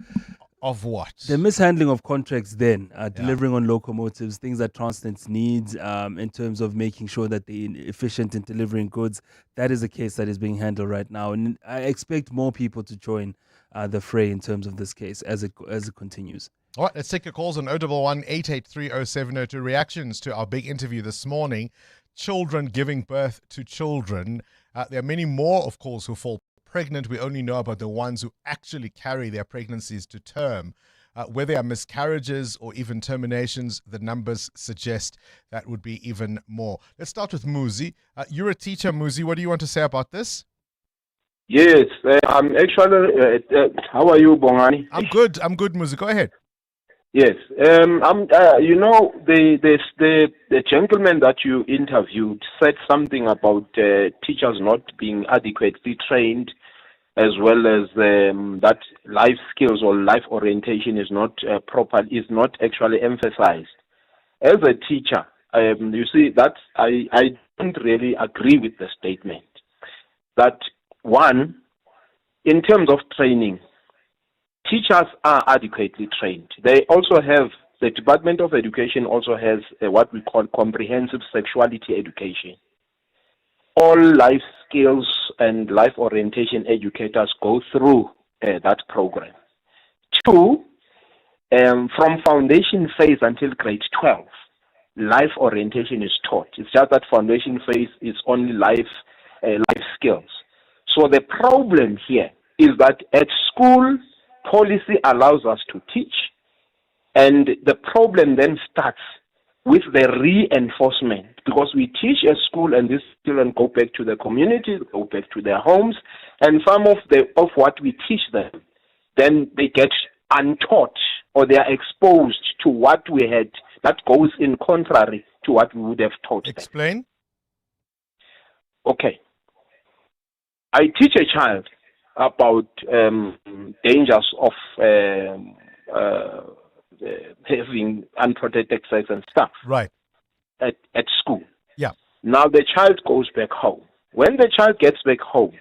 Of what? The mishandling of contracts then, delivering on locomotives, things that Transnet needs in terms of making sure that they're efficient in delivering goods. That is a case that is being handled right now. And I expect more people to join the fray in terms of this case as it continues. All right, let's take your calls on 011-883-0702. Reactions to our big interview this morning. Children giving birth to children. There are many more, of course, who fall pregnant. We only know about the ones who actually carry their pregnancies to term. Where there are miscarriages or even terminations, the numbers suggest that would be even more. Let's start with Muzi. You're a teacher, Muzi. What do you want to say about this? Yes, I'm actually. How are you, Bongani? I'm good, Muzi. Go ahead. Yes, you know, the gentleman that you interviewed said something about teachers not being adequately trained, as well as that life skills or life orientation is not is not actually emphasized. As a teacher, you see that I don't really agree with the statement. That one, in terms of training, teachers are adequately trained. They also have, the Department of Education also has what we call comprehensive sexuality education. All life skills and life orientation educators go through that program. Two, from foundation phase until grade 12, life orientation is taught. It's just that foundation phase is only life skills. So the problem here is that at school, policy allows us to teach, And the problem then starts with the reinforcement, because we teach at school and these children go back to the community, go back to their homes, and some of what we teach them, then they get untaught or they are exposed to what we had that goes in contrary to what we would have taught them. Explain. Okay. I teach a child about dangers of having unprotected sex and stuff. Right. At school. Yeah. Now the child goes back home. When the child gets back home,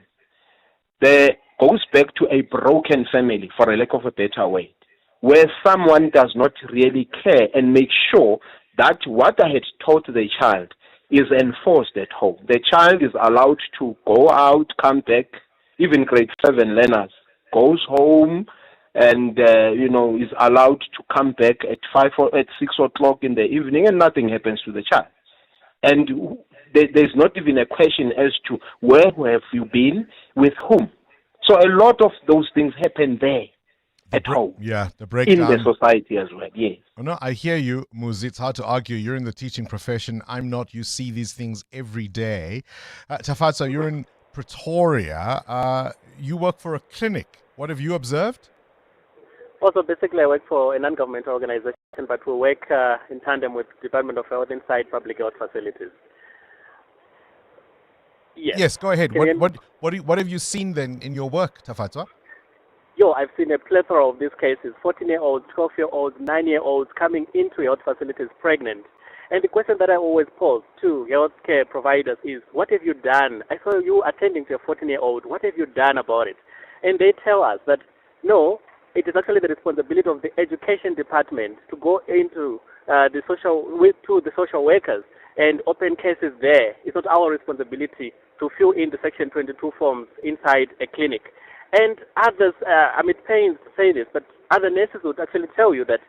they goes back to a broken family, for a lack of a better word, where someone does not really care and make sure that what I had taught the child is enforced at home. The child is allowed to go out, come back, even grade 7 learners, goes home and, is allowed to come back at 5 or at 6 o'clock in the evening and nothing happens to the child. And there's not even a question as to where have you been, with whom. So a lot of those things happen there at home. Yeah, the breakdown. In the society as well, yes. Oh, no, I hear you, Muzi. It's hard to argue. You're in the teaching profession. I'm not. You see these things every day. Tafatso, you're in Pretoria. You work for a clinic. What have you observed? Also, basically, I work for a non-governmental organization, but we work in tandem with Department of Health inside public health facilities. Yes, go ahead. What have you seen then in your work, Tafatso? I've seen a plethora of these cases, 14-year-olds, 12-year-olds, 9-year-olds coming into health facilities pregnant. And the question that I always pose to healthcare providers is, what have you done? I saw you attending to a 14-year-old. What have you done about it? And they tell us that, no, it is actually the responsibility of the education department to go into the social workers and open cases there. It's not our responsibility to fill in the Section 22 forms inside a clinic. And others, it pains to say this, but other nurses would actually tell you that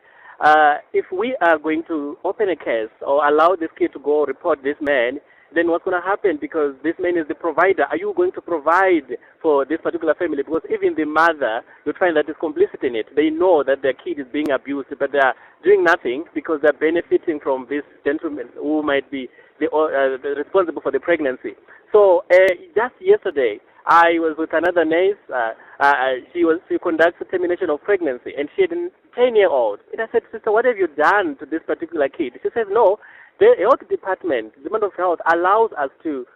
if we are going to open a case or allow this kid to go report this man, then what's going to happen? Because this man is the provider. Are you going to provide for this particular family? Because even the mother, you find that is complicit in it. They know that their kid is being abused, but they are doing nothing because they're benefiting from this gentleman who might be the responsible for the pregnancy. So just yesterday, I was with another nurse. She conducts a termination of pregnancy, and she had a 10-year-old. And I said, sister, what have you done to this particular kid? She says, no, the health department, the Department of Health, allows us to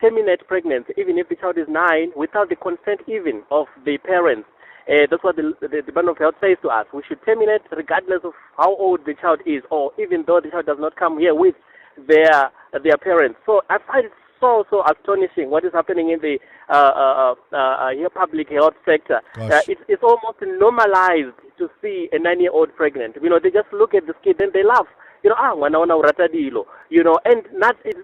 terminate pregnancy, even if the child is 9, without the consent even of the parents. That's what the Department of Health says to us. We should terminate regardless of how old the child is, or even though the child does not come here with their parents. So I find it so astonishing what is happening in the public health sector. It's almost normalized to see a 9-year-old pregnant. They just look at this kid and they laugh. And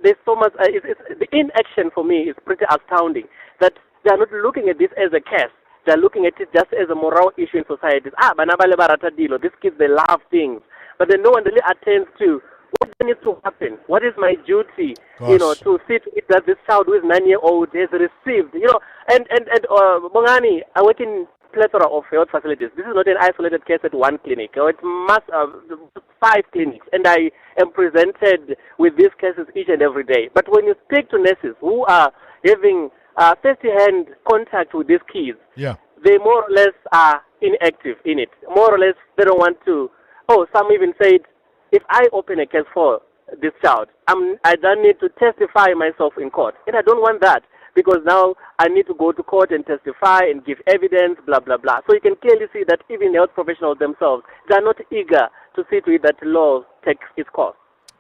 there's so much. The inaction for me is pretty astounding. That they are not looking at this as a case. They are looking at it just as a moral issue in society. These kids, they love things, but then no one really attends to what needs to happen. What is my duty? To see to it that this child who is 9-year-old has received. Bongani, I work in plethora of health facilities. This is not an isolated case at one clinic. It's 5 clinics, and I am presented with these cases each and every day. But when you speak to nurses who are having first-hand contact with these kids, they more or less are inactive in it. More or less, they don't want to. Some even said, if I open a case for this child, I don't need to testify myself in court. And I don't want that, because now I need to go to court and testify and give evidence, blah, blah, blah. So you can clearly see that even health professionals themselves, they are not eager to see to it that law takes its course.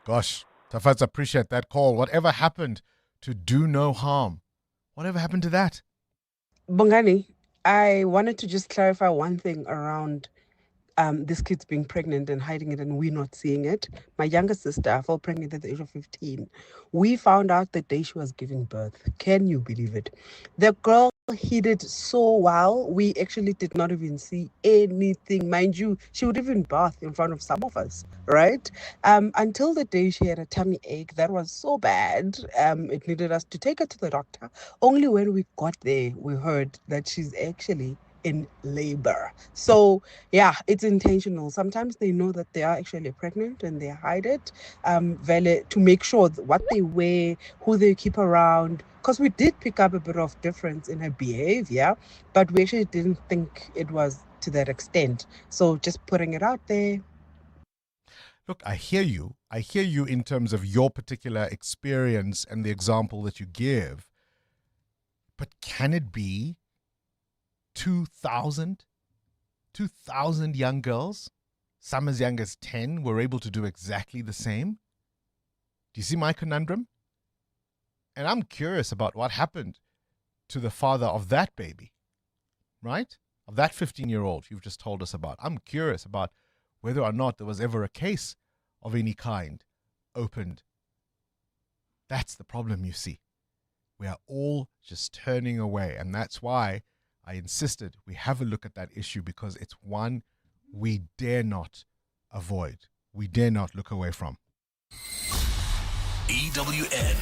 Gosh, Tafaz, appreciate that call. Whatever happened to do no harm? Whatever happened to that? Bongani, I wanted to just clarify one thing around this kid's being pregnant and hiding it and we not seeing it. My younger sister fell pregnant at the age of 15. We found out the day she was giving birth. Can you believe it? The girl hid it so well, we actually did not even see anything. Mind you, she would even bath in front of some of us, right? Until the day she had a tummy ache that was so bad, it needed us to take her to the doctor. Only when we got there, we heard that she's actually in labor. So yeah, it's intentional. Sometimes they know that they are actually pregnant and they hide it, to make sure that what they wear, who they keep around. Because we did pick up a bit of difference in her behavior, but we actually didn't think it was to that extent. So just putting it out there. Look, I hear you. I hear you in terms of your particular experience and the example that you give. But can it be 2,000 young girls, some as young as 10, were able to do exactly the same? Do you see my conundrum? And I'm curious about what happened to the father of that baby, right? Of that 15-year-old you've just told us about. I'm curious about whether or not there was ever a case of any kind opened. That's the problem, you see. We are all just turning away, and that's why I insisted we have a look at that issue, because it's one we dare not avoid. We dare not look away from. EWN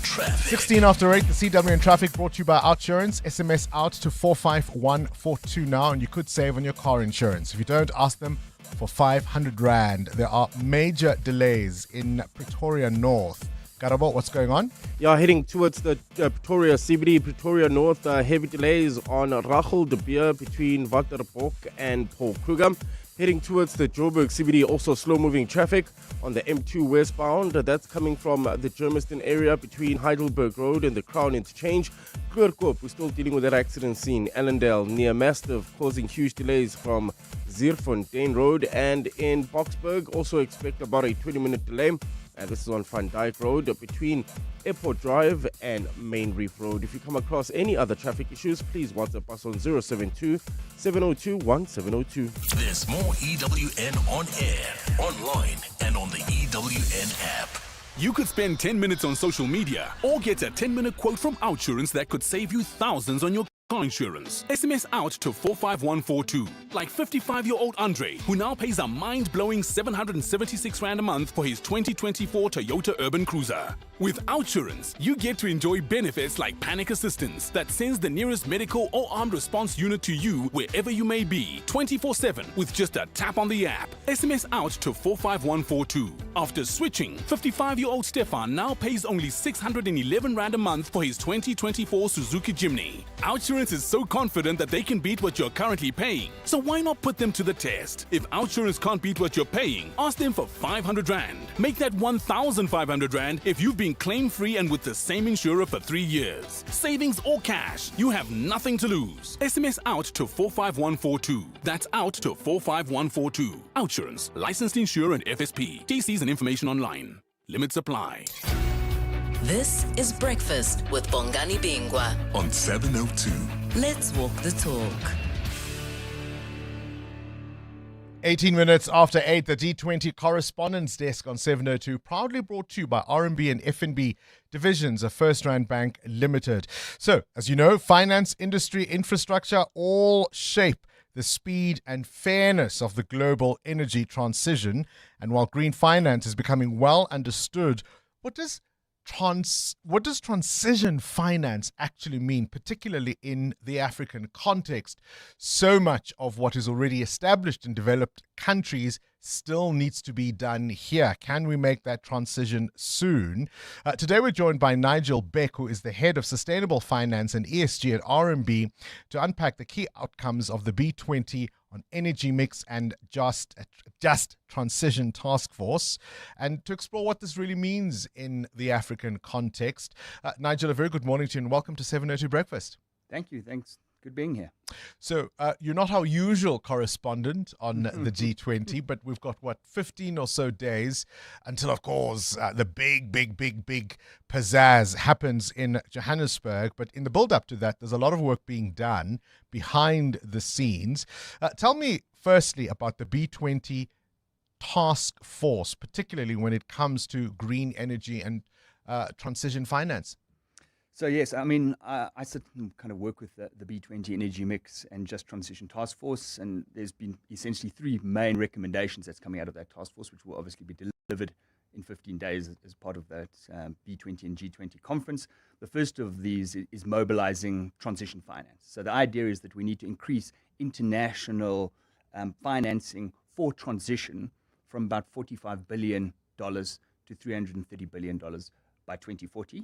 Traffic. 16 after 8, the CWN Traffic brought to you by Outsurance. SMS out to 45142 now, and you could save on your car insurance. If you don't, ask them for 500 Rand. There are major delays in Pretoria North. Garabo, what's going on? Yeah, heading towards the Pretoria CBD, Pretoria North, heavy delays on Rachel de Beer between Waterpoort and Paul Kruger. Heading towards the Joburg CBD, also slow-moving traffic on the M2 westbound. That's coming from the Germiston area between Heidelberg Road and the Crown Interchange. Kleurkoop, we're still dealing with that accident scene. Allendale near Mastiff, causing huge delays from Zierfontein Road. And in Boksburg, also expect about a 20-minute delay. And this is on Van Dyke Road between Airport Drive and Main Reef Road. If you come across any other traffic issues, please WhatsApp us on 072-702-1702. There's more EWN on air, online, and on the EWN app. You could spend 10 minutes on social media or get a 10-minute quote from Outsurance that could save you thousands on your car insurance. SMS out to 45142. Like 55-year-old Andre, who now pays a mind-blowing 776 Rand a month for his 2024 Toyota Urban Cruiser. With Outsurance, you get to enjoy benefits like panic assistance that sends the nearest medical or armed response unit to you wherever you may be, 24/7 with just a tap on the app. SMS out to 45142. After switching, 55-year-old Stefan now pays only 611 Rand a month for his 2024 Suzuki Jimny. Outsurance is so confident that they can beat what you're currently paying. So why not put them to the test? If Outsurance can't beat what you're paying, ask them for 500 Rand. Make that 1,500 Rand if you've been claim-free and with the same insurer for 3 years. Savings or cash, you have nothing to lose. SMS out to 45142. That's out to 45142. Outsurance, licensed insurer and FSP. TCs and information online. Limits apply. This is Breakfast with Bongani Bingwa on 702. Let's walk the talk. 18 minutes after 8, the D20 Correspondence Desk on 702, proudly brought to you by RMB and FNB divisions of First Rand Bank Limited. So, as you know, finance, industry, infrastructure all shape the speed and fairness of the global energy transition. And while green finance is becoming well understood, what does transition finance actually mean, particularly in the African context? So much of what is already established in developed countries still needs to be done here. Can we make that transition soon? Today we're joined by Nigel Beck, who is the head of Sustainable Finance and ESG at RMB, to unpack the key outcomes of the B20 on energy mix and just transition task force, and to explore what this really means in the African context. Nigel, a very good morning to you and welcome to 702 Breakfast. Thank you. Thanks. Good being here. So you're not our usual correspondent on the G20, but we've got, 15 or so days until, of course, the big pizzazz happens in Johannesburg. But in the build-up to that, there's a lot of work being done behind the scenes. Tell me, firstly, about the B20 task force, particularly when it comes to green energy and transition finance. So yes, I mean, I sit and kind of work with the B20 Energy Mix and Just Transition Task Force, and there's been essentially 3 main recommendations that's coming out of that task force, which will obviously be delivered in 15 days as part of that B20 and G20 conference. The first of these is mobilizing transition finance. So the idea is that we need to increase international financing for transition from about $45 billion to $330 billion by 2040.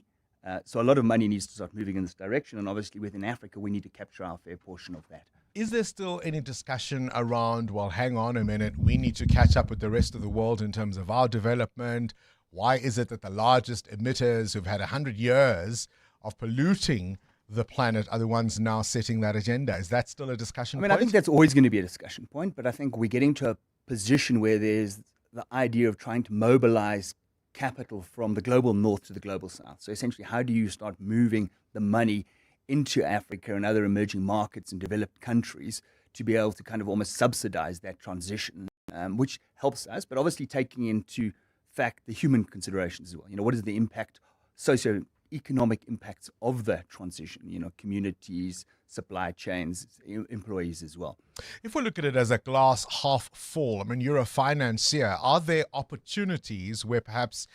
So a lot of money needs to start moving in this direction. And obviously within Africa, we need to capture our fair portion of that. Is there still any discussion around, well, hang on a minute, we need to catch up with the rest of the world in terms of our development? Why is it that the largest emitters who've had 100 years of polluting the planet are the ones now setting that agenda? Is that still a discussion point? I think that's always going to be a discussion point, but I think we're getting to a position where there's the idea of trying to mobilize capital from the global north to the global south. So essentially, how do you start moving the money into Africa and other emerging markets and developed countries to be able to kind of almost subsidize that transition, which helps us, but obviously taking into fact the human considerations as well. What is the impact, socio-economic impacts of that transition, communities, supply chains, employees as well. If we look at it as a glass half full, you're a financier. Are there opportunities where perhaps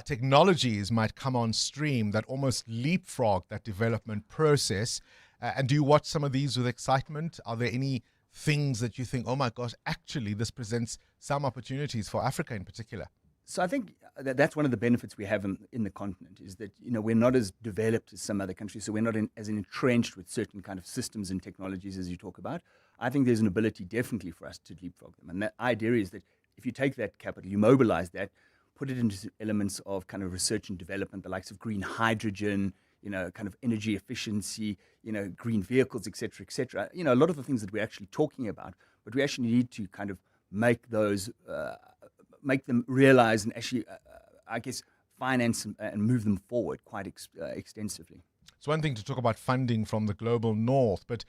technologies might come on stream that almost leapfrog that development process? And do you watch some of these with excitement? Are there any things that you think, oh my gosh, actually this presents some opportunities for Africa in particular? So I think that's one of the benefits we have in the continent is that, we're not as developed as some other countries. So we're not as entrenched with certain kind of systems and technologies as you talk about. I think there's an ability definitely for us to leapfrog them. And that idea is that if you take that capital, you mobilize that, put it into elements of kind of research and development, the likes of green hydrogen, kind of energy efficiency, green vehicles, et cetera, et cetera. A lot of the things that we're actually talking about, but we actually need to kind of make those make them realize and actually, finance and move them forward quite extensively. It's one thing to talk about funding from the global north, but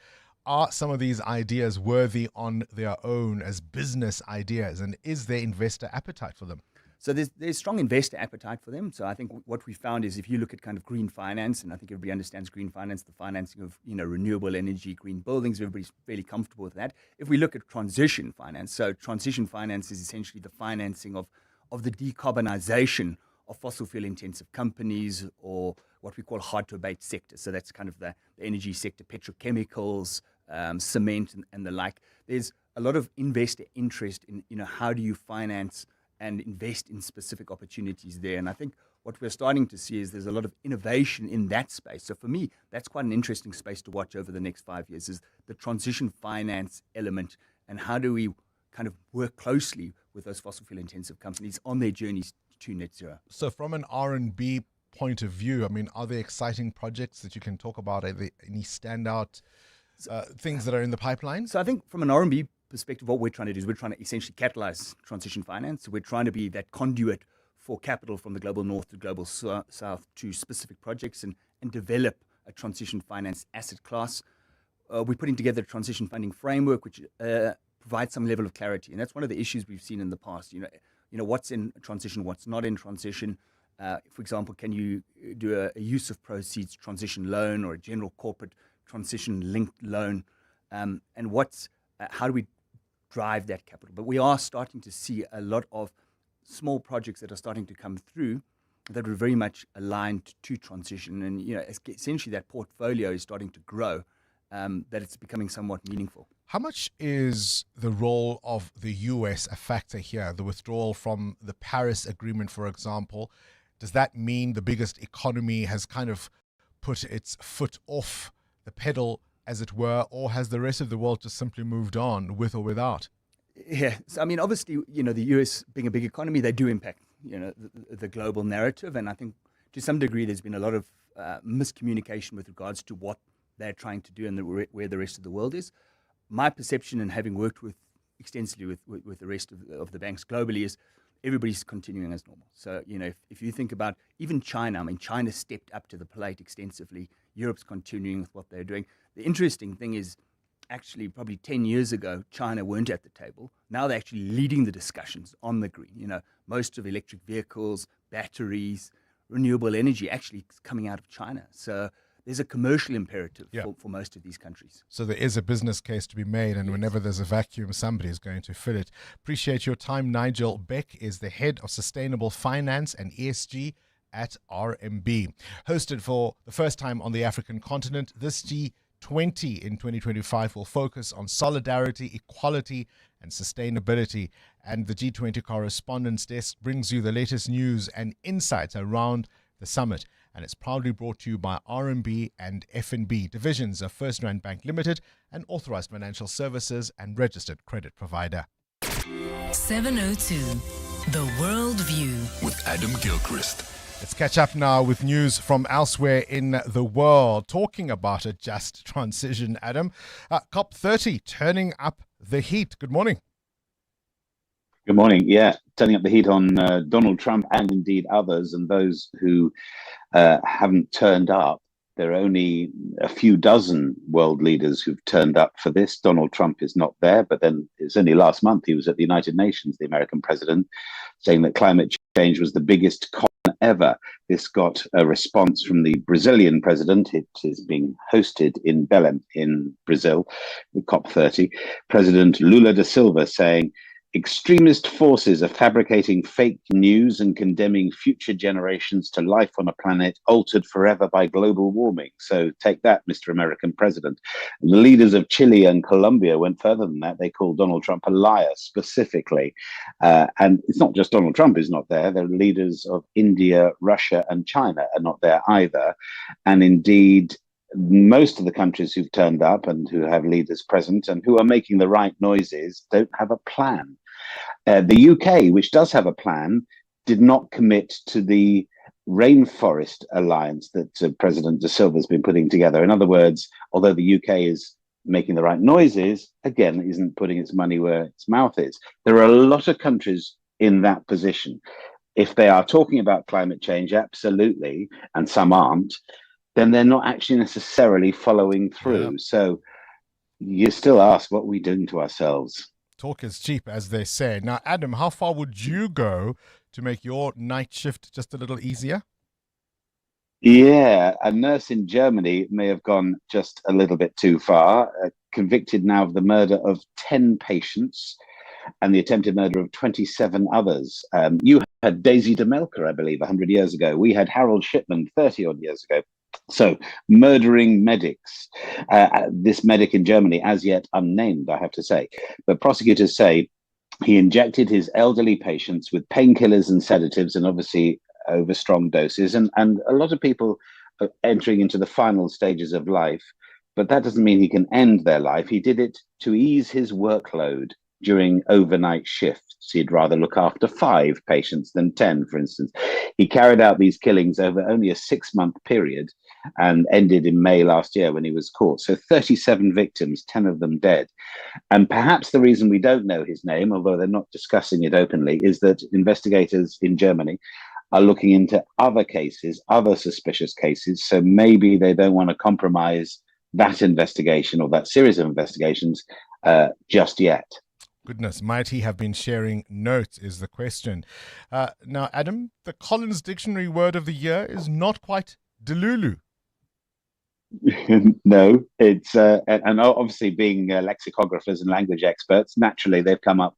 are some of these ideas worthy on their own as business ideas? And is there investor appetite for them? So there's strong investor appetite for them. So I think what we found is if you look at kind of green finance, and I think everybody understands green finance, the financing of renewable energy, green buildings, everybody's fairly comfortable with that. If we look at transition finance, so transition finance is essentially the financing of the decarbonization of fossil fuel intensive companies or what we call hard to abate sectors. So that's kind of the energy sector, petrochemicals, cement and the like. There's a lot of investor interest in how do you finance and invest in specific opportunities there. And I think what we're starting to see is there's a lot of innovation in that space. So for me, that's quite an interesting space to watch over the next 5 years is the transition finance element and how do we kind of work closely with those fossil fuel intensive companies on their journeys to net zero. So from an R&B point of view, are there exciting projects that you can talk about? Are there any standout things that are in the pipeline? So I think from an R&B perspective, what we're trying to do is we're trying to essentially catalyze transition finance. So we're trying to be that conduit for capital from the global north to global south to specific projects and develop a transition finance asset class. We're putting together a transition funding framework which provides some level of clarity. And that's one of the issues we've seen in the past. What's in transition, what's not in transition. For example, can you do a use of proceeds transition loan or a general corporate transition linked loan? And how do we drive that capital? But we are starting to see a lot of small projects that are starting to come through that are very much aligned to transition. And, essentially that portfolio is starting to grow, that it's becoming somewhat meaningful. How much is the role of the US a factor here? The withdrawal from the Paris Agreement, for example, does that mean the biggest economy has kind of put its foot off the pedal, as it were, or has the rest of the world just simply moved on with or without? Yeah, so, obviously, the US being a big economy, they do impact, the global narrative. And I think to some degree, there's been a lot of miscommunication with regards to what they're trying to do and where the rest of the world is. My perception, and having worked extensively with the rest of the banks globally, is everybody's continuing as normal. So, if you think about even China, China stepped up to the plate extensively. Europe's continuing with what they're doing. The interesting thing is, actually, probably 10 years ago, China weren't at the table. Now they're actually leading the discussions on the green. Most of electric vehicles, batteries, renewable energy actually coming out of China. So there's a commercial imperative Yeah. for most of these countries. So there is a business case to be made, and whenever there's a vacuum, somebody is going to fill it. Appreciate your time. Nigel Beck is the head of sustainable finance and ESG at RMB. Hosted for the first time on the African continent, this G20 in 2025 will focus on solidarity, equality, and sustainability. And the G20 Correspondence Desk brings you the latest news and insights around the summit. And it's proudly brought to you by RMB and FNB, divisions of First Rand Bank Limited, an authorized financial services and registered credit provider. 702, The World View with Adam Gilchrist. Let's catch up now with news from elsewhere in the world. Talking about a just transition, Adam. COP30 turning up the heat. Good morning. Good morning. Yeah, turning up the heat on Donald Trump and indeed others, and those who haven't turned up. There are only a few dozen world leaders who've turned up for this. Donald Trump is not there, but then it's only last month he was at the United Nations, the American president, saying that climate change was the biggest COP ever. This got a response from the Brazilian president. It is being hosted in Belém in Brazil, the COP30. President Lula da Silva saying, extremist forces are fabricating fake news and condemning future generations to life on a planet altered forever by global warming. So take that, Mr. American President. The leaders of Chile and Colombia went further than that. They called Donald Trump a liar specifically. And it's not just Donald Trump is not there. The leaders of India, Russia, and China are not there either. And indeed, most of the countries who've turned up and who have leaders present and who are making the right noises don't have a plan. The UK, which does have a plan, did not commit to the rainforest alliance that President Da Silva has been putting together. In other words, although the UK is making the right noises, again, isn't putting its money where its mouth is. There are a lot of countries in that position. If they are talking about climate change, absolutely, and some aren't, then they're not actually necessarily following through. Yeah. So you still ask, what are we doing to ourselves? Talk is cheap, as they say. Now, Adam, how far would you go to make your night shift just a little easier? Yeah, a nurse in Germany may have gone just a little bit too far, convicted now of the murder of 10 patients and the attempted murder of 27 others. You had Daisy DeMelker, I believe, 100 years ago. We had Harold Shipman 30-odd years ago. So, murdering medics. This medic in Germany, as yet unnamed, I have to say. But prosecutors say he injected his elderly patients with painkillers and sedatives, and obviously over strong doses. And a lot of people are entering into the final stages of life, but that doesn't mean he can end their life. He did it to ease his workload during overnight shifts. He'd rather look after 5 patients than 10, for instance. He carried out these killings over only a 6-month period and ended in May last year when he was caught. So 37 victims, 10 of them dead. And perhaps the reason we don't know his name, although they're not discussing it openly, is that investigators in Germany are looking into other cases, other suspicious cases. So maybe they don't want to compromise that investigation or that series of investigations just yet. Goodness, might he have been sharing notes is the question. Now, Adam, the Collins Dictionary word of the year is not quite delulu. No, it's and obviously being lexicographers and language experts, naturally they've come up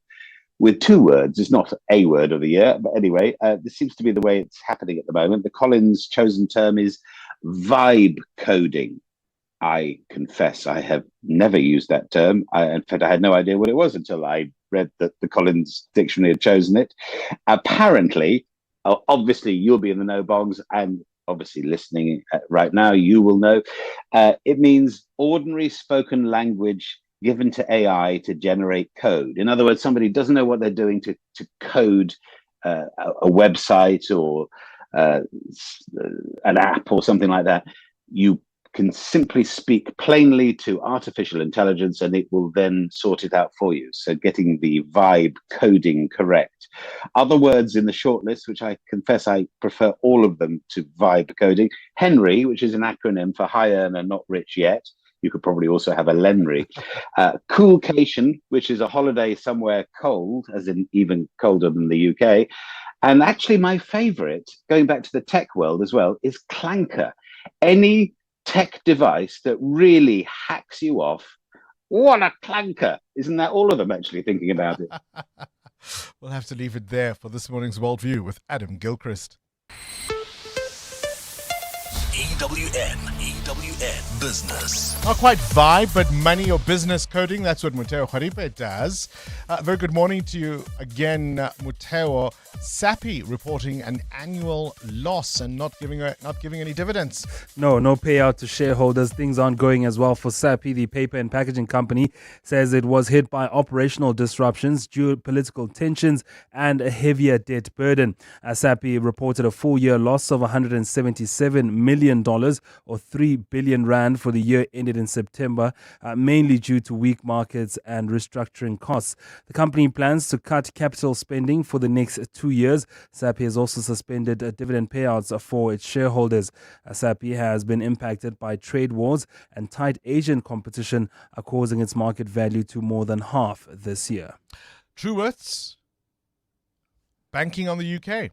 with 2 words. It's not a word of the year, but anyway, this seems to be the way it's happening at the moment. The Collins chosen term is vibe coding. I confess I have never used that term. In fact, I had no idea what it was until I read that the Collins Dictionary had chosen it. Apparently, obviously, you'll be in the know, Bongs, and obviously listening right now, you will know. It means ordinary spoken language given to AI to generate code. In other words, somebody doesn't know what they're doing to code a website or an app or something like that. You can simply speak plainly to artificial intelligence and it will then sort it out for you. So getting the vibe coding correct. Other words in the shortlist, which I confess I prefer all of them to vibe coding. Henry, which is an acronym for high earner, not rich yet. You could probably also have a Lenry. Coolcation, which is a holiday somewhere cold, as in even colder than the UK. And actually my favorite, going back to the tech world as well, is clanker. Any tech device that really hacks you off. What a clunker. Isn't that all of them actually thinking about it? We'll have to leave it there for this morning's Worldview with Adam Gilchrist. EWN Business. Not quite vibe, but money or business coding. That's what Muteo Kharipe does. Very good morning to you again, Muteo. SAPI reporting an annual loss and not giving any dividends. No payout to shareholders. Things aren't going as well for SAPI. The paper and packaging company says it was hit by operational disruptions, geopolitical tensions, and a heavier debt burden. SAPI reported a full-year loss of $177 million or 3 billion rand for the year ended in September, mainly due to weak markets and restructuring costs. The company plans to cut capital spending for the next 2 years. SAPI has also suspended dividend payouts for its shareholders. SAPI has been impacted by trade wars and tight Asian competition, causing its market value to more than half this year. Truworths banking on the UK.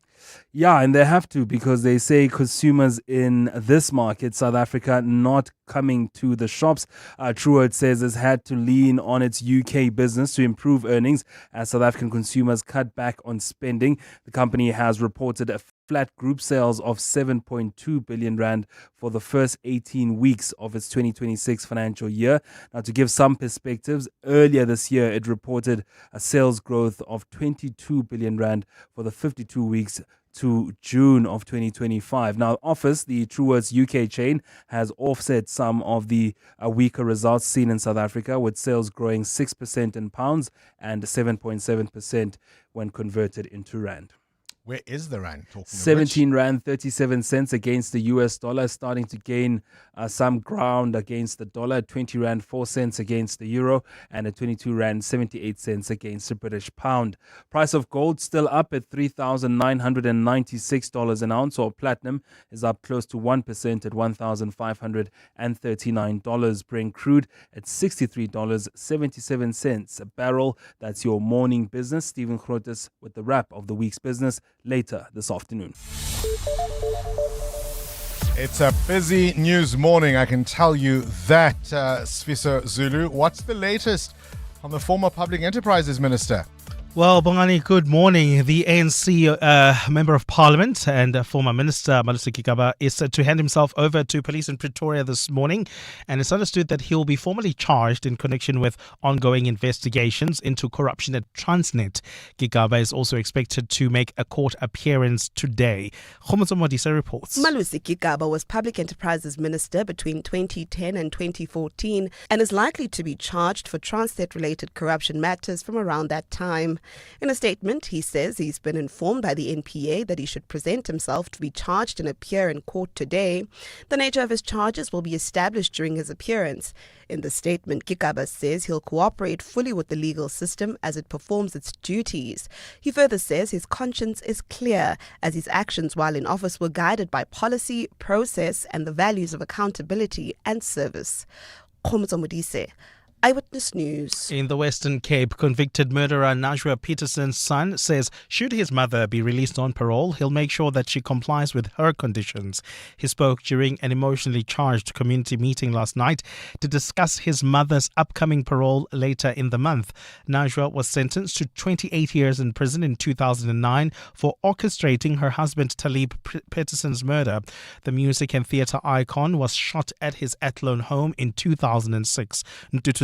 Yeah, and they have to, because they say consumers in this market, South Africa, not coming to the shops. Truworths says it's had to lean on its UK business to improve earnings as South African consumers cut back on spending. The company has reported a flat group sales of 7.2 billion rand for the first 18 weeks of its 2026 financial year. Now, to give some perspectives, earlier this year it reported a sales growth of 22 billion rand for the 52 weeks to June of 2025. Now, Office, the Truworths UK chain, has offset some of the weaker results seen in South Africa, with sales growing 6% in pounds and 7.7% when converted into rand. Where is the rand? 17 rand 37 cents against the US dollar, starting to gain some ground against the dollar. 20 rand 4 cents against the euro, and at 22 rand 78 cents against the British pound. Price of gold still up at $3,996 an ounce, or platinum is up close to 1% at $1,539. Brent crude at $63.77 a barrel. That's your morning business. Stephen Grotes with the wrap of the week's business later this afternoon. It's a busy news morning, I can tell you that. Sfiso Zulu, what's the latest on the former Public Enterprises Minister? Well, Bongani, good morning. The ANC Member of Parliament and former Minister Malusi Gigaba is to hand himself over to police in Pretoria this morning, and it's understood that he'll be formally charged in connection with ongoing investigations into corruption at Transnet. Gigaba is also expected to make a court appearance today. Khomotso Modise reports. Malusi Gigaba was Public Enterprises Minister between 2010 and 2014 and is likely to be charged for Transnet-related corruption matters from around that time. In a statement, he says he's been informed by the NPA that he should present himself to be charged and appear in court today. The nature of his charges will be established during his appearance. In the statement, Gigaba says he'll cooperate fully with the legal system as it performs its duties. He further says his conscience is clear, as his actions while in office were guided by policy, process, and the values of accountability and service. Khomotso Modise, Eyewitness News. In the Western Cape, convicted murderer Najwa Peterson's son says should his mother be released on parole, he'll make sure that she complies with her conditions. He spoke during an emotionally charged community meeting last night to discuss his mother's upcoming parole later in the month. Najwa was sentenced to 28 years in prison in 2009 for orchestrating her husband Talib Peterson's murder. The music and theatre icon was shot at his Athlone home in 2006.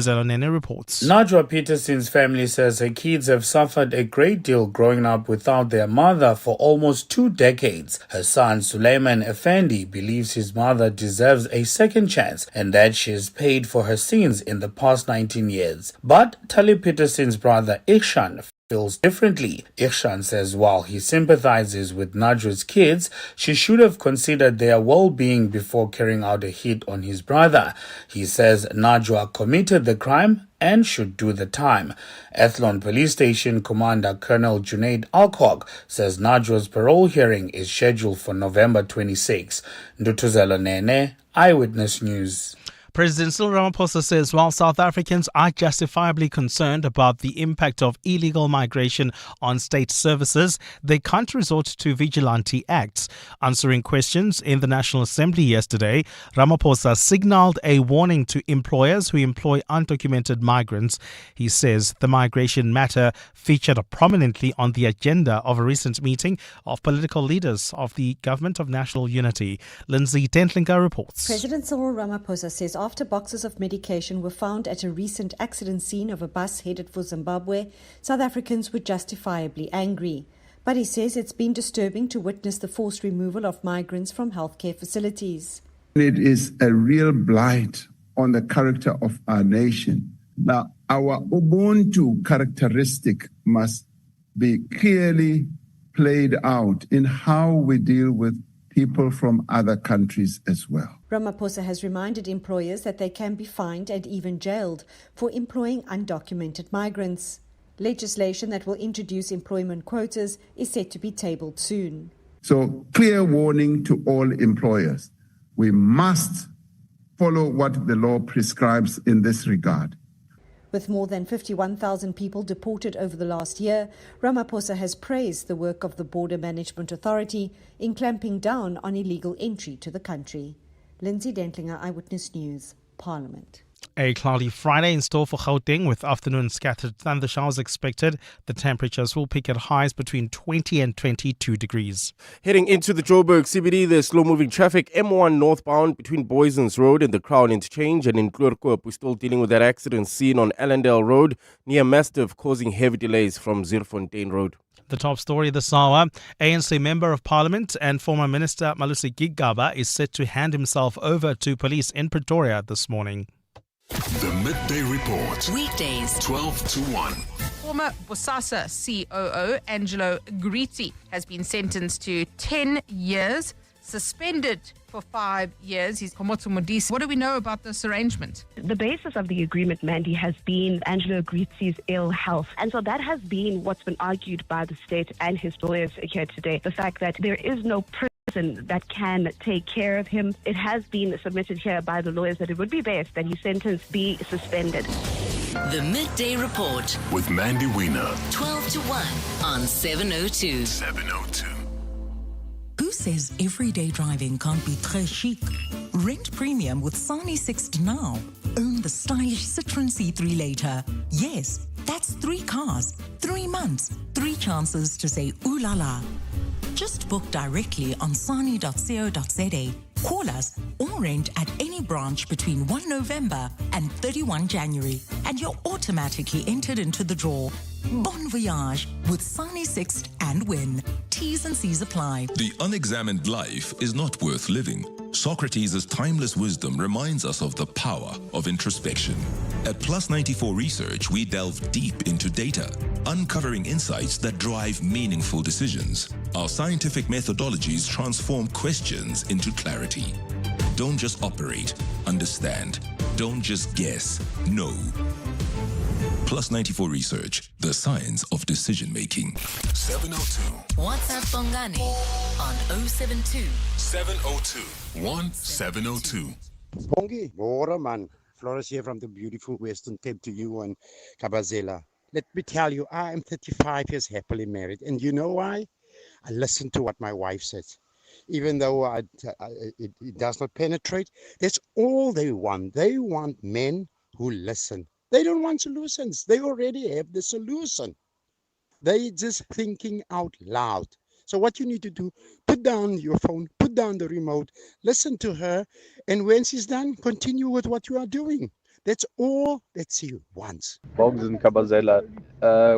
Reports. Najwa Peterson's family says her kids have suffered a great deal growing up without their mother for almost 2 decades. Her son Suleiman Effendi believes his mother deserves a second chance and that she has paid for her sins in the past 19 years. But Talib Peterson's brother Ikshan feels differently. Ikshan says while he sympathizes with Najwa's kids, she should have considered their well-being before carrying out a hit on his brother. He says Najwa committed the crime and should do the time. Athlone Police Station Commander Colonel Junaid Alcock says Najwa's parole hearing is scheduled for November 26. Ndutuzelo Nene, Eyewitness News. President Cyril Ramaphosa says while South Africans are justifiably concerned about the impact of illegal migration on state services, they can't resort to vigilante acts. Answering questions in the National Assembly yesterday, Ramaphosa signalled a warning to employers who employ undocumented migrants. He says the migration matter featured prominently on the agenda of a recent meeting of political leaders of the Government of National Unity. Lindsay Dentlinger reports. President Cyril Ramaphosa says after boxes of medication were found at a recent accident scene of a bus headed for Zimbabwe, South Africans were justifiably angry. But he says it's been disturbing to witness the forced removal of migrants from healthcare facilities. It is a real blight on the character of our nation. Now, our Ubuntu characteristic must be clearly played out in how we deal with people from other countries as well. Ramaphosa has reminded employers that they can be fined and even jailed for employing undocumented migrants. Legislation that will introduce employment quotas is set to be tabled soon. So, clear warning to all employers. We must follow what the law prescribes in this regard. With more than 51,000 people deported over the last year, Ramaphosa has praised the work of the Border Management Authority in clamping down on illegal entry to the country. Lindsay Dentlinger, Eyewitness News, Parliament. A cloudy Friday in store for Gauteng with afternoon scattered thunder showers expected. The temperatures will peak at highs between 20 and 22 degrees. Heading into the Joburg CBD, there's slow-moving traffic. M1 northbound between Boysons Road and the Crown Interchange, and in Kloorkoop, we're still dealing with that accident seen on Allendale Road near Mastiff, causing heavy delays from Zierfontein Road. The top story this hour, ANC Member of Parliament and former Minister Malusi Gigaba is set to hand himself over to police in Pretoria this morning. The Midday Report. Weekdays 12 to 1. Former Bosasa COO Angelo Gritti has been sentenced to 10 years, suspended for 5 years. He's Komoto Modisi. What do we know about this arrangement? The basis of the agreement, Mandy, has been Angelo Gritti's ill health. And so that has been what's been argued by the state and his lawyers here today. The fact that there is no prison that can take care of him. It has been submitted here by the lawyers that it would be best that his sentence be suspended. The Midday Report with Mandy Wiener. 12 to 1 on 702. 702. Who says everyday driving can't be très chic? Rent premium with Sani Sixt now. Own the stylish Citroen C3 later. Yes, that's 3 cars, 3 months, 3 chances to say ooh la la. Just book directly on sani.co.za. Call us or rent at any branch between 1 November and 31 January, and you're automatically entered into the draw. Bon voyage with Sani Sixt and win. T's and C's apply. The unexamined life is not worth living. Socrates' timeless wisdom reminds us of the power of introspection. At Plus 94 Research, we delve deep into data, uncovering insights that drive meaningful decisions. Our scientific methodologies transform questions into clarity. Don't just operate, understand. Don't just guess, know. Plus 94 Research, the science of decision making. 702. WhatsApp Bongani on 072 702 1702. Bongi, Bora man. Flores here from the beautiful Western Cape to you and Kabazela. Let me tell you, I am 35 years happily married. And you know why? I listen to what my wife says. Even though it does not penetrate, that's all they want. They want men who listen. They don't want solutions. They already have the solution. They just thinking out loud. So what you need to do, put down your phone, put down the remote, listen to her, and when she's done, continue with what you are doing. That's all that she wants. Bogs and Kabazela,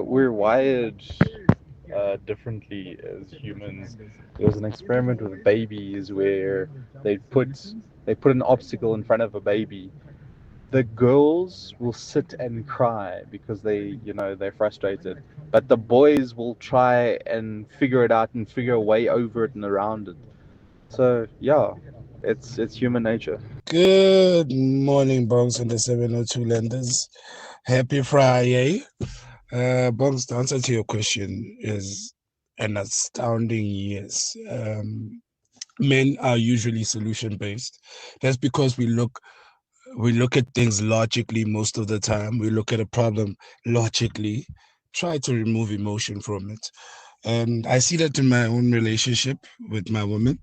we're wired differently as humans. There was an experiment with babies where they put an obstacle in front of a baby. The girls will sit and cry because they're frustrated, but the boys will try and figure it out and figure a way over it and around it. So yeah, it's human nature. Good morning, Bongs and the 702 lenders. Happy Friday. Bongs, the answer to your question is an astounding yes. Men are usually solution based. That's because we look we look at things logically most of the time. We look at a problem logically, try to remove emotion from it. And I see that in my own relationship with my woman.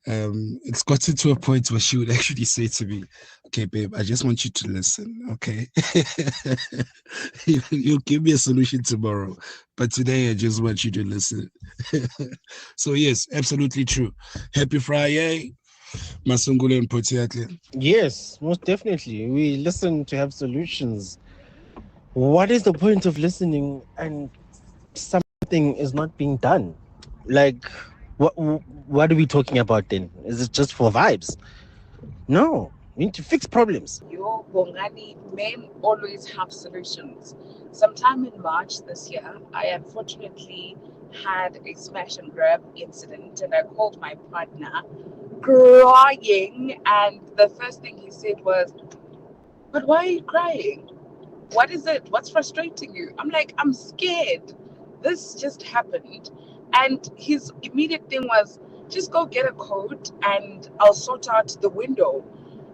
It's gotten to a point where she would actually say to me, "Okay, babe, I just want you to listen, okay? You'll give me a solution tomorrow, but today I just want you to listen." So yes, absolutely true. Happy Friday, Masungule and Potiatle. Yes, most definitely. We listen to have solutions. What is the point of listening and something is not being done? Like, what are we talking about then? Is it just for vibes? No, we need to fix problems. Yo, Bongani, men always have solutions. Sometime in March this year, I unfortunately had a smash and grab incident, and I called my partner crying, and the first thing he said was, "But why are you crying? What is it? What's frustrating you?" I'm like, "I'm scared. This just happened." And his immediate thing was, "Just go get a coat and I'll sort out the window."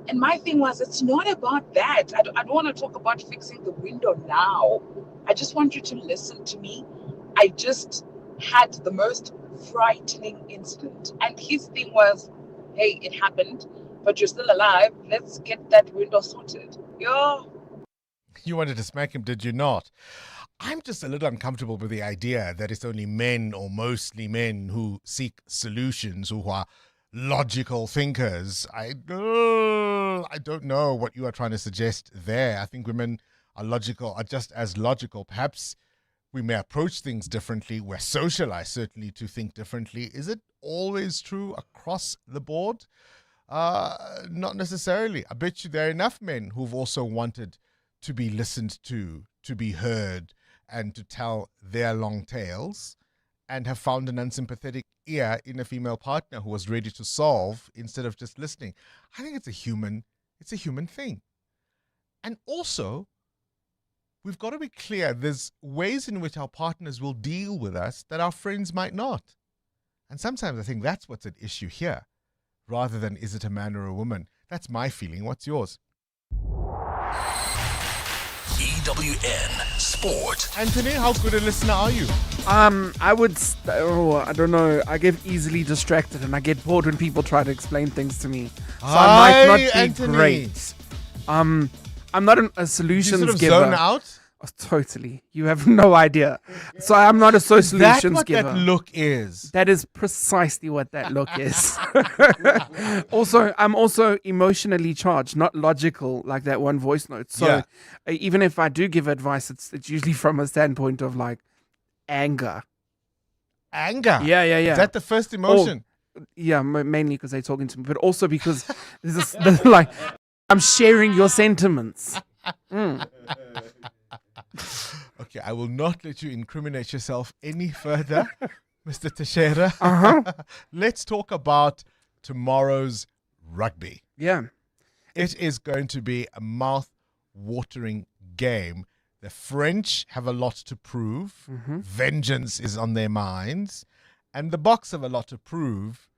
And my thing was, it's not about that. I don't want to talk about fixing the window now. I just want you to listen to me. I just had the most frightening incident. And his thing was, "Hey, it happened, but you're still alive. Let's get that window sorted." Yo. You wanted to smack him, did you not? I'm just a little uncomfortable with the idea that it's only men or mostly men who seek solutions, who are logical thinkers. I don't know what you are trying to suggest there. I think women are just as logical. Perhaps we may approach things differently. We're socialized, certainly, to think differently. Is it always true across the board? Not necessarily. I bet you there are enough men who've also wanted to be listened to be heard, and to tell their long tales, and have found an unsympathetic ear in a female partner who was ready to solve instead of just listening. I think it's a human thing. And also, we've got to be clear, there's ways in which our partners will deal with us that our friends might not. And sometimes I think that's what's at issue here, rather than is it a man or a woman. That's my feeling. What's yours? EWN Sport. Anthony, how good a listener are you? I would, I don't know. I get easily distracted and I get bored when people try to explain things to me. So I might not be Anthony. great. I'm not a solutions you sort of giver. zone out? Oh, totally. You have no idea. So I'm not a solutions That's what giver. that look is. That is precisely what that look is. Also, I'm also emotionally charged, not logical like that one voice note. So even if I do give advice, it's usually from a standpoint of like anger. Anger? Yeah. Is that the first emotion? Yeah, mainly because they're talking to me, but also because this is like I'm sharing your sentiments. Okay, I will not let you incriminate yourself any further, Mr. Teixeira. Let's talk about tomorrow's rugby. Yeah. It is going to be a mouth-watering game. The French have a lot to prove. Vengeance is on their minds. And the Boks have a lot to prove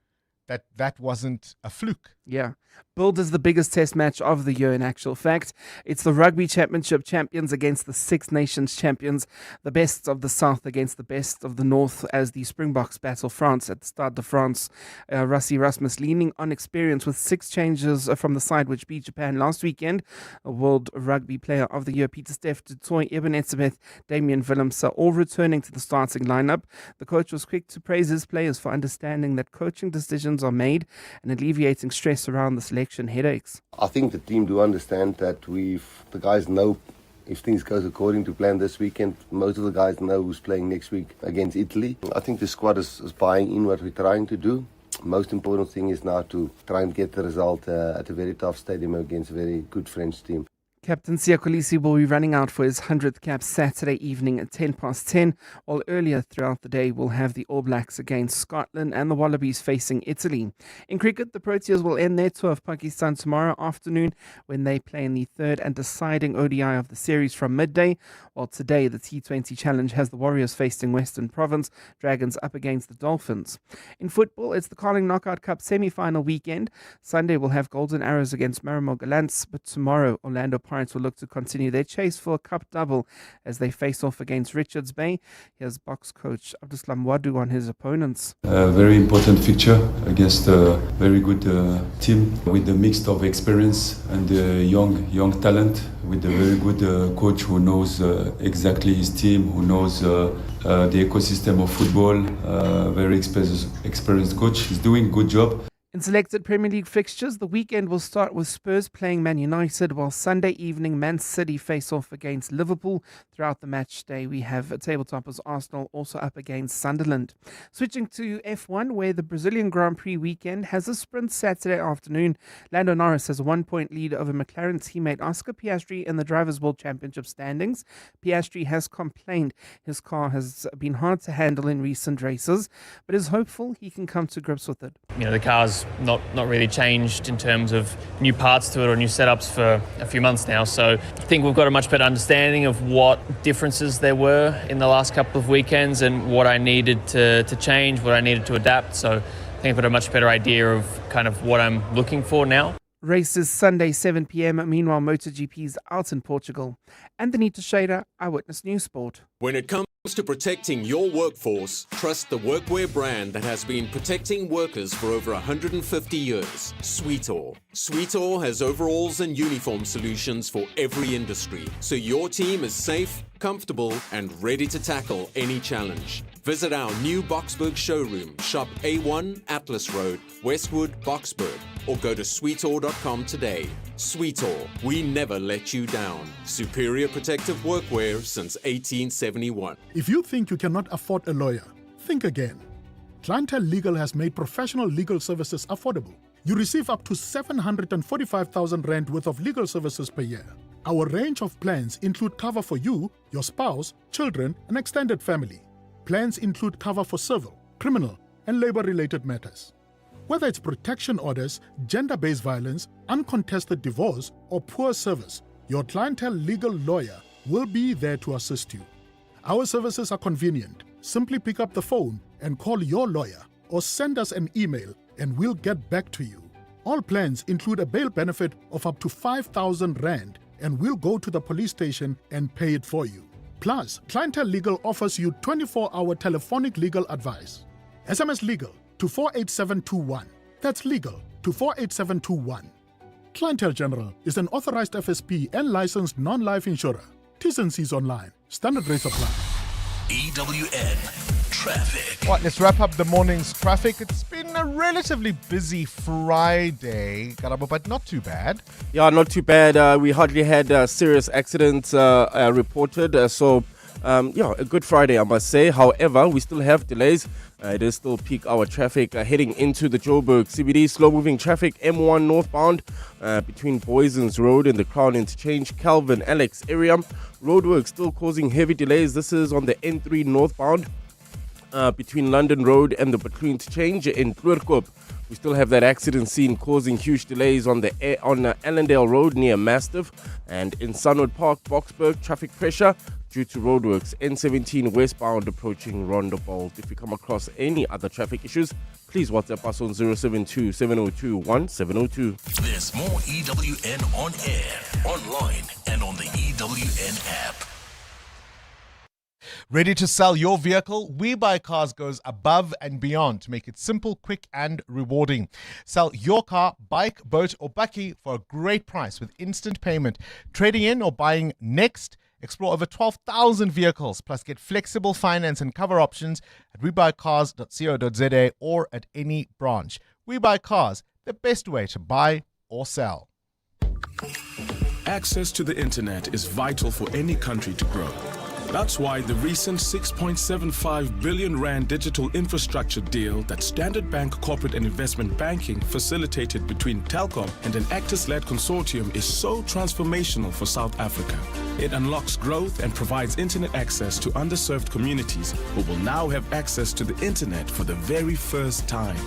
that wasn't a fluke. Yeah. Billed as the biggest test match of the year in actual fact. It's the Rugby Championship champions against the Six Nations champions. The best of the South against the best of the North as the Springboks battle France at the Stade de France. Rassie Rasmus leaning on experience with 6 changes from the side which beat Japan last weekend. A World Rugby Player of the Year, Peter Steff, Du Toit, Eben Etzebeth, Damien Willems are all returning to the starting lineup. The coach was quick to praise his players for understanding that coaching decisions are made and alleviating stress around the selection headaches. I think the team do understand that the guys know if things goes according to plan this weekend. Most of the guys know who's playing next week against Italy. I think the squad is buying in what we're trying to do. Most important thing is now to try and get the result at a very tough stadium against a very good French team. Captain Siya Kolisi will be running out for his 100th cap Saturday evening at 10:10, while earlier throughout the day we'll have the All Blacks against Scotland and the Wallabies facing Italy. In cricket, the Proteas will end their tour of Pakistan tomorrow afternoon when they play in the third and deciding ODI of the series from midday, while today the T20 Challenge has the Warriors facing Western Province, Dragons up against the Dolphins. In football, it's the Carling Knockout Cup semi-final weekend. Sunday we'll have Golden Arrows against Marimo Gallants, but tomorrow Orlando Pirates will look to continue their chase for a cup double as they face off against Richards Bay. Here's box coach Abduslam Wadu on his opponents. A very important fixture against a very good team with a mix of experience and young talent, with a very good coach who knows exactly his team, who knows the ecosystem of football. Very experienced coach. He's doing a good job. In selected Premier League fixtures, the weekend will start with Spurs playing Man United, while Sunday evening Man City face off against Liverpool. Throughout the match day, we have tabletoppers Arsenal also up against Sunderland. Switching to F1, where the Brazilian Grand Prix weekend has a sprint Saturday afternoon. Lando Norris has a 1-point lead over McLaren teammate Oscar Piastri in the Drivers' World Championship standings. Piastri has complained his car has been hard to handle in recent races, but is hopeful he can come to grips with it. The car's not really changed in terms of new parts to it or new setups for a few months now. So I think we've got a much better understanding of what differences there were in the last couple of weekends and what I needed to change, what I needed to adapt. So I think I've got a much better idea of kind of what I'm looking for now. Races Sunday 7 p.m. Meanwhile, MotoGP's out in Portugal. Anthony Teixeira, Eyewitness News Sport. When it comes to protecting your workforce, trust the workwear brand that has been protecting workers for over 150 years, Sweetall. Sweetall has overalls and uniform solutions for every industry, so your team is safe, comfortable, and ready to tackle any challenge. Visit our new Boksburg showroom, shop A1 Atlas Road, Westwood, Boksburg, or go to sweetall.com today. Sweetall, we never let you down. Superior protective workwear since 1871. If you think you cannot afford a lawyer, think again. Clientele Legal has made professional legal services affordable. You receive up to 745,000 Rand worth of legal services per year. Our range of plans include cover for you, your spouse, children, and extended family. Plans include cover for civil, criminal, and labor-related matters. Whether it's protection orders, gender-based violence, uncontested divorce, or poor service, your Clientele Legal lawyer will be there to assist you. Our services are convenient. Simply pick up the phone and call your lawyer or send us an email and we'll get back to you. All plans include a bail benefit of up to 5,000 Rand and we'll go to the police station and pay it for you. Plus, Clientele Legal offers you 24-hour telephonic legal advice. SMS Legal to 48721. That's legal to 48721. Clientele General is an authorized FSP and licensed non-life insurer. T's and C's online. Standard rates apply. EWN Traffic. Right, let's wrap up the morning's traffic. It's been a relatively busy Friday, Karabo, but not too bad. Yeah, not too bad. We hardly had serious accidents reported. A good Friday, I must say. However, we still have delays. It is still peak hour traffic heading into the Joburg CBD. Slow-moving traffic, M1 northbound between Boysons Road and the Crown Interchange, Calvin Alex area. Roadwork still causing heavy delays. This is on the N3 northbound between London Road and the Butler Interchange in Kloorkop. We still have that accident scene causing huge delays on Allendale Road near Mastiff, and in Sunwood Park, Boksburg, traffic pressure due to roadworks. N17 westbound approaching Rondebolt. If you come across any other traffic issues, please WhatsApp us on 072 702 1702. There's more EWN on air, online, and on the EWN app. Ready to sell your vehicle? We Buy Cars goes above and beyond to make it simple, quick, and rewarding. Sell your car, bike, boat, or bakkie for a great price with instant payment. Trading in or buying next? Explore over 12,000 vehicles, plus get flexible finance and cover options at webuycars.co.za or at any branch. We Buy Cars, the best way to buy or sell. Access to the internet is vital for any country to grow. That's why the recent 6.75 billion rand digital infrastructure deal that Standard Bank Corporate and Investment Banking facilitated between Telkom and an Actis-led consortium is so transformational for South Africa. It unlocks growth and provides internet access to underserved communities who will now have access to the internet for the very first time.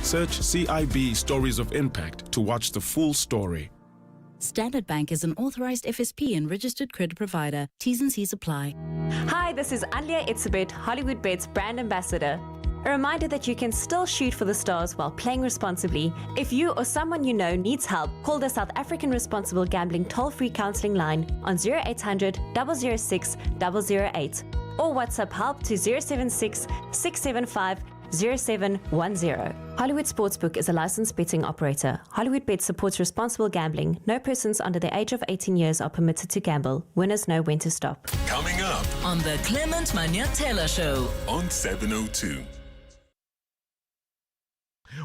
Search CIB Stories of Impact to watch the full story. Standard Bank is an authorized FSP and registered credit provider. T's and C's apply. Hi, this is Alia Itzebet, Hollywood Bet's brand ambassador. A reminder that you can still shoot for the stars while playing responsibly. If you or someone you know needs help, call the South African Responsible Gambling toll-free counseling line on 0800 006 008 or WhatsApp help to 076 675 0710. Hollywood Sportsbook is a licensed betting operator. Hollywood Bet supports responsible gambling. No persons under the age of 18 years are permitted to gamble. Winners know when to stop. Coming up On the Clement Manyatela Show on 702.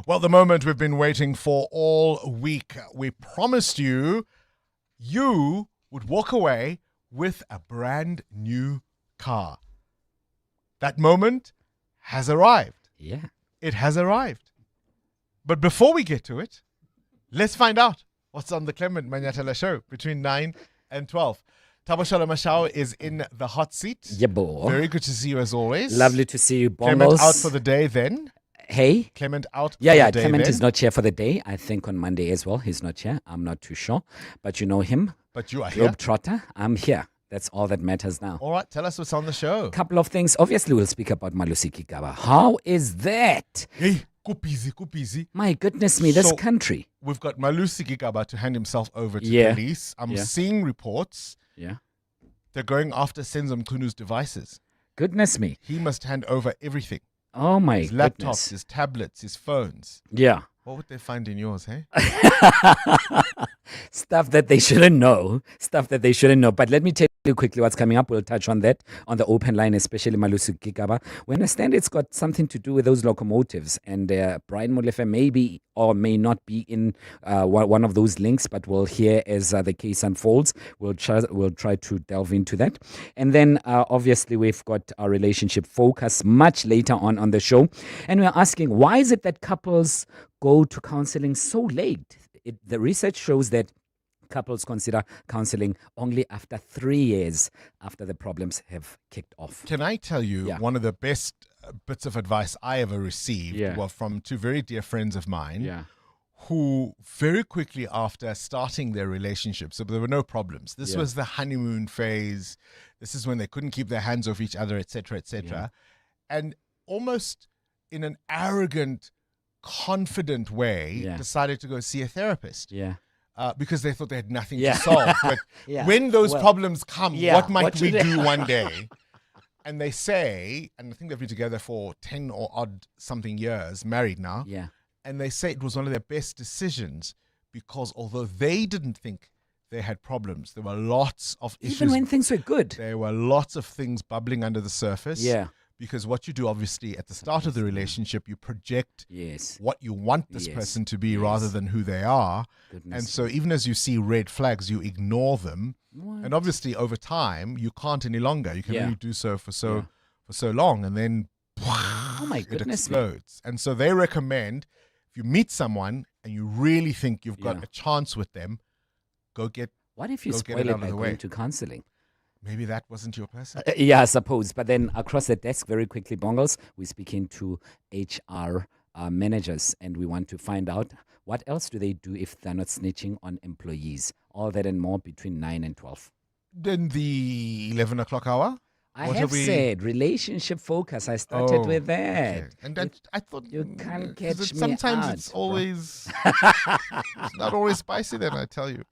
Well, the moment we've been waiting for all week. We promised you would walk away with a brand new car. That moment has arrived. Yeah. It has arrived. But before we get to it, let's find out what's on the Clement Manyatela Show between 9 and 12. Tabashala Mashao is in the hot seat. Yeah, boy. Very good to see you as always. Lovely to see you, Bombos. Clement out for the day then. Hey. Clement out for the the day Clement then. is not here for the day. I think on Monday as well. He's not here. I'm not too sure. But you know him. But you are here. Globetrotter. I'm here. That's all that matters now. All right, tell us what's on the show. Couple of things. Obviously, we'll speak about Malusi Gigaba. How is that? Hey, busy. My goodness me, this So, country. We've got Malusi Gigaba to hand himself over to Yeah. police. I'm Yeah. seeing reports. Yeah. They're going after Senzo Mkunu's devices. Goodness me. He must hand over everything. Oh my His laptops, goodness. his tablets, his phones. Yeah. What would they find in yours, hey? Stuff that they shouldn't know. But let me tell you quickly what's coming up. We'll touch on that on the open line, especially Malusi Gigaba. We understand it's got something to do with those locomotives. And Brian Molefe may be or may not be in one of those links, but we'll hear as the case unfolds. We'll try to delve into that. And then obviously we've got our relationship focus much later on the show. And we're asking, why is it that couples go to counseling so late? The research shows that couples consider counseling only after 3 years after the problems have kicked off. Can I tell you one of the best bits of advice I ever received were from two very dear friends of mine who very quickly after starting their relationship, so there were no problems. This was the honeymoon phase. This is when they couldn't keep their hands off each other, etc., etc. And almost in an arrogant, confident way, decided to go see a therapist. Because they thought they had nothing to solve. But when those problems come, what might we do one day? And they say, and I think they've been together for 10 or odd something years, married now. And they say it was one of their best decisions because although they didn't think they had problems, there were lots of issues. Even when things were good. There were lots of things bubbling under the surface. Because what you do, obviously, at the start of the relationship, you project what you want this person to be rather than who they are. And so even as you see red flags, you ignore them. And obviously, over time, you can't any longer. You can only do so for so long. And then it explodes. And so they recommend if you meet someone and you really think you've got a chance with them, go get What if you go spoil get it out by of the going way. to counseling? Maybe that wasn't your person. Yeah, I suppose. But then across the desk, very quickly, Bongles, we're speaking to HR managers, and we want to find out what else do they do if they're not snitching on employees. All that and more between 9 and 12. Then the 11 o'clock hour? I What have we- said relationship focus. I started Oh, with that. okay. And that, I thought you can't 'cause catch me sometimes out, it's bro. always it's not always spicy. Then I tell you.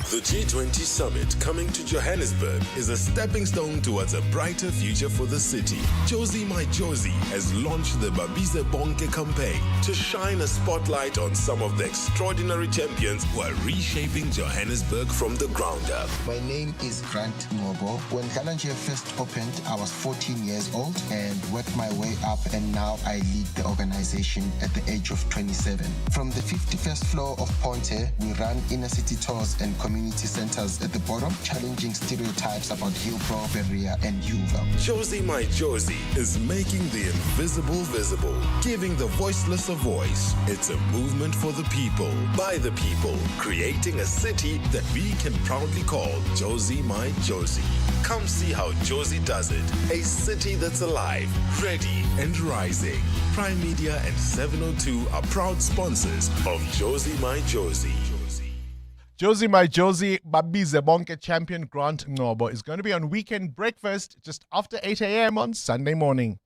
The G20 Summit coming to Johannesburg is a stepping stone towards a brighter future for the city. Josie My Josie has launched the Babize Bonke campaign to shine a spotlight on some of the extraordinary champions who are reshaping Johannesburg from the ground up. My name is Grant Ngobo. When Kalanje first opened, I was 14 years old and worked my way up, and now I lead the organization at the age of 27. From the 51st floor of Ponte, we run inner city tours and community community centers at the bottom, challenging stereotypes about Hillbrow, Berea, and Yuva. Josie My Josie is making the invisible visible, giving the voiceless a voice. It's a movement for the people, by the people, creating a city that we can proudly call Josie My Josie. Come see how Josie does it. A city that's alive, ready, and rising. Prime Media and 702 are proud sponsors of Josie My Josie. Josie My Josie, Babize Bonke champion Grant Ngobo is going to be on Weekend Breakfast just after 8 a.m. on Sunday morning.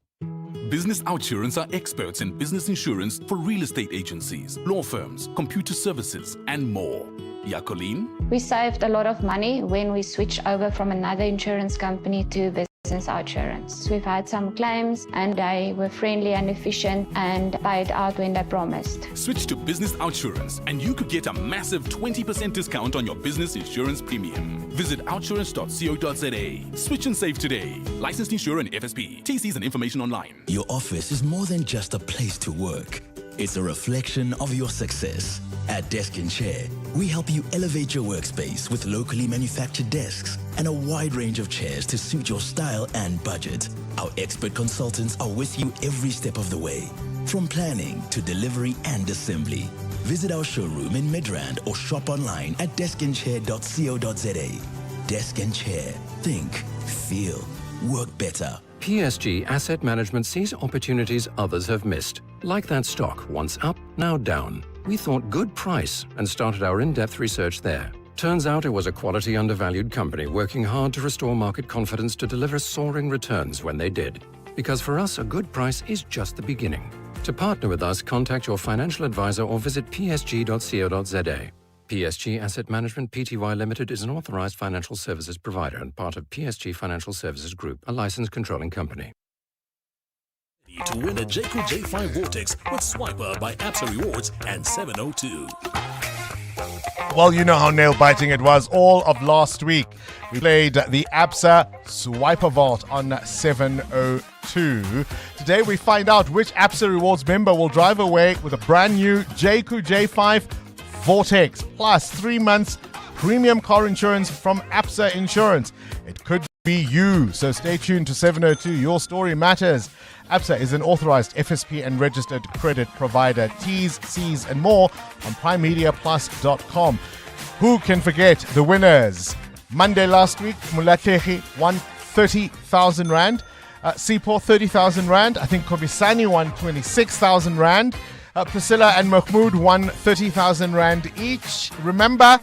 Business Outsurance are experts in business insurance for real estate agencies, law firms, computer services, and more. Yakolin? We saved a lot of money when we switched over from another insurance company to Business Outsurance. We've had some claims and they were friendly and efficient and paid out when they promised. Switch to Business Outsurance and you could get a massive 20% discount on your business insurance premium. Visit outsurance.co.za. Switch and save today. Licensed insurer and FSP. TCs and information online. Your office is more than just a place to work. It's a reflection of your success. At Desk and Chair, we help you elevate your workspace with locally manufactured desks and a wide range of chairs to suit your style and budget. Our expert consultants are with you every step of the way, from planning to delivery and assembly. Visit our showroom in Midrand or shop online at deskandchair.co.za. Desk and Chair. Think, feel, work better. PSG Asset Management sees opportunities others have missed. Like that stock, once up, now down. We thought good price and started our in-depth research there. Turns out it was a quality undervalued company working hard to restore market confidence to deliver soaring returns when they did. Because for us, a good price is just the beginning. To partner with us, contact your financial advisor or visit psg.co.za. PSG Asset Management Pty Limited is an authorized financial services provider and part of PSG Financial Services Group, a licensed controlling company. To win a JQ J5 Vortex with Swiper by Absa Rewards and 702. Well, you know how nail-biting it was all of last week. We played the Absa Swiper Vault on 702. Today we find out which Absa Rewards member will drive away with a brand new JQ J5 Vortex plus 3 months premium car insurance from Absa Insurance. It could be you, so stay tuned to 702. Your story matters. Absa is an authorized FSP and registered credit provider. T's, C's, and more on primemediaplus.com. Who can forget the winners? Monday last week, Mulatehi won 30,000 Rand. Sipho, 30,000 Rand. I think Kobisani won 26,000 Rand. Priscilla and Mahmoud won 30,000 Rand each. Remember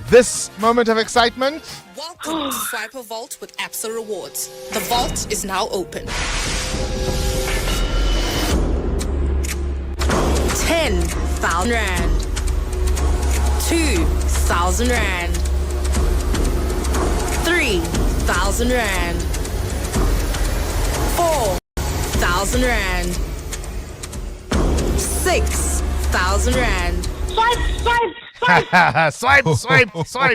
this moment of excitement? Welcome to Swiper Vault with Absa Rewards. The vault is now open. 10,000 Rand. 2,000 Rand. 3,000 Rand. 4,000 Rand. 6,000 Rand. Swipe.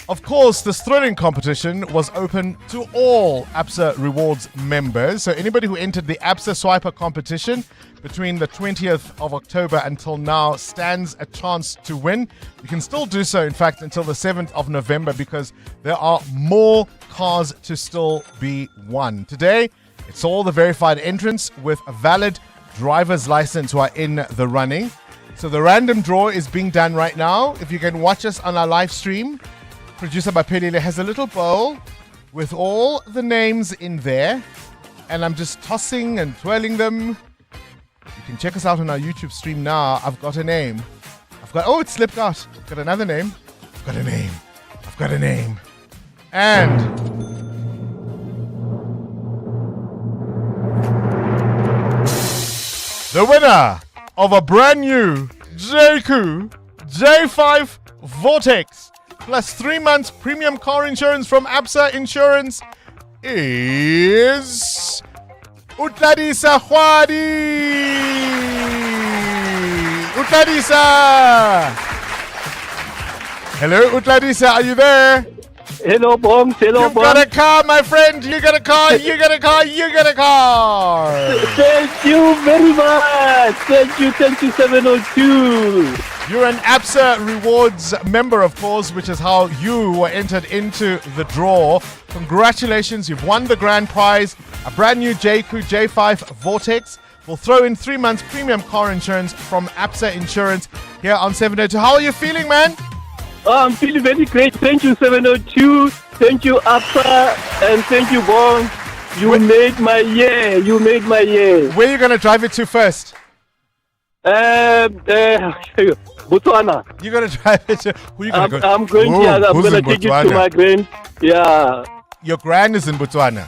Of course, this thrilling competition was open to all Absa Rewards members. So anybody who entered the Absa Swiper competition between the 20th of October until now stands a chance to win. You can still do so, in fact, until the 7th of November because there are more cars to still be won. Today, it's all the verified entrants with a valid driver's license who are in the running. So the random draw is being done right now. If you can watch us on our live stream, producer Bapelile has a little bowl with all the names in there. And I'm just tossing and twirling them. You can check us out on our YouTube stream now. I've got a name. Oh, it slipped out. I've got another name. I've got a name. And the winner of a brand new JQ J5 Vortex plus 3 months premium car insurance from Absa Insurance is Utladisa Hwadi. Utladisa. Hello, Utladisa, are you there? Hello, Bongs. Hello, Bongs. You got a car, my friend. You got a car. You got a car. Thank you very much. Thank you, 702. You're an ABSA Rewards member, of course, which is how you were entered into the draw. Congratulations, you've won the grand prize, a brand new JQ J5 Vortex. We'll throw in 3 months premium car insurance from ABSA Insurance here on 702. How are you feeling, man? Oh, I'm feeling very great. Thank you, 702. Thank you, ABSA. And thank you, Bong. You made my year. You made my year. Where are you going to drive it to first? Botswana. You're going to drive it to... Who are you going to go? I'm going to take it to my grand. Yeah. Your grand is in Botswana?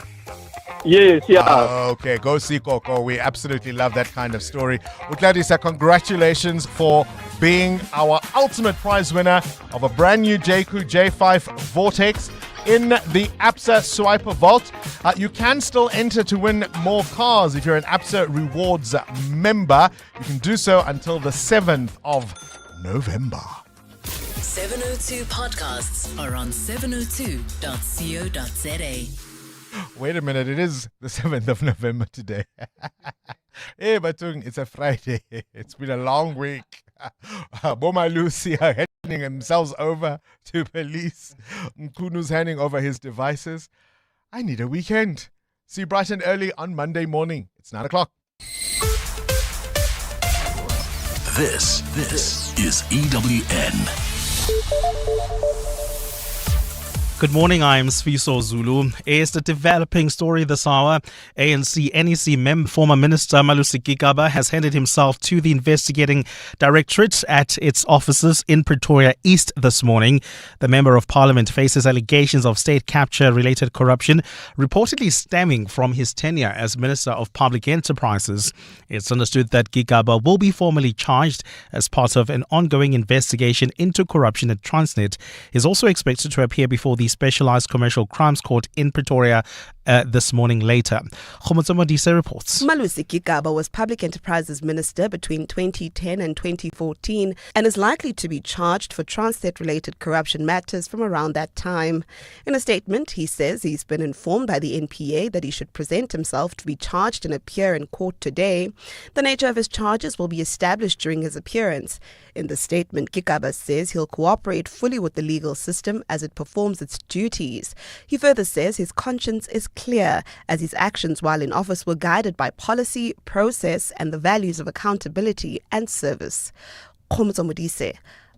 Yes, yeah. Okay, go see Coco. We absolutely love that kind of story. Utladisa, congratulations for being our ultimate prize winner of a brand new JQ J5 Vortex in the ABSA Swiper Vault. You can still enter to win more cars if you're an ABSA Rewards member. You can do so until the 7th of November. 702 podcasts are on 702.co.za. Wait a minute, it is the 7th of November today. Hey, Batung, it's a Friday. It's been a long week. Boma Lucy are handing themselves over to police. Mkunu's handing over his devices. I need a weekend. See you bright and early on Monday morning. It's 9 o'clock. This is EWN. Good morning, I'm Sfiso Zulu. It's the developing story this hour. ANC NEC member, former Minister Malusi Gigaba has handed himself to the investigating directorate at its offices in Pretoria East this morning. The Member of Parliament faces allegations of state capture-related corruption, reportedly stemming from his tenure as Minister of Public Enterprises. It's understood that Gigaba will be formally charged as part of an ongoing investigation into corruption at Transnet. He's also expected to appear before the Specialized Commercial Crimes Court in Pretoria this morning later. Khomotso Modise reports. Malusi Gigaba was Public Enterprises Minister between 2010 and 2014 and is likely to be charged for Transnet-related corruption matters from around that time. In a statement, he says he's been informed by the NPA that he should present himself to be charged and appear in court today. The nature of his charges will be established during his appearance. In the statement, Gigaba says he'll cooperate fully with the legal system as it performs its duties. He further says his conscience is clear as his actions while in office were guided by policy, process and the values of accountability and service. Khomotso Modise,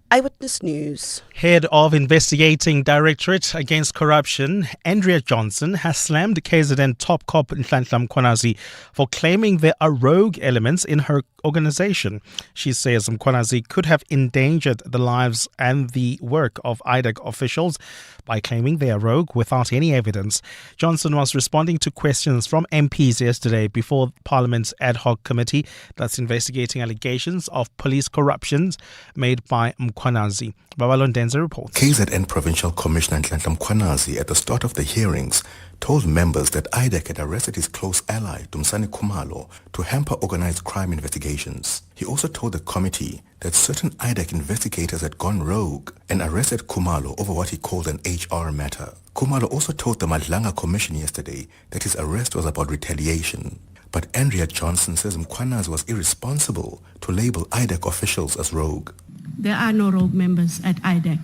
Eyewitness News. Head of Investigating Directorate Against Corruption, Andrea Johnson, has slammed KZN top cop Nhlanhla Mkhwanazi for claiming there are rogue elements in her organization. She says Mkhwanazi could have endangered the lives and the work of IDEC officials by claiming they are rogue without any evidence. Johnson was responding to questions from MPs yesterday before Parliament's ad hoc committee that's investigating allegations of police corruptions made by Mkhwanazi. Babalon Denza reports. KZN Provincial Commissioner Nhlanhla Mkhwanazi at the start of the hearings told members that IDEC had arrested his close ally, Dumsani Khumalo, to hamper organized crime investigations. He also told the committee that certain IDEC investigators had gone rogue and arrested Khumalo over what he called an HR matter. Khumalo also told the Madlanga Commission yesterday that his arrest was about retaliation. But Andrea Johnson says Mkhwanazi was irresponsible to label IDEC officials as rogue. There are no rogue members at IDEC,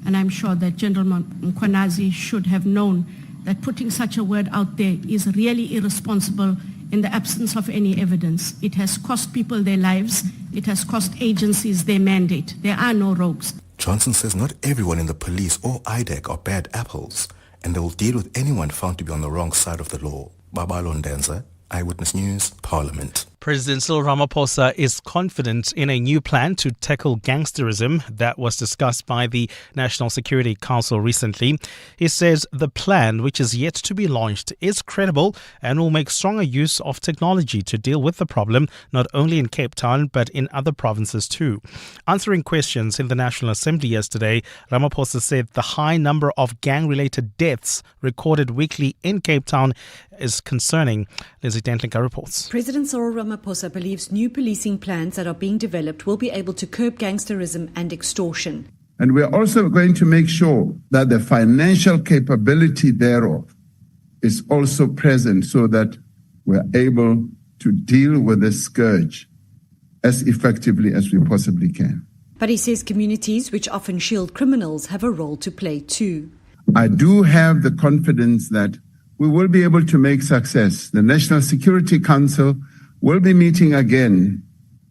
and I'm sure that General Mkhwanazi should have known that putting such a word out there is really irresponsible in the absence of any evidence. It has cost people their lives. It has cost agencies their mandate. There are no rogues. Johnson says not everyone in the police or IDEC are bad apples, and they will deal with anyone found to be on the wrong side of the law. Babalon Denza, Eyewitness News, Parliament. President Cyril Ramaphosa is confident in a new plan to tackle gangsterism that was discussed by the National Security Council recently. He says the plan, which is yet to be launched, is credible and will make stronger use of technology to deal with the problem, not only in Cape Town but in other provinces too. Answering questions in the National Assembly yesterday, Ramaphosa said the high number of gang-related deaths recorded weekly in Cape Town is concerning. Lizzie Dentlinka reports. President Cyril Ramaphosa believes new policing plans that are being developed will be able to curb gangsterism and extortion. And we are also going to make sure that the financial capability thereof is also present so that we're able to deal with this scourge as effectively as we possibly can. But he says communities which often shield criminals have a role to play too. I do have the confidence that we will be able to make success. The National Security Council will be meeting again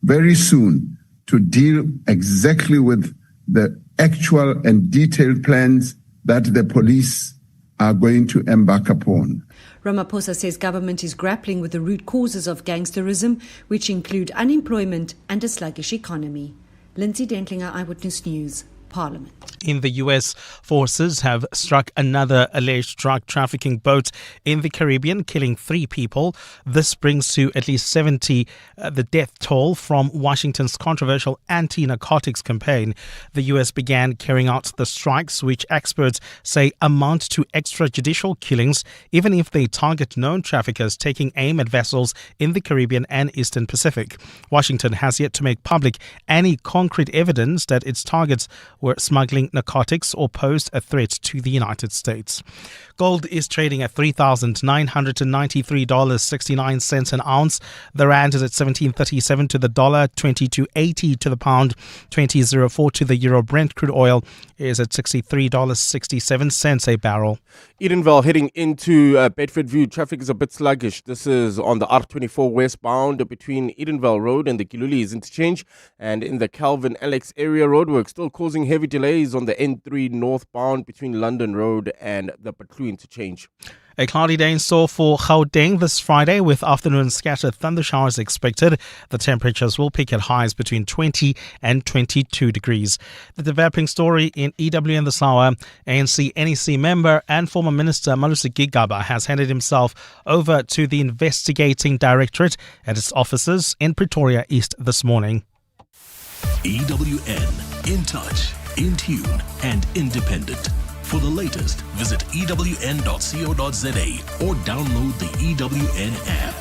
very soon to deal exactly with the actual and detailed plans that the police are going to embark upon. Ramaphosa says government is grappling with the root causes of gangsterism, which include unemployment and a sluggish economy. Lindsay Dentlinger, Eyewitness News, Parliament. In the US, forces have struck another alleged drug trafficking boat in the Caribbean, killing 3 people. This brings to at least 70 the death toll from Washington's controversial anti-narcotics campaign. The US began carrying out the strikes, which experts say amount to extrajudicial killings, even if they target known traffickers taking aim at vessels in the Caribbean and Eastern Pacific. Washington has yet to make public any concrete evidence that its targets were smuggling narcotics or posed a threat to the United States. Gold is trading at $3,993.69 an ounce. The rand is at 17.37 to the dollar, 22.80 to the pound, 20.04 to the euro. Brent crude oil is at $63.67 a barrel. Edenville heading into Bedfordview. Traffic is a bit sluggish. This is on the R24 westbound between Edenville Road and the Giluli's interchange, and in the Calvin Alex area. Roadwork still causing heavy delays on the N3 northbound between London Road and the Patlu interchange. A cloudy day in store for Gauteng this Friday, with afternoon scattered thunder showers expected. The temperatures will peak at highs between 20 and 22 degrees. The developing story in EWN this hour: ANC NEC member and former Minister Malusi Gigaba has handed himself over to the investigating directorate at its offices in Pretoria East this morning. EWN, in touch, in tune, and independent. For the latest, visit ewn.co.za or download the EWN app.